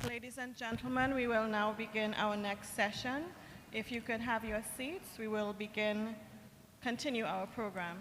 Ladies and gentlemen, we will now begin our next session. If you could have your seats, we will continue our program.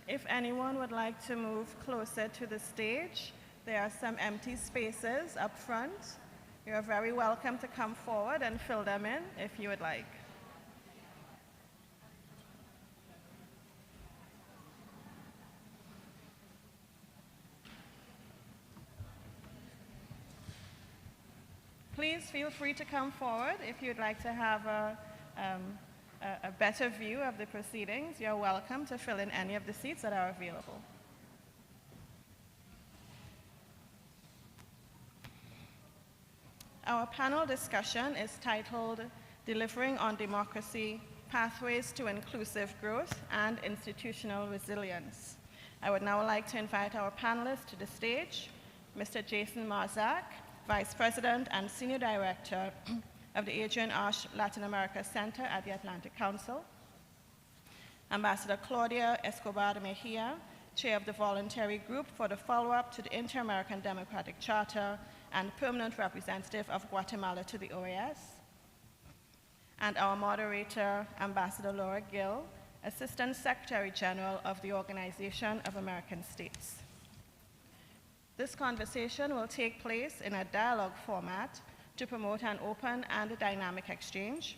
If anyone would like to move closer to the stage, there are some empty spaces up front. You're very welcome to come forward and fill them in if you would like. Please feel free to come forward if you'd like to have a better view of the proceedings. You're welcome to fill in any of the seats that are available. Our panel discussion is titled Delivering on Democracy, Pathways to Inclusive Growth and Institutional Resilience. I would now like to invite our panelists to the stage, Mr. Jason Marzak, Vice President and Senior Director of the Adrian Arsh Latin America Center at the Atlantic Council, Ambassador Claudia Escobar Mejia, Chair of the Voluntary Group for the Follow-up to the Inter-American Democratic Charter and Permanent Representative of Guatemala to the OAS, and our moderator, Ambassador Laura Gill, Assistant Secretary General of the Organization of American States. This conversation will take place in a dialogue format to promote an open and dynamic exchange.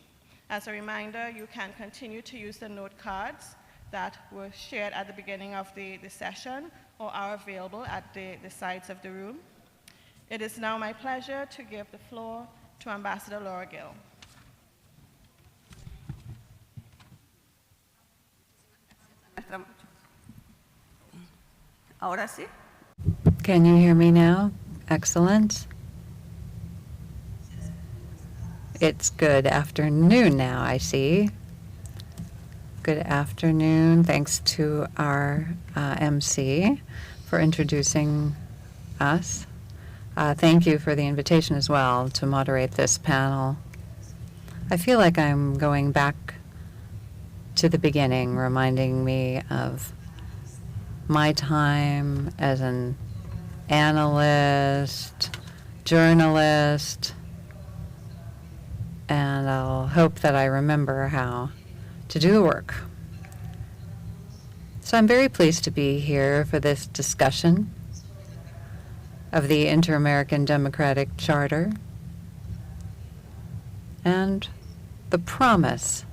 As a reminder, you can continue to use the note cards that were shared at the beginning of the session or are available at the sides of the room. It is now my pleasure to give the floor to Ambassador Laura Gill.
Ahora sí.
Can you hear me now? Excellent. It's good afternoon now, I see. Good afternoon. Thanks to our MC for introducing us. Thank you for the invitation as well to moderate this panel. I feel like I'm going back to the beginning, reminding me of my time as an analyst, journalist, and I'll hope that I remember how to do the work. So I'm very pleased to be here for this discussion of the Inter-American Democratic Charter and the promise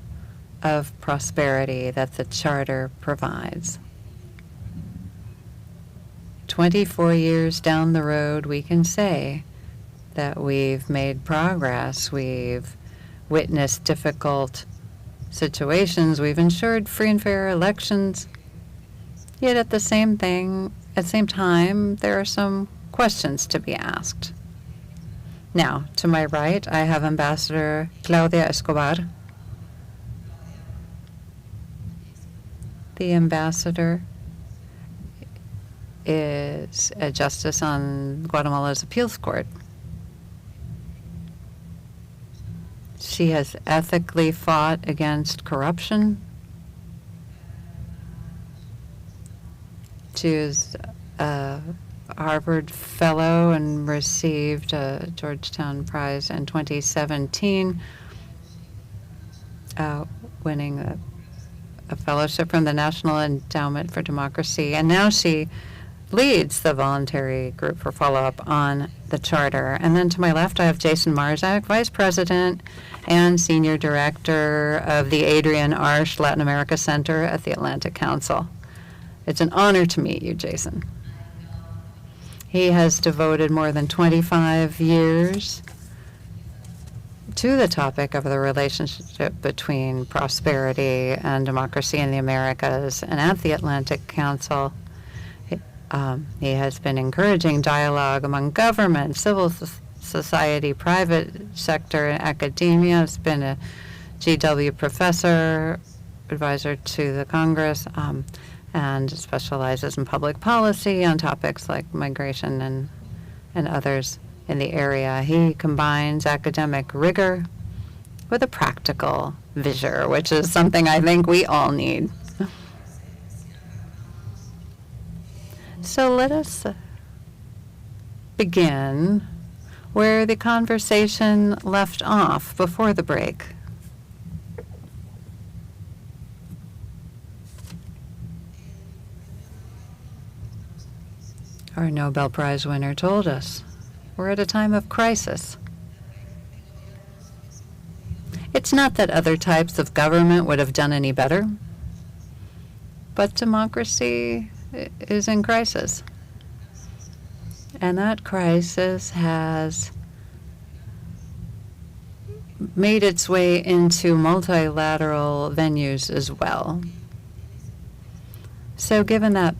of prosperity that the Charter provides. 24 years down the road, we can say that we've made progress. We've witnessed difficult situations, we've ensured free and fair elections. Yet at the same time, there are some questions to be asked. Now, to my right, I have Ambassador Claudia Escobar. The ambassador is a justice on Guatemala's appeals court. She has ethically fought against corruption. She is a Harvard Fellow and received a Georgetown Prize in 2017, winning a fellowship from the National Endowment for Democracy. And now she leads the voluntary group for follow-up on the charter. And then to my left, I have Jason Marzak, Vice President and Senior Director of the Adrian Arsh Latin America Center at the Atlantic Council. It's an honor to meet you, Jason. He has devoted more than 25 years to the topic of the relationship between prosperity and democracy in the Americas. And at the Atlantic Council, he has been encouraging dialogue among government, civil society, private sector, and academia. He's been a GW professor, advisor to the Congress, and specializes in public policy on topics like migration and others in the area. He combines academic rigor with a practical vision, which is something I think we all need. So let us begin where the conversation left off before the break. Our Nobel Prize winner told us we're at a time of crisis. It's not that other types of government would have done any better, but democracy is in crisis. And that crisis has made its way into multilateral venues as well. So given that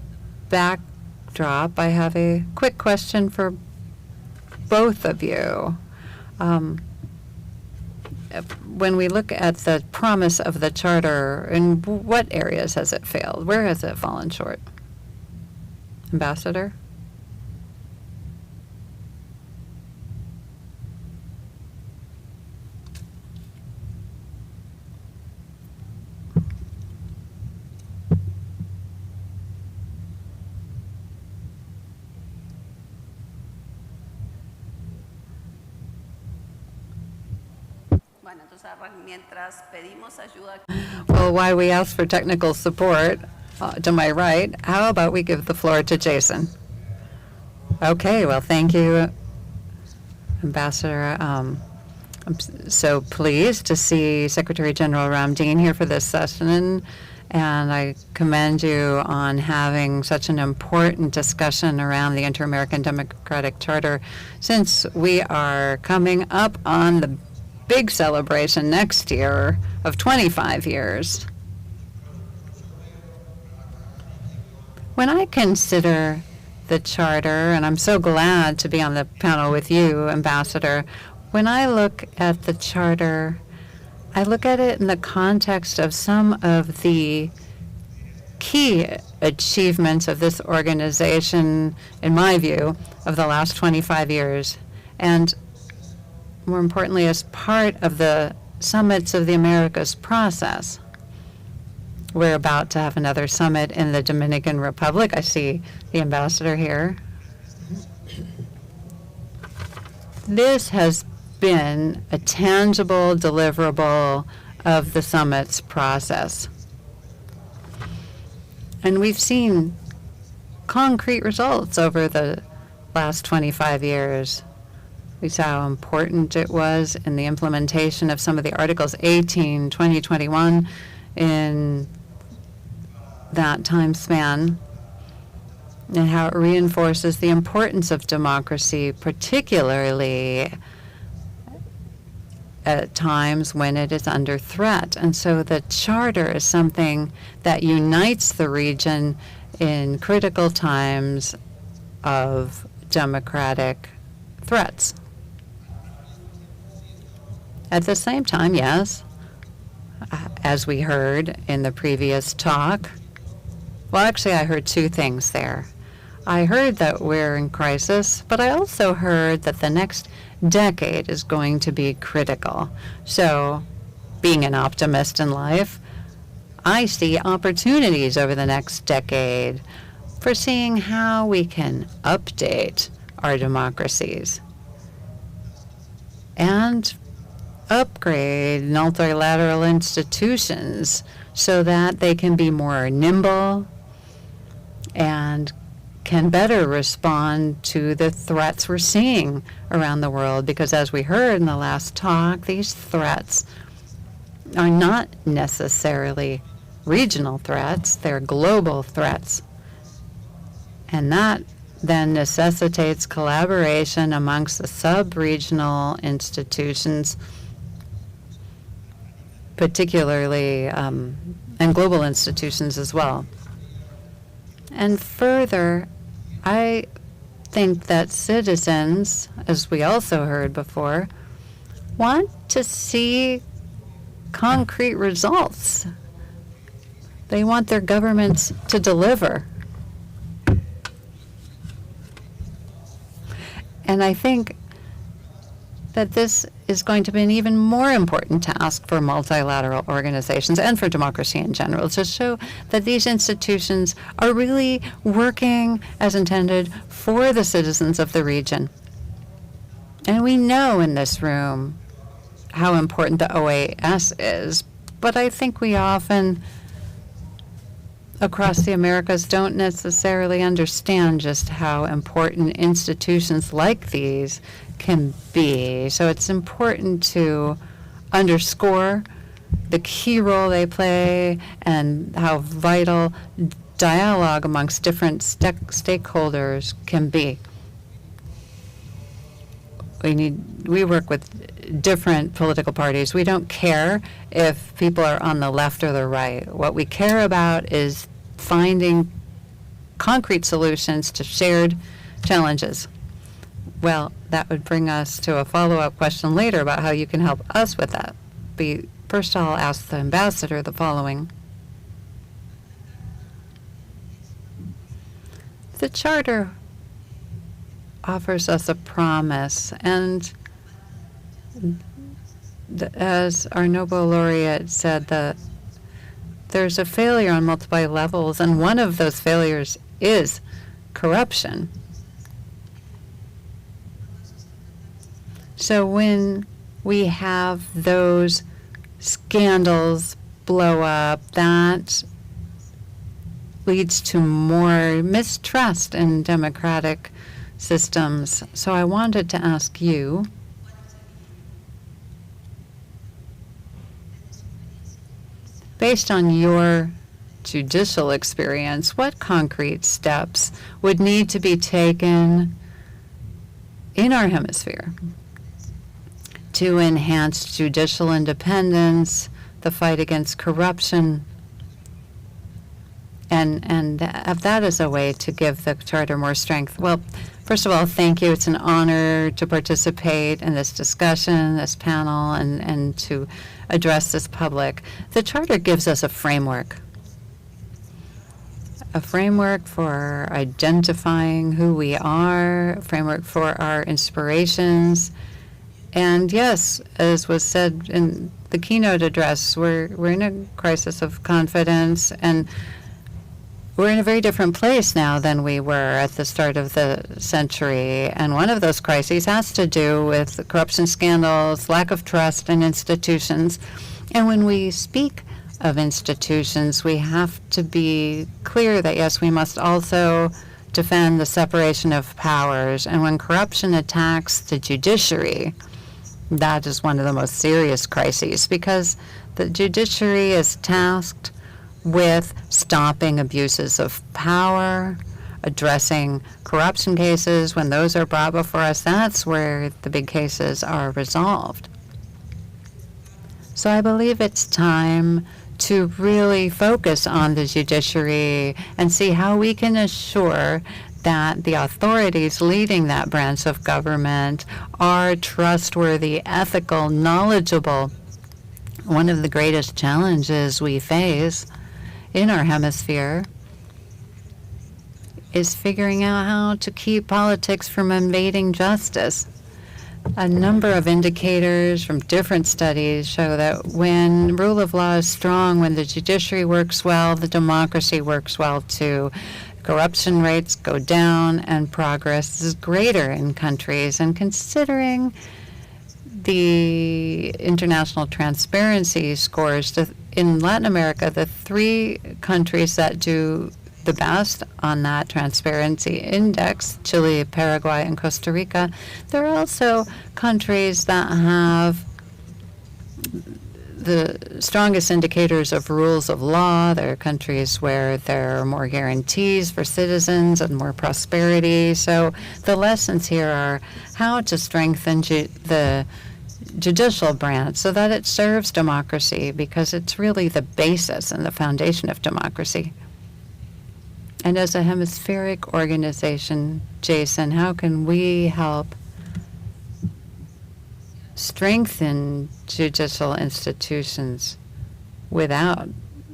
backdrop, I have a quick question for both of you. When we look at the promise of the charter, in what areas has it failed? Where has it fallen short? Ambassador? Well, while we ask for technical support, to my right, how about we give the floor to Jason? Okay, well, thank you, Ambassador. I'm so pleased to see Secretary General Ramdeen here for this session, and I commend you on having such an important discussion around the Inter-American Democratic Charter, since we are coming up on the big celebration next year of 25 years. When I consider the charter, and I'm so glad to be on the panel with you, Ambassador, when I look at the charter, I look at it in the context of some of the key achievements of this organization, in my view, of the last 25 years. And more importantly, as part of the Summits of the Americas process. We're about to have another summit in the Dominican Republic. I see the ambassador here. This has been a tangible deliverable of the summit's process. And we've seen concrete results over the last 25 years. We saw how important it was in the implementation of some of the Articles 18, 20, 21 in that time span, and how it reinforces the importance of democracy, particularly at times when it is under threat. And so the Charter is something that unites the region in critical times of democratic threats. At the same time, yes, as we heard in the previous talk, well, actually, I heard two things there. I heard that we're in crisis, but I also heard that the next decade is going to be critical. So, being an optimist in life, I see opportunities over the next decade for seeing how we can update our democracies and upgrade multilateral institutions so that they can be more nimble and can better respond to the threats we're seeing around the world. Because as we heard in the last talk, these threats are not necessarily regional threats, they're global threats. And that then necessitates collaboration amongst the sub-regional institutions, particularly, and global institutions as well. And further, I think that citizens, as we also heard before, want to see concrete results. They want their governments to deliver. And I think that this is going to be an even more important task for multilateral organizations and for democracy in general, to show that these institutions are really working as intended for the citizens of the region. And we know in this room how important the OAS is, but I think we often, across the Americas, don't necessarily understand just how important institutions like these can be. So it's important to underscore the key role they play and how vital dialogue amongst different stakeholders can be. We work with different political parties. We don't care if people are on the left or the right. What we care about is finding concrete solutions to shared challenges. Well, that would bring us to a follow-up question later about how you can help us with that. But first, I'll ask the ambassador the following. The Charter offers us a promise, and as our Nobel laureate said, that there's a failure on multiple levels, and one of those failures is corruption. So when we have those scandals blow up, that leads to more mistrust in democratic systems. So I wanted to ask you, based on your judicial experience, what concrete steps would need to be taken in our hemisphere to enhance judicial independence, the fight against corruption, and have that as a way to give the Charter more strength? Well, first of all, thank you. It's an honor to participate in this discussion, this panel, and to address this public. The Charter gives us a framework for identifying who we are, a framework for our inspirations. And yes, as was said in the keynote address, we're in a crisis of confidence, and we're in a very different place now than we were at the start of the century. And one of those crises has to do with corruption scandals, lack of trust in institutions. And when we speak of institutions, we have to be clear that, yes, we must also defend the separation of powers. And when corruption attacks the judiciary, that is one of the most serious crises, because the judiciary is tasked with stopping abuses of power, addressing corruption cases. When those are brought before us, that's where the big cases are resolved. So I believe it's time to really focus on the judiciary and see how we can assure that the authorities leading that branch of government are trustworthy, ethical, knowledgeable. One of the greatest challenges we face in our hemisphere is figuring out how to keep politics from invading justice. A number of indicators from different studies show that when rule of law is strong, when the judiciary works well, the democracy works well too. Corruption rates go down and progress is greater in countries. And considering the international transparency scores, in Latin America, the 3 countries that do the best on that transparency index, Chile, Paraguay, and Costa Rica, there are also countries that have the strongest indicators of rules of law. There are countries where there are more guarantees for citizens and more prosperity. So the lessons here are how to strengthen the judicial branch so that it serves democracy, because it's really the basis and the foundation of democracy. And as a hemispheric organization, Jason, how can we help strengthen judicial institutions without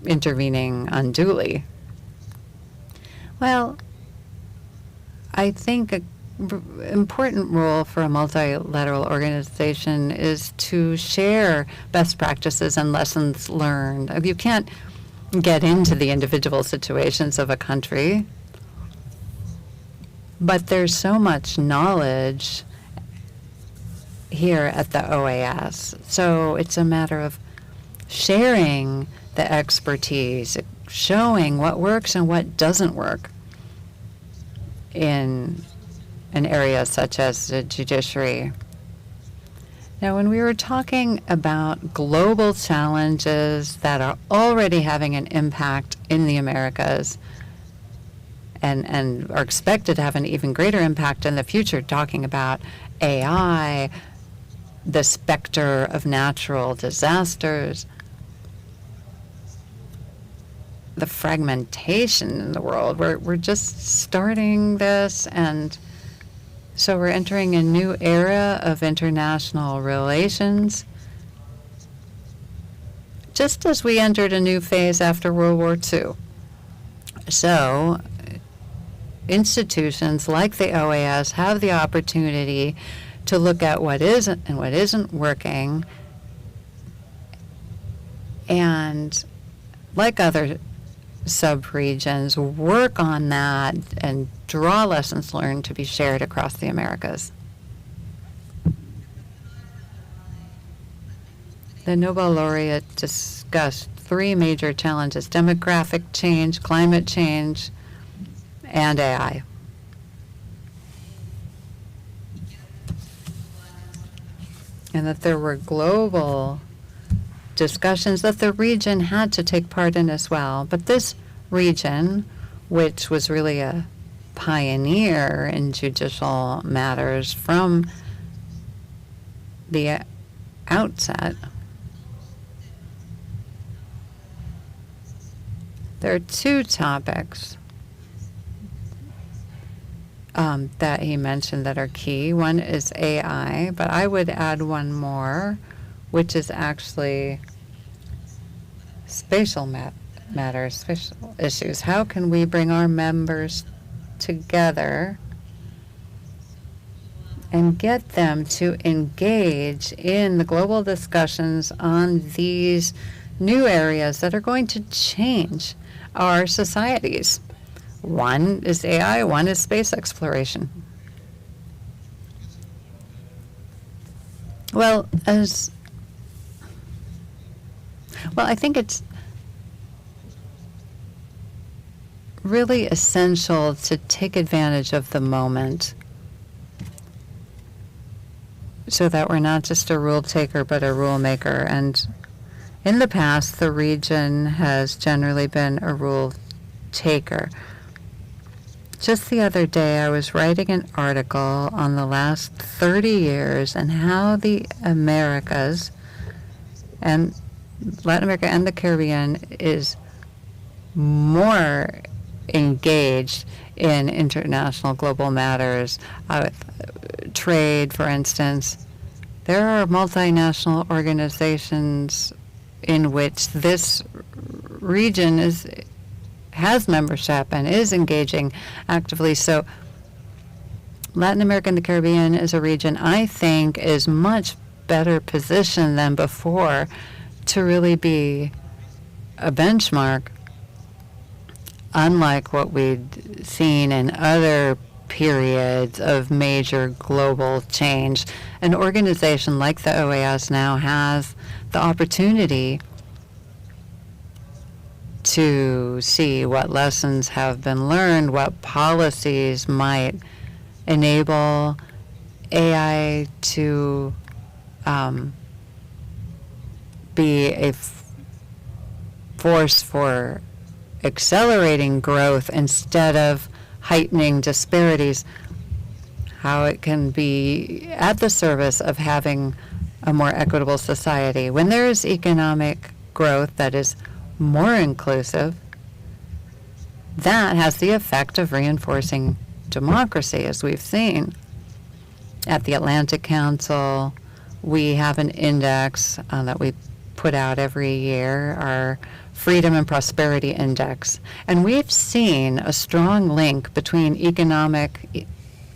intervening unduly? Well, I think an important role for a multilateral organization is to share best practices and lessons learned. You can't get into the individual situations of a country, but there's so much knowledge here at the OAS. So it's a matter of sharing the expertise, showing what works and what doesn't work in an area such as the judiciary. Now, when we were talking about global challenges that are already having an impact in the Americas and are expected to have an even greater impact in the future, talking about AI, the specter of natural disasters, the fragmentation in the world. We're just starting this, and so we're entering a new era of international relations, just as we entered a new phase after World War II. So institutions like the OAS have the opportunity to look at what is and what isn't working, and like other sub-regions, work on that and draw lessons learned to be shared across the Americas. The Nobel laureate discussed 3 major challenges: demographic change, climate change, and AI. And that there were global discussions that the region had to take part in as well. But this region, which was really a pioneer in judicial matters from the outset, there are 2 topics that he mentioned that are key. One is AI, but I would add one more, which is actually spatial matters, spatial issues. How can we bring our members together and get them to engage in the global discussions on these new areas that are going to change our societies? One is AI, one is space exploration. Well, I think it's really essential to take advantage of the moment so that we're not just a rule taker but a rule maker. And in the past, the region has generally been a rule taker. Just the other day, I was writing an article on the last 30 years and how the Americas And Latin America and the Caribbean is more engaged in international global matters, trade, for instance. There are multinational organizations in which this region has membership and is engaging actively. So Latin America and the Caribbean is a region I think is much better positioned than before to really be a benchmark, unlike what we'd seen in other periods of major global change. An organization like the OAS now has the opportunity to see what lessons have been learned, what policies might enable AI to be a force for accelerating growth instead of heightening disparities, how it can be at the service of having a more equitable society. When there is economic growth that is more inclusive, that has the effect of reinforcing democracy, as we've seen. At the Atlantic Council, we have an index that we put out every year, our Freedom and Prosperity Index. And we've seen a strong link between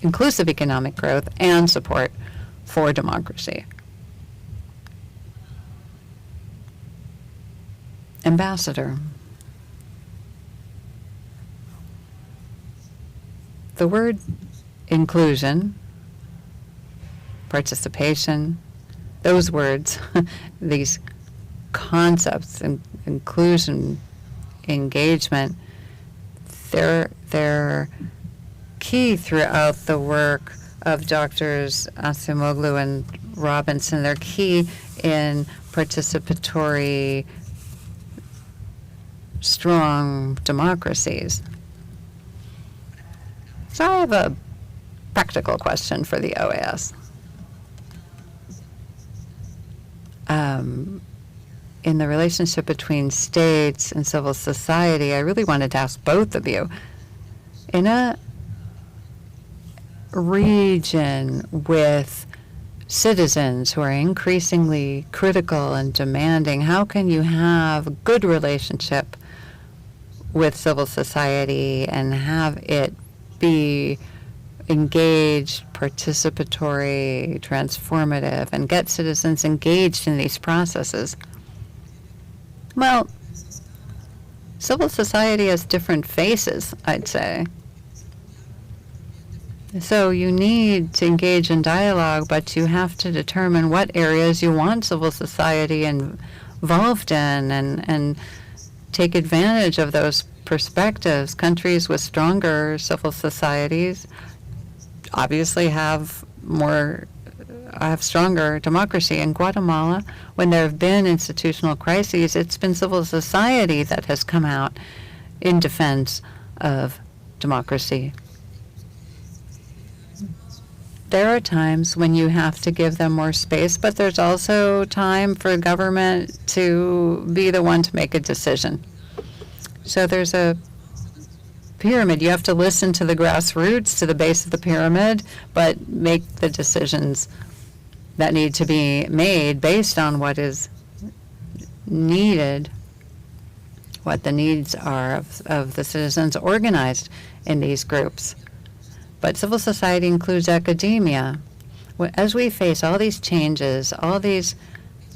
inclusive economic growth and support for democracy. Ambassador, the word inclusion, participation, those words, these concepts, inclusion, engagement, they're key throughout the work of Doctors Acemoglu and Robinson. They're key in participatory, strong democracies. So I have a practical question for the OAS. In the relationship between states and civil society, I really wanted to ask both of you. In a region with citizens who are increasingly critical and demanding, how can you have a good relationship with civil society and have it be engaged, participatory, transformative, and get citizens engaged in these processes? Well, civil society has different faces, I'd say. So you need to engage in dialogue, but you have to determine what areas you want civil society involved in and take advantage of those perspectives. Countries with stronger civil societies obviously have stronger democracy. In Guatemala, when there have been institutional crises, it's been civil society that has come out in defense of democracy. There are times when you have to give them more space, but there's also time for government to be the one to make a decision. So there's a pyramid. You have to listen to the grassroots, to the base of the pyramid, but make the decisions that need to be made based on what is needed, what the needs are of the citizens organized in these groups. But civil society includes academia. As we face all these changes, all these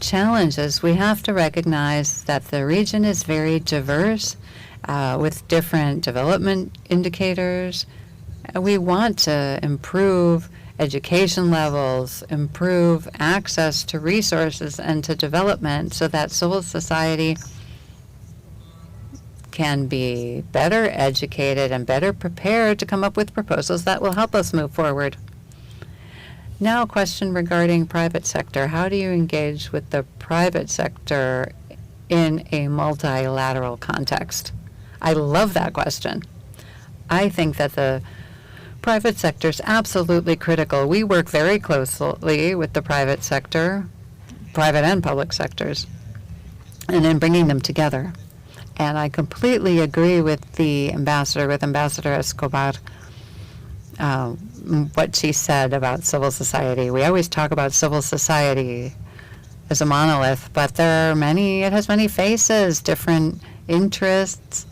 challenges, we have to recognize that the region is very diverse with different development indicators. We want to improve education levels, improve access to resources and to development so that civil society can be better educated and better prepared to come up with proposals that will help us move forward. Now a question regarding private sector. How do you engage with the private sector in a multilateral context? I love that question. I think that the private sector is absolutely critical. We work very closely with the private sector, private and public sectors. and then bringing them together. And I completely agree with Ambassador Escobar, what she said about civil society. We always talk about civil society as a monolith, but it has many faces, different interests.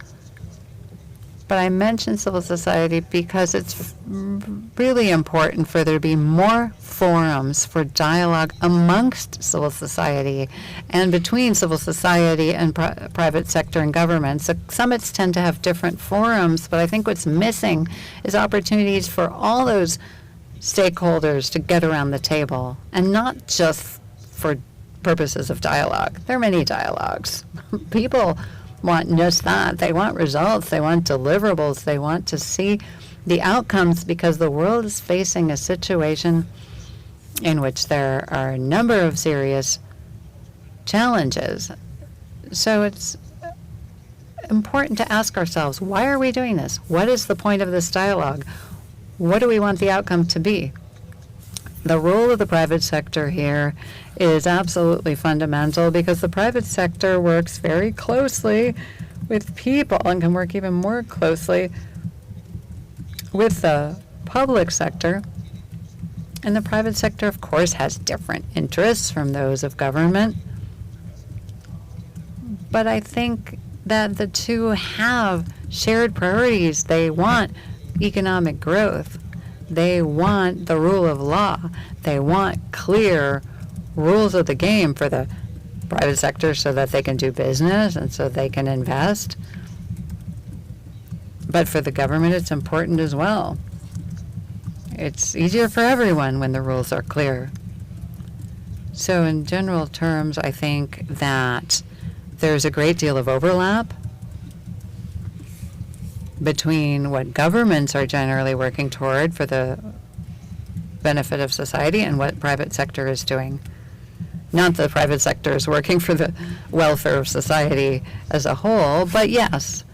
But I mention civil society because it's really important for there to be more forums for dialogue amongst civil society and between civil society and private sector and governments. The summits tend to have different forums, but I think what's missing is opportunities for all those stakeholders to get around the table, and not just for purposes of dialogue. There are many dialogues. People want just that. They want results. They want deliverables. They want to see the outcomes, because the world is facing a situation in which there are a number of serious challenges. So it's important to ask ourselves, why are we doing this? What is the point of this dialogue? What do we want the outcome to be? The role of the private sector here is absolutely fundamental, because the private sector works very closely with people and can work even more closely with the public sector. And the private sector, of course, has different interests from those of government. But I think that the two have shared priorities. They want economic growth. They want the rule of law. They want clear rules of the game for the private sector so that they can do business and so they can invest. But for the government, it's important as well. It's easier for everyone when the rules are clear. So in general terms, I think that there's a great deal of overlap between what governments are generally working toward for the benefit of society and what private sector is doing. Not that the private sector is working for the welfare of society as a whole, but yes,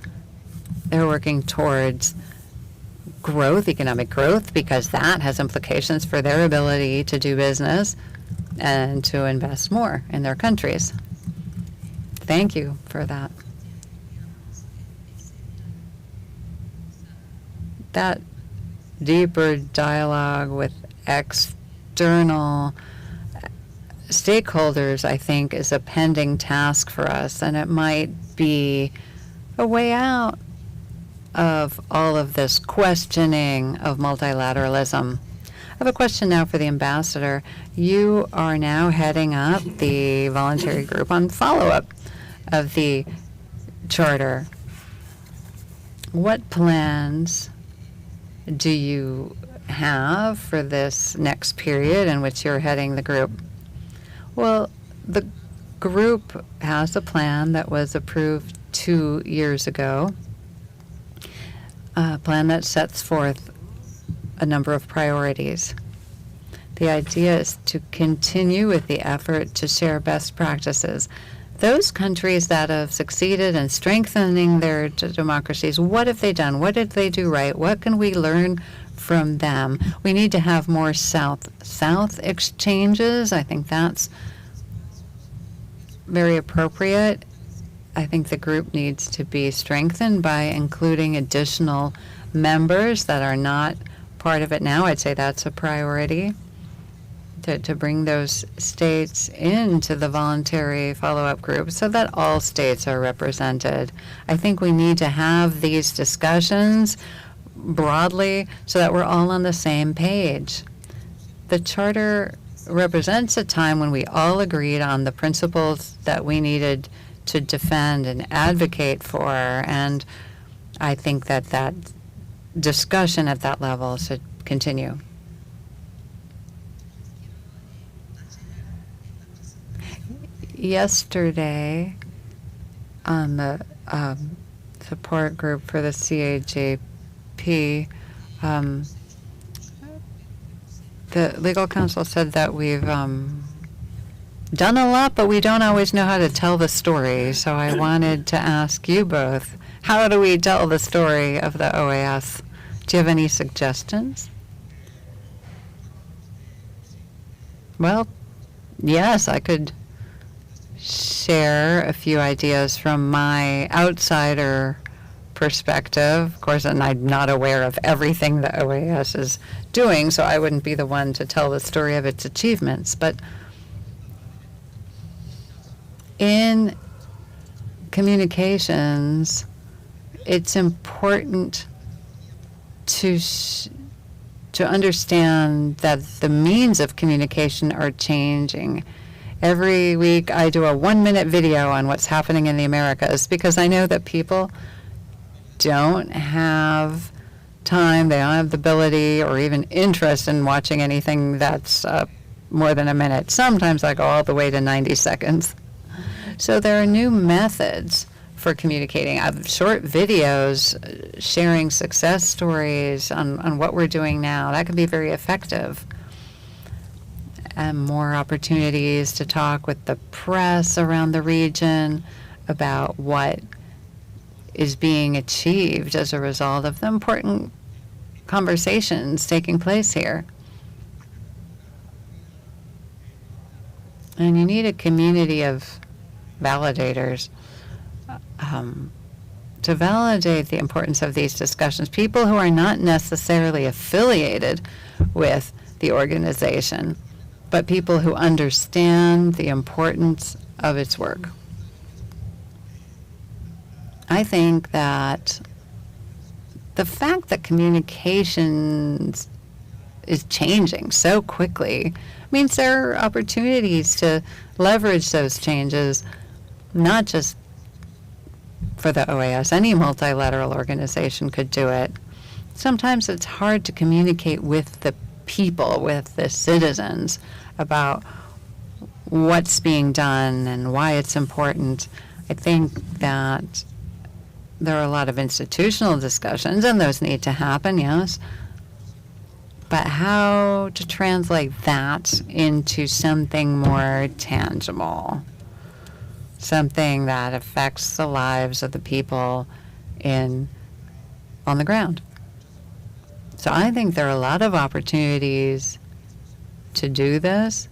they're working towards growth, economic growth, because that has implications for their ability to do business and to invest more in their countries. Thank you for that. That deeper dialogue with external stakeholders, I think, is a pending task for us, and it might be a way out of all of this questioning of multilateralism. I have a question now for the ambassador. You are now heading up the voluntary group on follow-up of the charter. What plans do you have for this next period in which you're heading the group? Well, the group has a plan that was approved 2 years ago, a plan that sets forth a number of priorities. The idea is to continue with the effort to share best practices. Those countries that have succeeded in strengthening their democracies, what have they done? What did they do right? What can we learn from them? We need to have more South-South exchanges. I think that's very appropriate. I think the group needs to be strengthened by including additional members that are not part of it now. I'd say that's a priority, to bring those states into the voluntary follow-up group so that all states are represented. I think we need to have these discussions broadly so that we're all on the same page. The charter represents a time when we all agreed on the principles that we needed to defend and advocate for, and I think that that discussion at that level should continue. Yesterday, on the support group for the CAJP, the legal counsel said that we've done a lot, but we don't always know how to tell the story. So I wanted to ask you both, how do we tell the story of the OAS? Do you have any suggestions? Well, yes, I could share a few ideas from my outsider perspective. Of course, and I'm not aware of everything the OAS is doing, so I wouldn't be the one to tell the story of its achievements. But in communications, it's important to understand that the means of communication are changing. Every week I do a 1-minute video on what's happening in the Americas because I know that people don't have time, they don't have the ability or even interest in watching anything that's more than a minute. Sometimes I go all the way to 90 seconds. So there are new methods for communicating. I have short videos sharing success stories on what we're doing now. That can be very effective. And more opportunities to talk with the press around the region about what is being achieved as a result of the important conversations taking place here. And you need a community of validators to validate the importance of these discussions. People who are not necessarily affiliated with the organization, but people who understand the importance of its work. I think that the fact that communications is changing so quickly means there are opportunities to leverage those changes, not just for the OAS. Any multilateral organization could do it. Sometimes it's hard to communicate with the people, with the citizens, about what's being done and why it's important. I think that there are a lot of institutional discussions, and those need to happen, yes. But how to translate that into something more tangible, something that affects the lives of the people on the ground. So I think there are a lot of opportunities to do this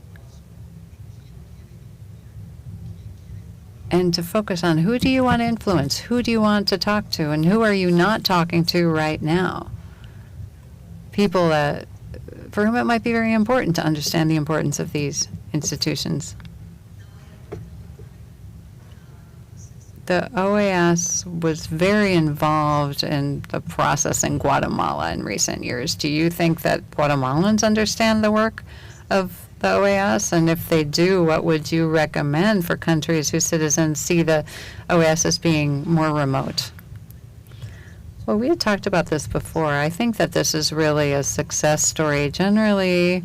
and to focus on who do you want to influence, who do you want to talk to, and who are you not talking to right now. People for whom it might be very important to understand the importance of these institutions. The OAS was very involved in the process in Guatemala in recent years. Do you think that Guatemalans understand the work of the OAS? And if they do, what would you recommend for countries whose citizens see the OAS as being more remote? Well, we had talked about this before. I think that this is really a success story. Generally,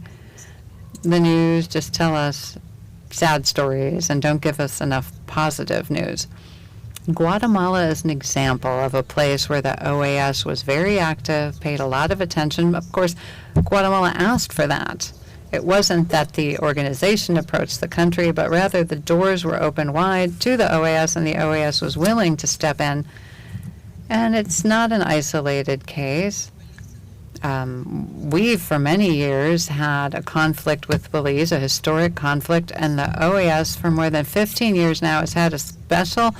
the news just tell us sad stories and don't give us enough positive news. Guatemala is an example of a place where the OAS was very active, paid a lot of attention. Of course, Guatemala asked for that. It wasn't that the organization approached the country, but rather the doors were open wide to the OAS, and the OAS was willing to step in. And it's not an isolated case. We've, for many years, had a conflict with Belize, a historic conflict, and the OAS, for more than 15 years now, has had a special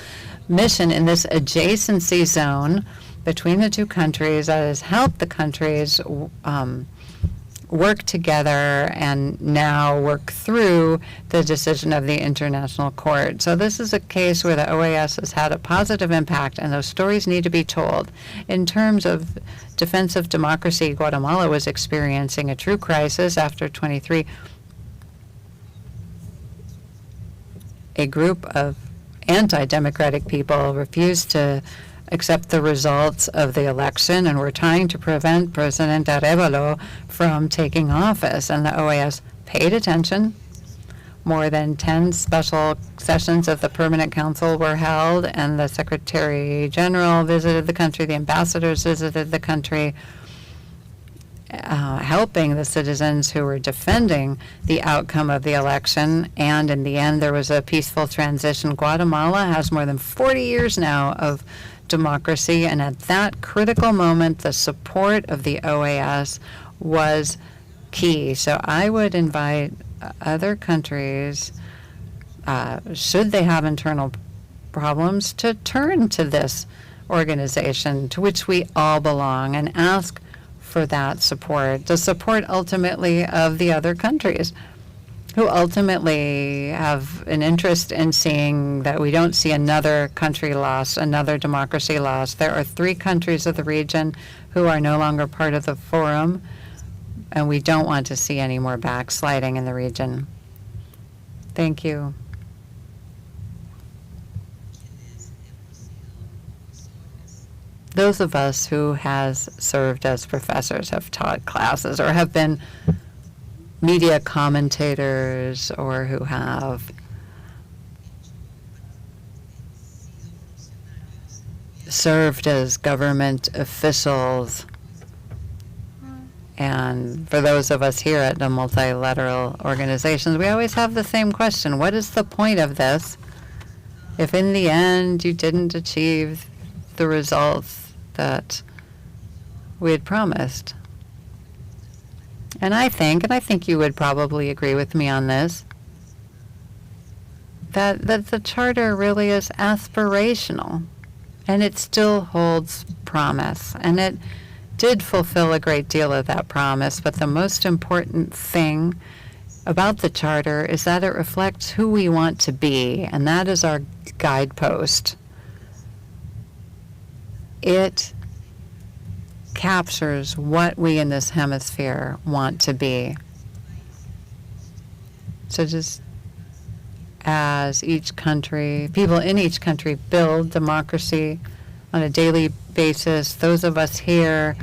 mission in this adjacency zone between the two countries that has helped the countries work together and now work through the decision of the International Court. So this is a case where the OAS has had a positive impact, and those stories need to be told. In terms of defense of democracy, Guatemala was experiencing a true crisis after 23. A group of anti-democratic people refused to accept the results of the election and were trying to prevent President Arevalo from taking office, and the OAS paid attention. More than 10 special sessions of the Permanent Council were held, and the Secretary General visited the country, the ambassadors visited the country, helping the citizens who were defending the outcome of the election, and in the end there was a peaceful transition. Guatemala has more than 40 years now of democracy, and at that critical moment the support of the OAS was key. So I would invite other countries should they have internal problems, to turn to this organization to which we all belong and ask for that support, the support ultimately of the other countries who ultimately have an interest in seeing that we don't see another country lost, another democracy lost. There are 3 countries of the region who are no longer part of the forum, and we don't want to see any more backsliding in the region. Thank you. Those of us who has served as professors, have taught classes, or have been media commentators, or who have served as government officials, and for those of us here at the multilateral organizations, we always have the same question: what is the point of this if in the end you didn't achieve the results that we had promised? And I think you would probably agree with me on this, that the charter really is aspirational, and it still holds promise, and it did fulfill a great deal of that promise, but the most important thing about the charter is that it reflects who we want to be, and that is our guidepost. It captures what we in this hemisphere want to be. So just as each country, people in each country build democracy on a daily basis, those of us here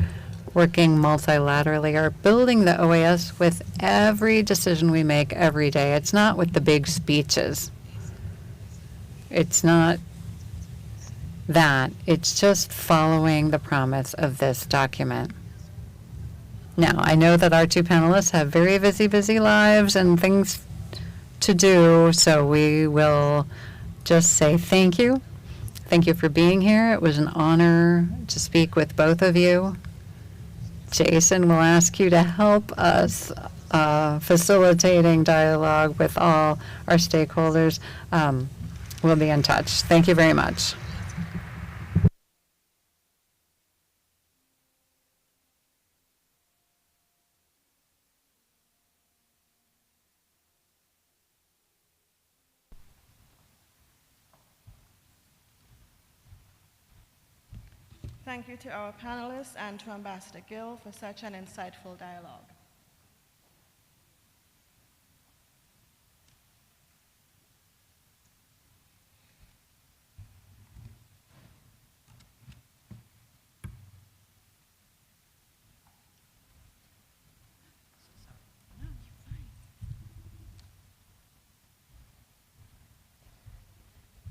working multilaterally are building the OAS with every decision we make every day. It's not with the big speeches. It's not that. It's just following the promise of this document. Now, I know that our 2 panelists have very busy lives and things to do, so we will just say thank you. Thank you for being here. It was an honor to speak with both of you. Jason will ask you to help us facilitating dialogue with all our stakeholders. We'll be in touch. Thank you very much.
Thank you to our panelists and to Ambassador Gill for such an insightful dialogue.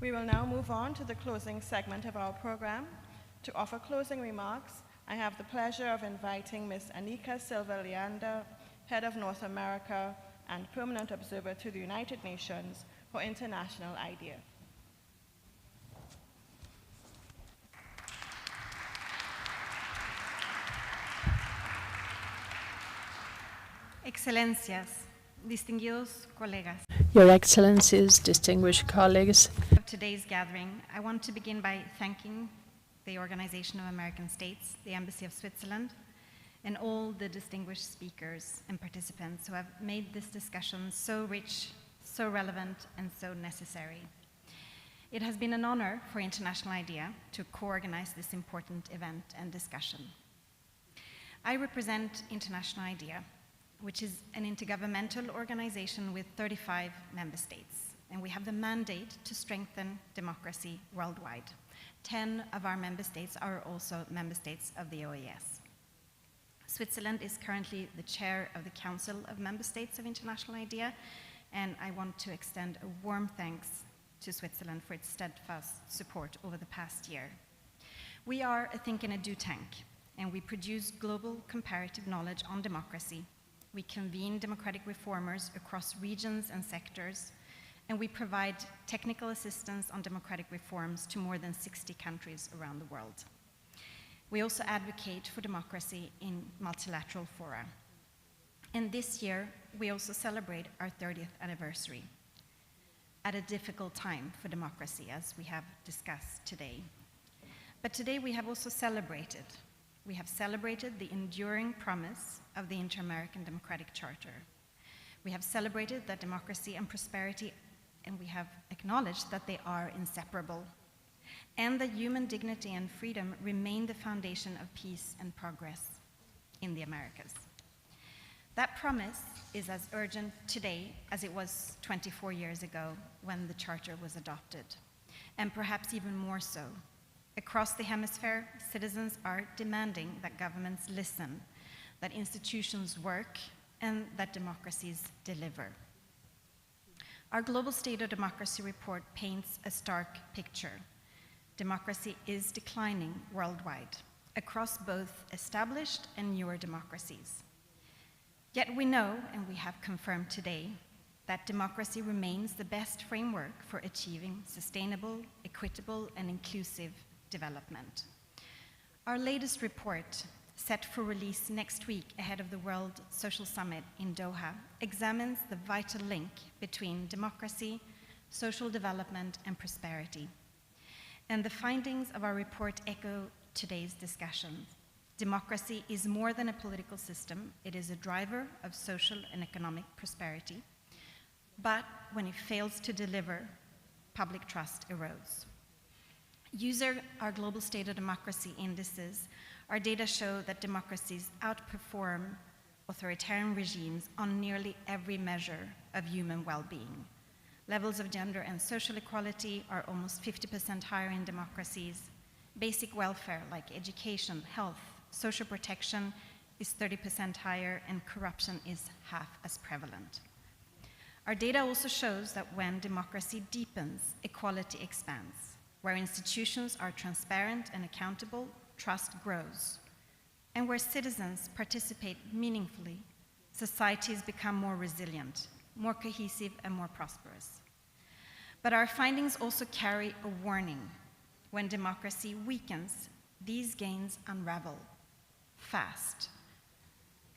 We will now move on to the closing segment of our program. To offer closing remarks, I have the pleasure of inviting Ms. Anika Silva-Leander, Head of North America and Permanent Observer to the United Nations for International IDEA.
Excelencias, distinguidos colegas.
Your Excellencies, distinguished colleagues.
Of today's gathering, I want to begin by thanking the Organization of American States, the Embassy of Switzerland, and all the distinguished speakers and participants who have made this discussion so rich, so relevant, and so necessary. It has been an honor for International IDEA to co-organize this important event and discussion. I represent International IDEA, which is an intergovernmental organization with 35 member states, and we have the mandate to strengthen democracy worldwide. 10 of our member states are also member states of the OAS. Switzerland is currently the chair of the Council of Member States of International IDEA, and I want to extend a warm thanks to Switzerland for its steadfast support over the past year. We are a think and a do tank, and we produce global comparative knowledge on democracy. We convene democratic reformers across regions and sectors, and we provide technical assistance on democratic reforms to more than 60 countries around the world. We also advocate for democracy in multilateral fora. And this year, we also celebrate our 30th anniversary. at a difficult time for democracy, as we have discussed today. But today we have also celebrated. We have celebrated the enduring promise of the Inter-American Democratic Charter. We have celebrated that democracy and prosperity, and we have acknowledged that they are inseparable, and that human dignity and freedom remain the foundation of peace and progress in the Americas. That promise is as urgent today as it was 24 years ago when the Charter was adopted, and perhaps even more so. Across the hemisphere, citizens are demanding that governments listen, that institutions work, and that democracies deliver. Our Global State of Democracy report paints a stark picture. Democracy is declining worldwide, across both established and newer democracies. Yet we know, and we have confirmed today, that democracy remains the best framework for achieving sustainable, equitable, and inclusive development. Our latest report, set for release next week ahead of the World Social Summit in Doha, examines the vital link between democracy, social development, and prosperity. And the findings of our report echo today's discussion. Democracy is more than a political system. It is a driver of social and economic prosperity. But when it fails to deliver, public trust erodes. Using our Global State of Democracy indices, our data show that democracies outperform authoritarian regimes on nearly every measure of human well-being. Levels of gender and social equality are almost 50% higher in democracies. Basic welfare like education, health, social protection is 30% higher, and corruption is half as prevalent. Our data also shows that when democracy deepens, equality expands. Where institutions are transparent and accountable, trust grows. And where citizens participate meaningfully, societies become more resilient, more cohesive, and more prosperous. But our findings also carry a warning. When democracy weakens, these gains unravel fast.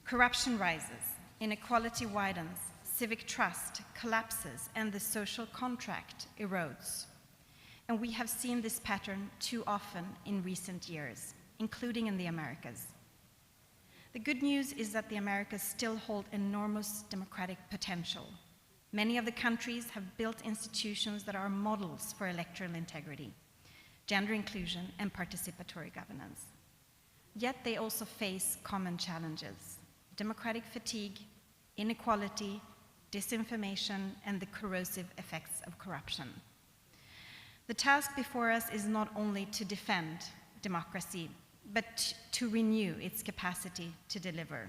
Corruption rises, inequality widens, civic trust collapses, and the social contract erodes. And we have seen this pattern too often in recent years, including in the Americas. The good news is that the Americas still hold enormous democratic potential. Many of the countries have built institutions that are models for electoral integrity, gender inclusion, and participatory governance. Yet they also face common challenges: democratic fatigue, inequality, disinformation, and the corrosive effects of corruption. The task before us is not only to defend democracy, but to renew its capacity to deliver.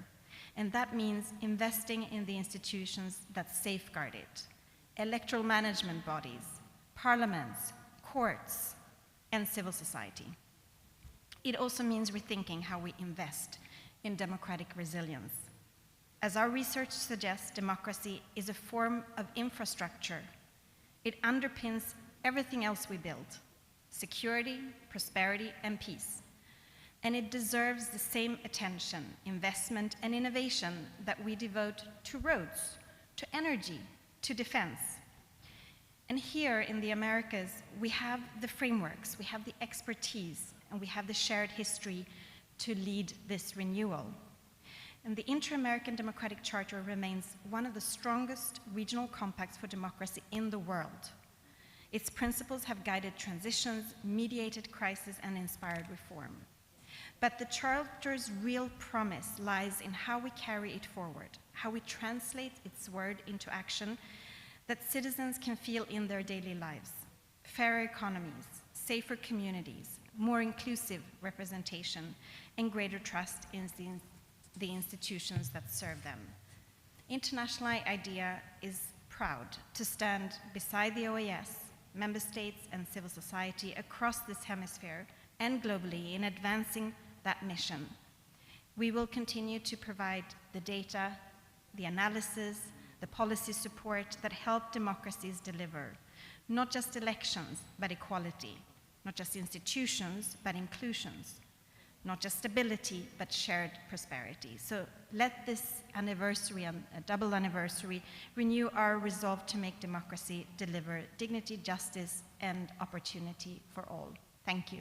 And that means investing in the institutions that safeguard it: electoral management bodies, parliaments, courts, and civil society. It also means rethinking how we invest in democratic resilience. As our research suggests, democracy is a form of infrastructure. It underpins everything else we build: security, prosperity, and peace. And it deserves the same attention, investment, and innovation that we devote to roads, to energy, to defense. And here in the Americas, we have the frameworks, we have the expertise, and we have the shared history to lead this renewal. And the Inter-American Democratic Charter remains one of the strongest regional compacts for democracy in the world. Its principles have guided transitions, mediated crisis, and inspired reform. But the Charter's real promise lies in how we carry it forward, how we translate its word into action that citizens can feel in their daily lives: fairer economies, safer communities, more inclusive representation, and greater trust in the institutions that serve them. International IDEA is proud to stand beside the OAS, member states, and civil society across this hemisphere and globally in advancing that mission. We will continue to provide the data, the analysis, the policy support that help democracies deliver, not just elections, but equality, not just institutions, but inclusions, not just stability, but shared prosperity. So let this anniversary, a double anniversary, renew our resolve to make democracy deliver dignity, justice, and opportunity for all. Thank you.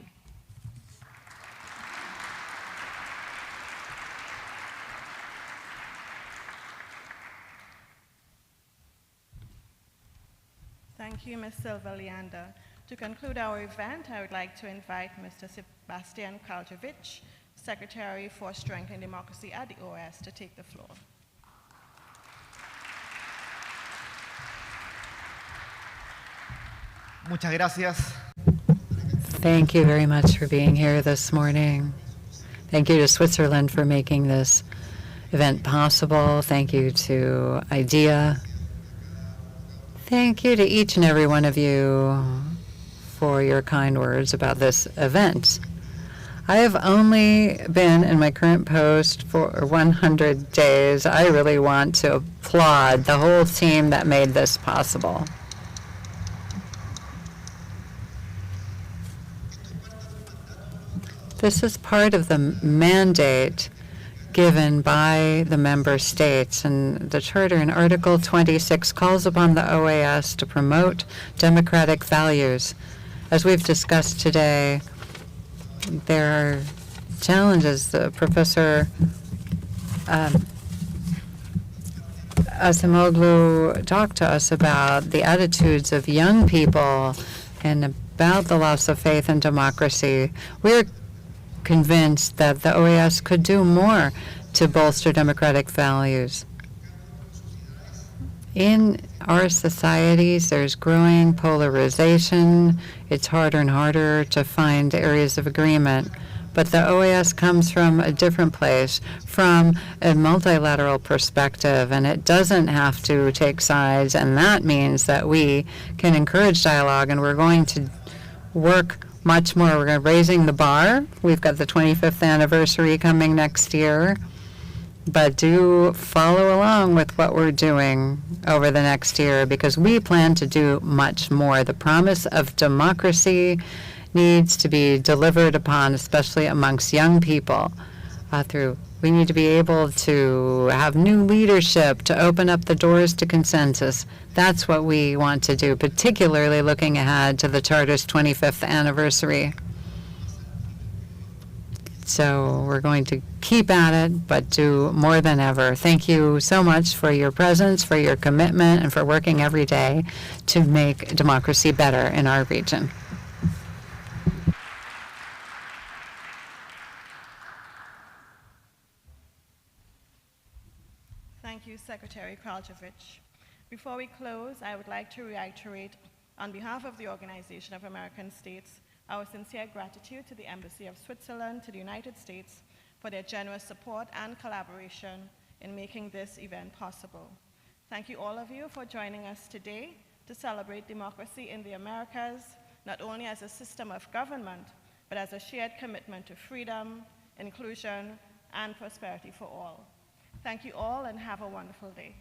Thank you, Ms. Silva Leander. To conclude our event, I would like to invite Mr. Sebastian Kraljevic, Secretary for Strengthening Democracy at the OAS, to take the floor.
Muchas gracias.
Thank you very much for being here this morning. Thank you to Switzerland for making this event possible. Thank you to IDEA. Thank you to each and every one of you for your kind words about this event. I have only been in my current post for 100 days. I really want to applaud the whole team that made this possible. This is part of the mandate given by the member states, and the Charter in Article 26 calls upon the OAS to promote democratic values. As we've discussed today, there are challenges. Professor Acemoglu talked to us about the attitudes of young people and about the loss of faith in democracy. We're convinced that the OAS could do more to bolster democratic values. In our societies, there's growing polarization. It's harder and harder to find areas of agreement. But the OAS comes from a different place, from a multilateral perspective, and it doesn't have to take sides, and that means that we can encourage dialogue, and we're going to work much more. We're going to raising the bar. We've got the 25th anniversary coming next year. But do follow along with what we're doing over the next year, because we plan to do much more. The promise of democracy needs to be delivered upon, especially amongst young people. We need to be able to have new leadership to open up the doors to consensus. That's what we want to do, particularly looking ahead to the Charter's 25th anniversary. So we're going to keep at it, but do more than ever. Thank you so much for your presence, for your commitment, and for working every day to make democracy better in our region.
Thank you, Secretary Kraljevic. Before we close, I would like to reiterate, on behalf of the Organization of American States, our sincere gratitude to the Embassy of Switzerland to the United States for their generous support and collaboration in making this event possible. Thank you all of you for joining us today to celebrate democracy in the Americas, not only as a system of government, but as a shared commitment to freedom, inclusion, and prosperity for all. Thank you all, and have a wonderful day.